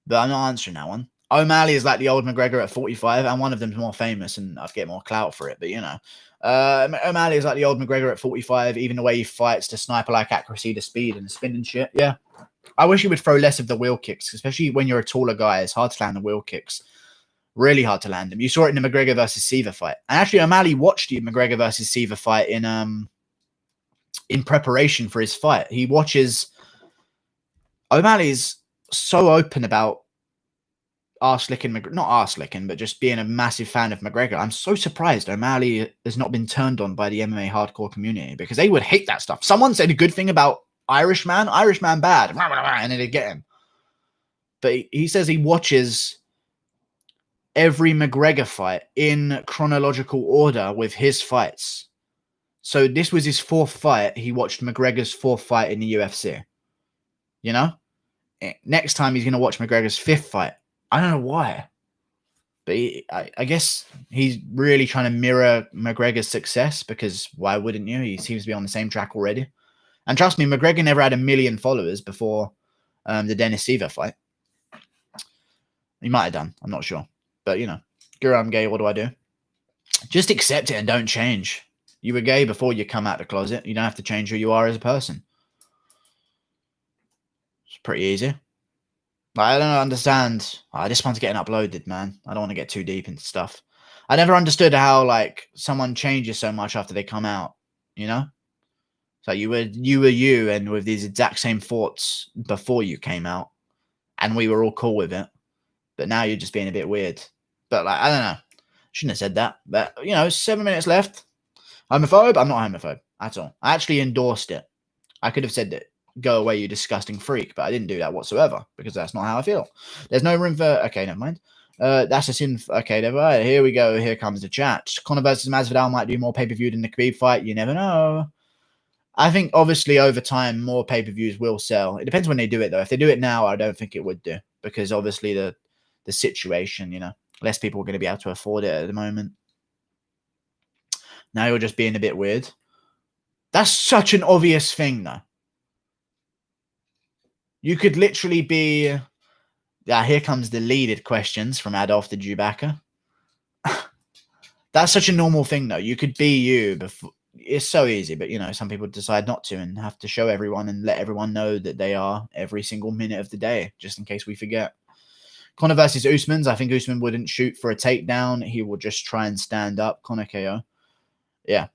but I'm not answering that one. O'Malley is like the old McGregor at 45, and one of them's more famous, and I'd get more clout for it, but you know. O'Malley is like the old McGregor at 45, even the way he fights, the sniper-like accuracy, the speed, and the spin and shit, yeah. I wish he would throw less of the wheel kicks, especially when you're a taller guy. It's hard to land the wheel kicks. Really hard to land them. You saw it in the McGregor versus Seaver fight. And actually, O'Malley watched the McGregor versus Seaver fight in preparation for his fight. He watches. O'Malley's so open about not arse licking, but just being a massive fan of McGregor. I'm so surprised O'Malley has not been turned on by the MMA hardcore community, because they would hate that stuff. Someone said a good thing about Irishman bad, and then they get him. But he says he watches every McGregor fight in chronological order with his fights. So this was his fourth fight. He watched McGregor's fourth fight in the UFC. You know? Next time he's going to watch McGregor's fifth fight. I don't know why. But I guess he's really trying to mirror McGregor's success, because why wouldn't you? He seems to be on the same track already. And trust me, McGregor never had 1 million followers before the Dennis Seaver fight. He might have done. I'm not sure. But, you know, Guru, I'm gay. What do I do? Just accept it and don't change. You were gay before you come out the closet. You don't have to change who you are as a person. It's pretty easy. I don't understand. This one's getting uploaded, man. I don't want to get too deep into stuff. I never understood how, like, someone changes so much after they come out, you know? So you were you, and with these exact same thoughts before you came out, and we were all cool with it. But now you're just being a bit weird. But, like, I don't know. Shouldn't have said that. But, you know, 7 minutes left. Homophobe? I'm not homophobe at all. I actually endorsed it. I could have said that, go away, you disgusting freak, but I didn't do that whatsoever, because that's not how I feel. There's no room for... Okay, never mind. That's a sin. Okay, right, here we go. Here comes the chat. Conor versus Masvidal might do more pay-per-view than the Khabib fight. You never know. I think, obviously, over time, more pay-per-views will sell. It depends when they do it, though. If they do it now, I don't think it would do. Because, obviously, the situation, you know, less people are going to be able to afford it at the moment. Now you're just being a bit weird. That's such an obvious thing, though. You could literally be... Yeah, here comes the leaded questions from Adolf the Chewbacca. That's such a normal thing, though. You could be you before... It's so easy, but, you know, some people decide not to and have to show everyone and let everyone know that they are every single minute of the day, just in case we forget. Conor versus Usman. I think Usman wouldn't shoot for a takedown. He will just try and stand up. Conor KO. Yeah.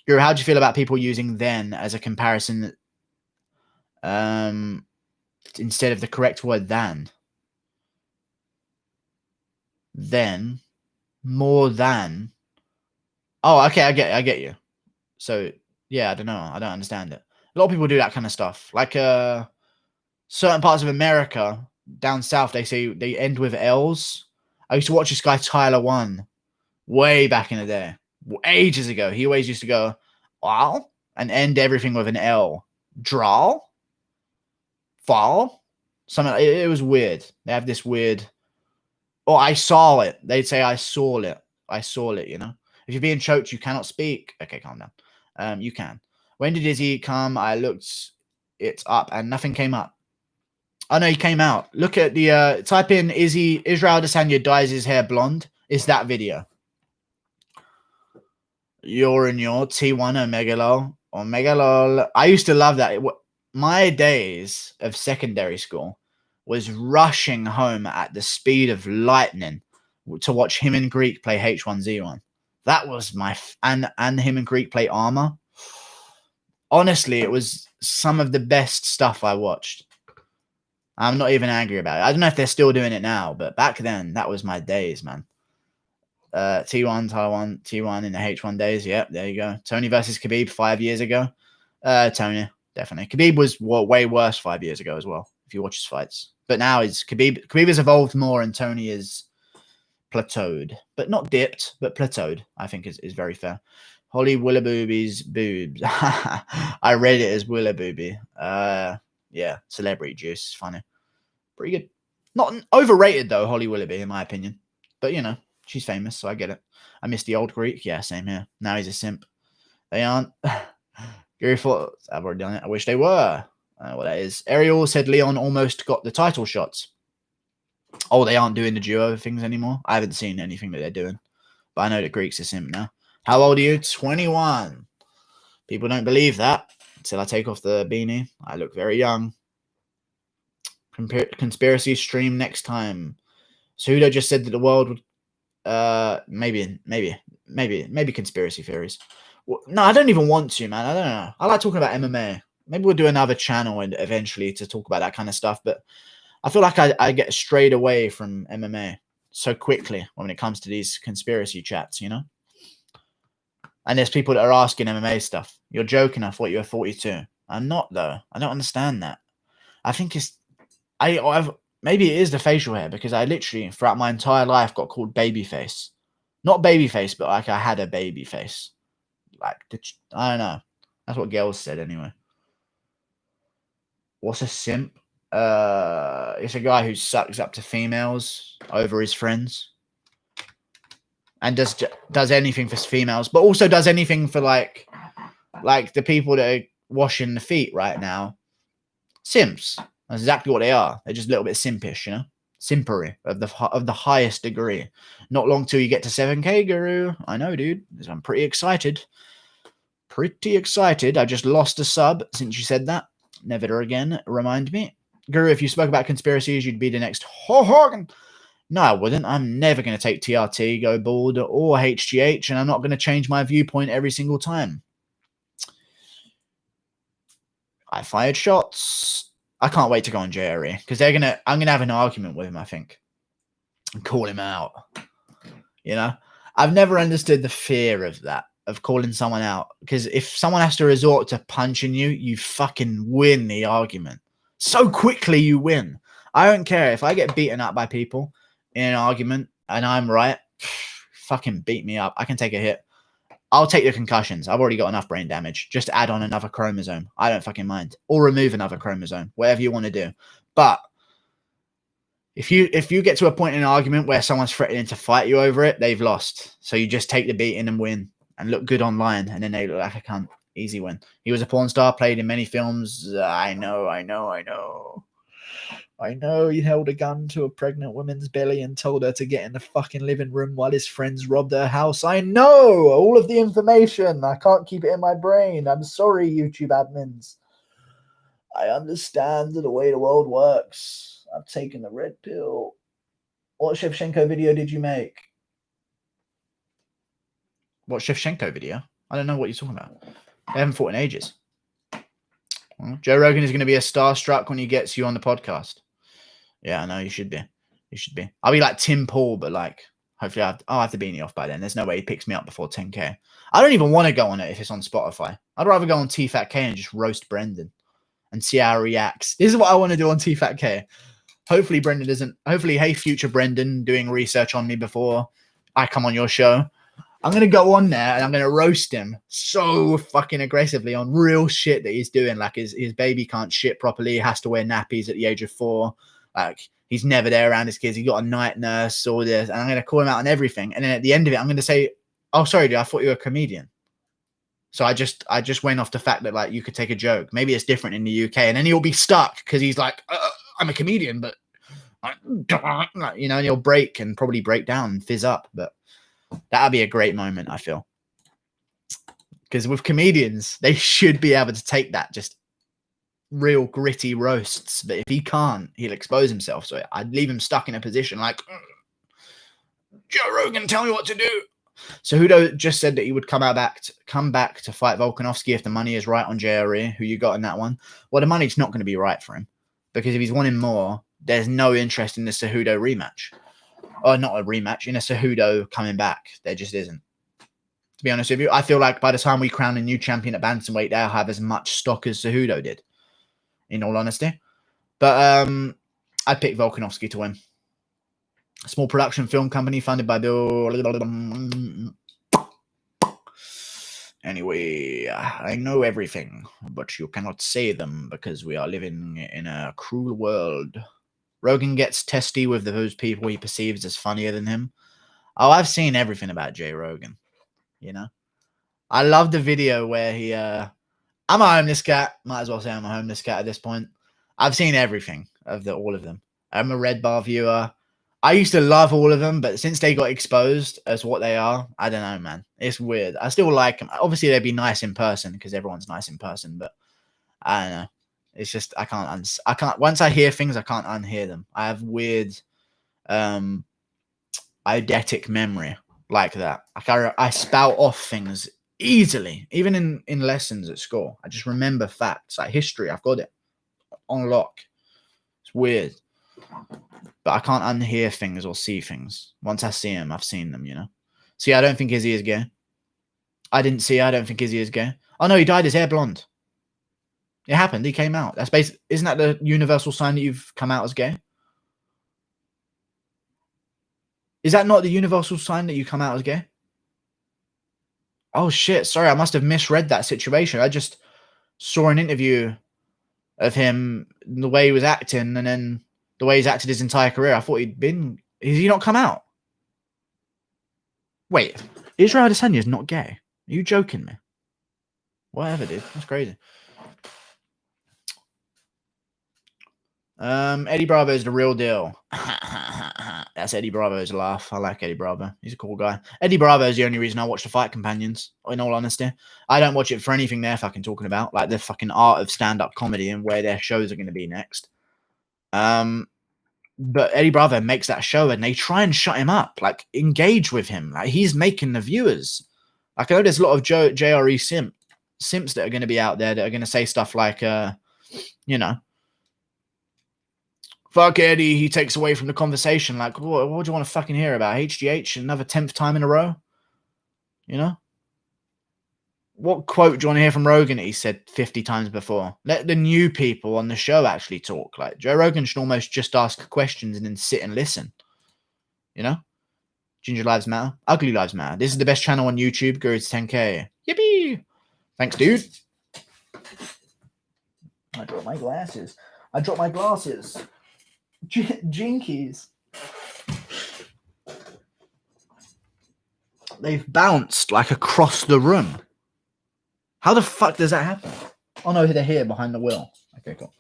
Guru, how do you feel about people using then as a comparison instead of the correct word than? Then, more than. Oh, okay, I get you. So, yeah, I don't know. I don't understand it. A lot of people do that kind of stuff. Like, certain parts of America, down south, they say they end with L's. I used to watch this guy, Tyler One, way back in the day. Ages ago. He always used to go, wow, and end everything with an L. Draw? Fall? Something. It was weird. They have this weird... Oh, I saw it. They'd say, I saw it. I saw it, you know? If you're being choked, you cannot speak. Okay, calm down. You can. When did Izzy come? I looked it up and nothing came up. Oh, no, he came out. Look at the... type in Israel Adesanya dyes his hair blonde. It's that video. You're in your T1 Omega lol. Omega lol. I used to love that. My days of secondary school was rushing home at the speed of lightning to watch him and Greek play H1Z1. That was my... And him and Greek play Armor. Honestly, it was some of the best stuff I watched. I'm not even angry about it. I don't know if they're still doing it now, but back then, that was my days, man. T1, Taiwan, T1 in the H1 days. Yep, there you go. Tony versus Khabib 5 years ago. Tony, definitely. Khabib was way worse 5 years ago as well, if you watch his fights. But now Khabib has evolved more and Tony is plateaued. But not dipped, but plateaued, I think is very fair. Holly Willabooby's boobs. I read it as Willabooby. Yeah, celebrity juice. Funny. Pretty good. Not overrated, though, Holly Willoughby, in my opinion. But, you know, she's famous, so I get it. I miss the old Greek. Yeah, same here. Now he's a simp. They aren't. Gary thought, I've already done it. I wish they were. I don't know what that is. Ariel said Leon almost got the title shots. Oh, they aren't doing the duo things anymore? I haven't seen anything that they're doing. But I know that Greek's a simp now. How old are you? 21. People don't believe that until I take off the beanie. I look very young. Conspiracy stream next time. Sudo just said that the world would... maybe conspiracy theories. Well, no, I don't even want to, man. I don't know. I like talking about MMA. Maybe we'll do another channel and eventually to talk about that kind of stuff. But I feel like I get strayed away from MMA so quickly when it comes to these conspiracy chats, you know? And there's people that are asking MMA stuff. You're joking. I thought you were 42. I'm not, though. I don't understand that. I think it's... maybe it is the facial hair because I literally, throughout my entire life, got called babyface. Not babyface, but like I had a baby face. Like, I don't know. That's what girls said anyway. What's a simp? It's a guy who sucks up to females over his friends. And does anything for females, but also does anything for like the people that are washing the feet right now. Simps. That's exactly what they are. They're just a little bit simpish, you know? Simpery of the highest degree. Not long till you get to 7K, Guru. I know, dude. I'm pretty excited. Pretty excited. I just lost a sub since you said that. Never again. Remind me. Guru, if you spoke about conspiracies, you'd be the next Hogan. No, I wouldn't. I'm never going to take TRT, go bald, or HGH, and I'm not going to change my viewpoint every single time. I fired shots. I can't wait to go on JRE because I'm gonna have an argument with him, I think, and call him out. You know, I've never understood the fear of that, of calling someone out, because if someone has to resort to punching you, you fucking win the argument so quickly. You win. I don't care if I get beaten up by people. in an argument and I'm right, fucking beat me up. I can take a hit. I'll take the concussions. I've already got enough brain damage. Just add on another chromosome. I don't fucking mind. Or remove another chromosome. Whatever you want to do. But if you get to a point in an argument where someone's threatening to fight you over it, they've lost. So you just take the beating and win and look good online, and then they look like a cunt. Easy win. He was a porn star, played in many films. I know. He held a gun to a pregnant woman's belly and told her to get in the fucking living room while his friends robbed her house. I know all of the information. I can't keep it in my brain. I'm sorry, YouTube admins. I understand the way the world works. I've taken the red pill. What Shevchenko video did you make? What Shevchenko video? I don't know what you're talking about. They haven't fought in ages. Well, Joe Rogan is going to be a starstruck when he gets you on the podcast. Yeah, I know you should be. You should be. I'll be like Tim Paul, but like hopefully I'll have to beanie off by then. There's no way he picks me up before 10K. I don't even want to go on it if it's on Spotify. I'd rather go on TFATK and just roast Brendan and see how he reacts. This is what I want to do on TFATK. Hopefully Brendan doesn't. Hopefully, hey, future Brendan, doing research on me before I come on your show. I'm going to go on there and I'm going to roast him so fucking aggressively on real shit that he's doing. Like his baby can't shit properly. He has to wear nappies at the age of 4. Like he's never there around his kids. He got a night nurse, all this. And I'm going to call him out on everything. And then at the end of it, I'm going to say, oh, sorry, dude, I thought you were a comedian. So I just went off the fact that like you could take a joke. Maybe it's different in the UK. And then he'll be stuck because he's like, I'm a comedian, but you know, and he'll break and probably break down and fizz up. But that'd be a great moment, I feel. Because with comedians, they should be able to take that just real gritty roasts. But if he can't, he'll expose himself. So I'd leave him stuck in a position like, Joe Rogan, tell me what to do. Cejudo just said that he would come back to fight Volkanovski if the money is right on JRE. Who you got in that one? Well, the money's not going to be right for him. Because if he's wanting more, there's no interest in the Cejudo rematch. Or not a rematch, in a Cejudo coming back. There just isn't. To be honest with you, I feel like by the time we crown a new champion at bantamweight, they'll have as much stock as Cejudo did. In all honesty. But I'd pick Volkanovski to win. A small production film company funded by Bill. Anyway, I know everything, but you cannot say them because we are living in a cruel world. Rogan gets testy with those people he perceives as funnier than him. Oh, I've seen everything about Jay Rogan. You know? I love the video where he... I'm a homeless cat. Might as well say I'm a homeless cat at this point. I've seen everything of all of them. I'm a Red Bar viewer. I used to love all of them, but since they got exposed as what they are, I don't know, man. It's weird. I still like them. Obviously, they'd be nice in person because everyone's nice in person, but I don't know. It's just I can't. Once I hear things, I can't unhear them. I have weird, eidetic memory like that. I spout off things easily, even in lessons at school. I just remember facts like history. I've got it on lock. It's weird. But I can't unhear things or see things. Once I see them, I've seen them, you know. See, I don't think Izzy is gay. I don't think Izzy is gay. Oh, no, he dyed his hair blonde. It happened. He came out. That's basically... Isn't that the universal sign that you've come out as gay? Is that not the universal sign that you come out as gay? Oh, shit. Sorry, I must have misread that situation. I just saw an interview of him, the way he was acting, and then... the way he's acted his entire career. I thought he'd been... Has he not come out? Wait. Israel Adesanya is not gay? Are you joking me? Whatever, dude. That's crazy. Eddie Bravo is the real deal. That's Eddie Bravo's laugh. I like Eddie Bravo. He's a cool guy. Eddie Bravo is the only reason I watch The Fight Companions, in all honesty. I don't watch it for anything they're fucking talking about, like the fucking art of stand-up comedy and where their shows are going to be next. But Eddie Bravo makes that show and they try and shut him up, like engage with him. Like he's making the viewers. Like I know there's a lot of JRE simps that are going to be out there that are going to say stuff like, you know, fuck Eddie, he takes away from the conversation. Like, what do you want to fucking hear about? HGH another 10th time in a row? You know? What quote do you want to hear from Rogan that he said 50 times before? Let the new people on the show actually talk. Like Joe Rogan should almost just ask questions and then sit and listen. You know? Ginger lives matter. Ugly lives matter. This is the best channel on YouTube. Go to 10K. Yippee! Thanks, dude. I dropped my glasses. Jinkies. They've bounced like across the room. How the fuck does that happen? Oh no, they're here behind the wheel. Okay, cool.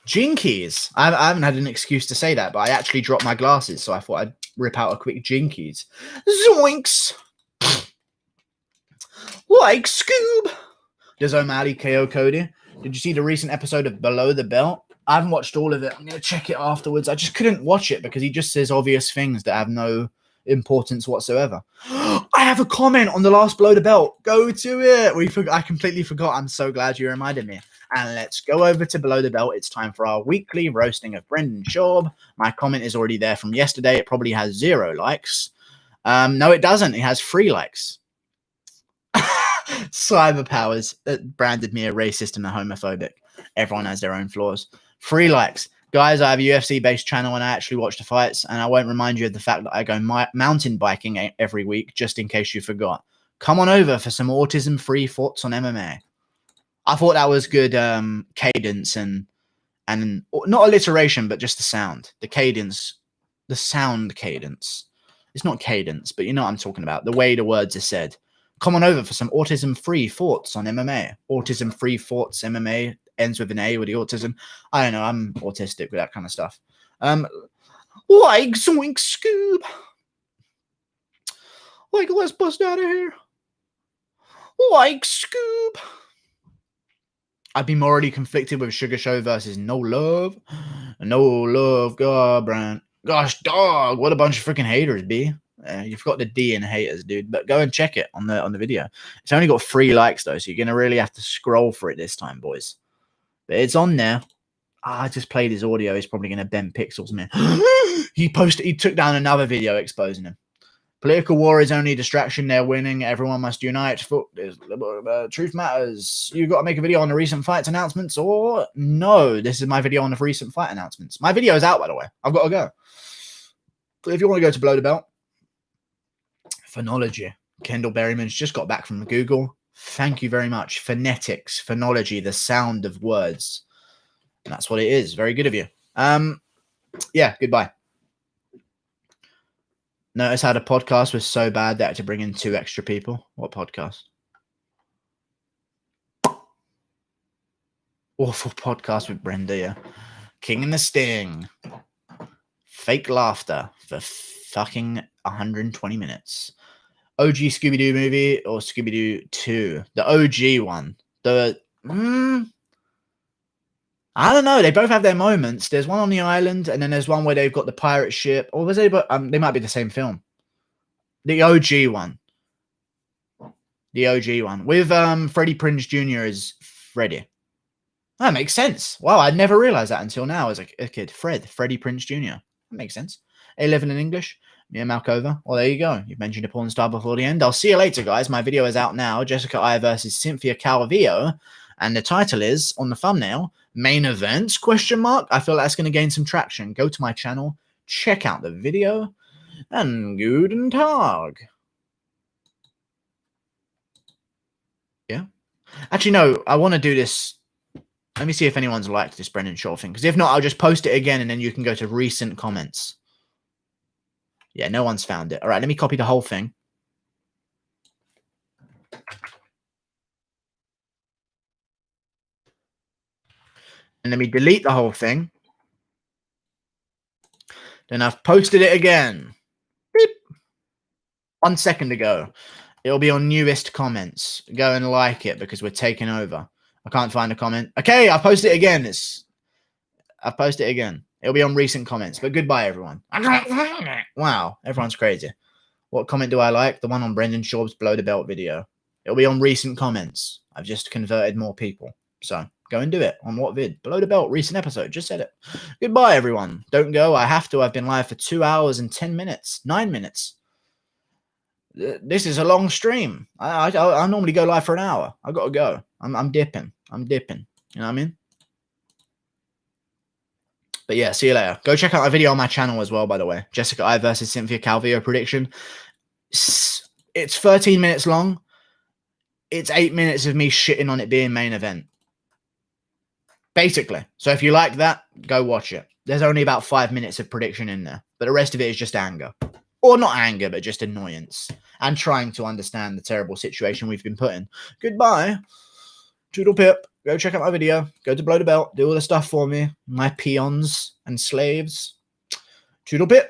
Jinkies. I haven't had an excuse to say that, but I actually dropped my glasses, so I thought I'd rip out a quick jinkies. Zoinks! Like Scoob! Does O'Malley KO Cody? Did you see the recent episode of Below the Belt? I haven't watched all of it. I'm going to check it afterwards. I just couldn't watch it because he just says obvious things that have no importance whatsoever. I have a comment on the last Below the Belt. Go to it. I completely forgot. I'm so glad you reminded me. And let's go over to Below the Belt. It's time for our weekly roasting of Brendan Schaub. My comment is already there from yesterday. It probably has 0 likes. No, it doesn't. It has 3 likes. Cyber Powers branded me a racist and a homophobic. Everyone has their own flaws. 3 likes. Guys, I have a UFC-based channel and I actually watch the fights, and I won't remind you of the fact that I go mountain biking every week, just in case you forgot. Come on over for some autism-free thoughts on MMA. I thought that was good cadence and not alliteration, but just the sound. The cadence. The sound cadence. It's not cadence, but you know what I'm talking about. The way the words are said. Come on over for some autism-free thoughts on MMA. Autism-free thoughts, MMA ends with an A with the autism. I don't know. I'm autistic with that kind of stuff. Like Zoink Scoob. Like, let's bust out of here. Like Scoob. I'd be morally conflicted with Sugar Show versus No Love. No Love, God, Brand. Gosh, dog. What a bunch of freaking haters, B. You've got the D in haters, dude. But go and check it on the video. It's only got 3 likes, though, so you're going to really have to scroll for it this time, boys. But it's on there. I just played his audio. He's probably going to bend pixels, man. He took down another video exposing him. Political war is only a distraction. They're winning. Everyone must unite. Truth matters. You got to make a video on the recent fights announcements, or no? This is my video on the recent fight announcements. My video is out, by the way. I've got to go. But if you want to go to Below the Belt, phonology. Kendall Berryman's just got back from Google. Thank you very much. Phonetics, phonology, the sound of words. And that's what it is. Very good of you. Yeah, goodbye. Notice how the podcast was so bad that I had to bring in 2 extra people. What podcast? Awful podcast with Brenda, yeah. King and the Sting. Fake laughter for fucking 120 minutes. OG Scooby-Doo movie or Scooby-Doo 2? The OG one. I don't know. They both have their moments. There's one on the island, and then there's one where they've got the pirate ship. Or was they? They might be the same film. The OG one. The OG one with Freddie Prinze Jr. as Freddy. That makes sense. Wow, I never realized that until now as a kid. Freddie Prinze Jr. That makes sense. A11 in English. Mia Malkova. Well, there you go. You've mentioned a porn star before the end. I'll see you later, guys. My video is out now. Jessica Eye versus Cynthia Calvillo. And the title is, on the thumbnail, Main Event, ? I feel that's going to gain some traction. Go to my channel, check out the video, and guten Tag. Yeah? Actually, no, I want to do this. Let me see if anyone's liked this Brendan Schaub thing. Because if not, I'll just post it again, and then you can go to recent comments. Yeah, no one's found it. All right, let me copy the whole thing. And let me delete the whole thing. Then I've posted it again. Beep. 1 second ago. It'll be on newest comments. Go and like it because we're taking over. I can't find a comment. Okay, I've posted it again. I've posted it again. It'll be on recent comments. But goodbye, everyone. Wow, everyone's crazy. What comment do I like? The one on Brendan Schaub's Below the Belt video. It'll be on recent comments. I've just converted more people. So go and do it. On what vid? Below the Belt, recent episode. Just said it. Goodbye, everyone. Don't go. I have to. I've been live for 2 hours and 10 minutes. 9 minutes. This is a long stream. I normally go live for an hour. I got to go. I'm dipping. I'm dipping. You know what I mean? But yeah, see you later. Go check out my video on my channel as well, by the way. Jessica I versus Cynthia Calvillo prediction. It's 13 minutes long. It's 8 minutes of me shitting on it being main event. Basically. So if you like that, go watch it. There's only about 5 minutes of prediction in there. But the rest of it is just anger. Or not anger, but just annoyance. And trying to understand the terrible situation we've been put in. Goodbye. Toodle pip. Go check out my video. Go to Blow the Belt. Do all the stuff for me. My peons and slaves. Toodle pip.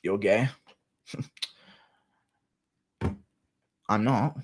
You're gay. I'm not.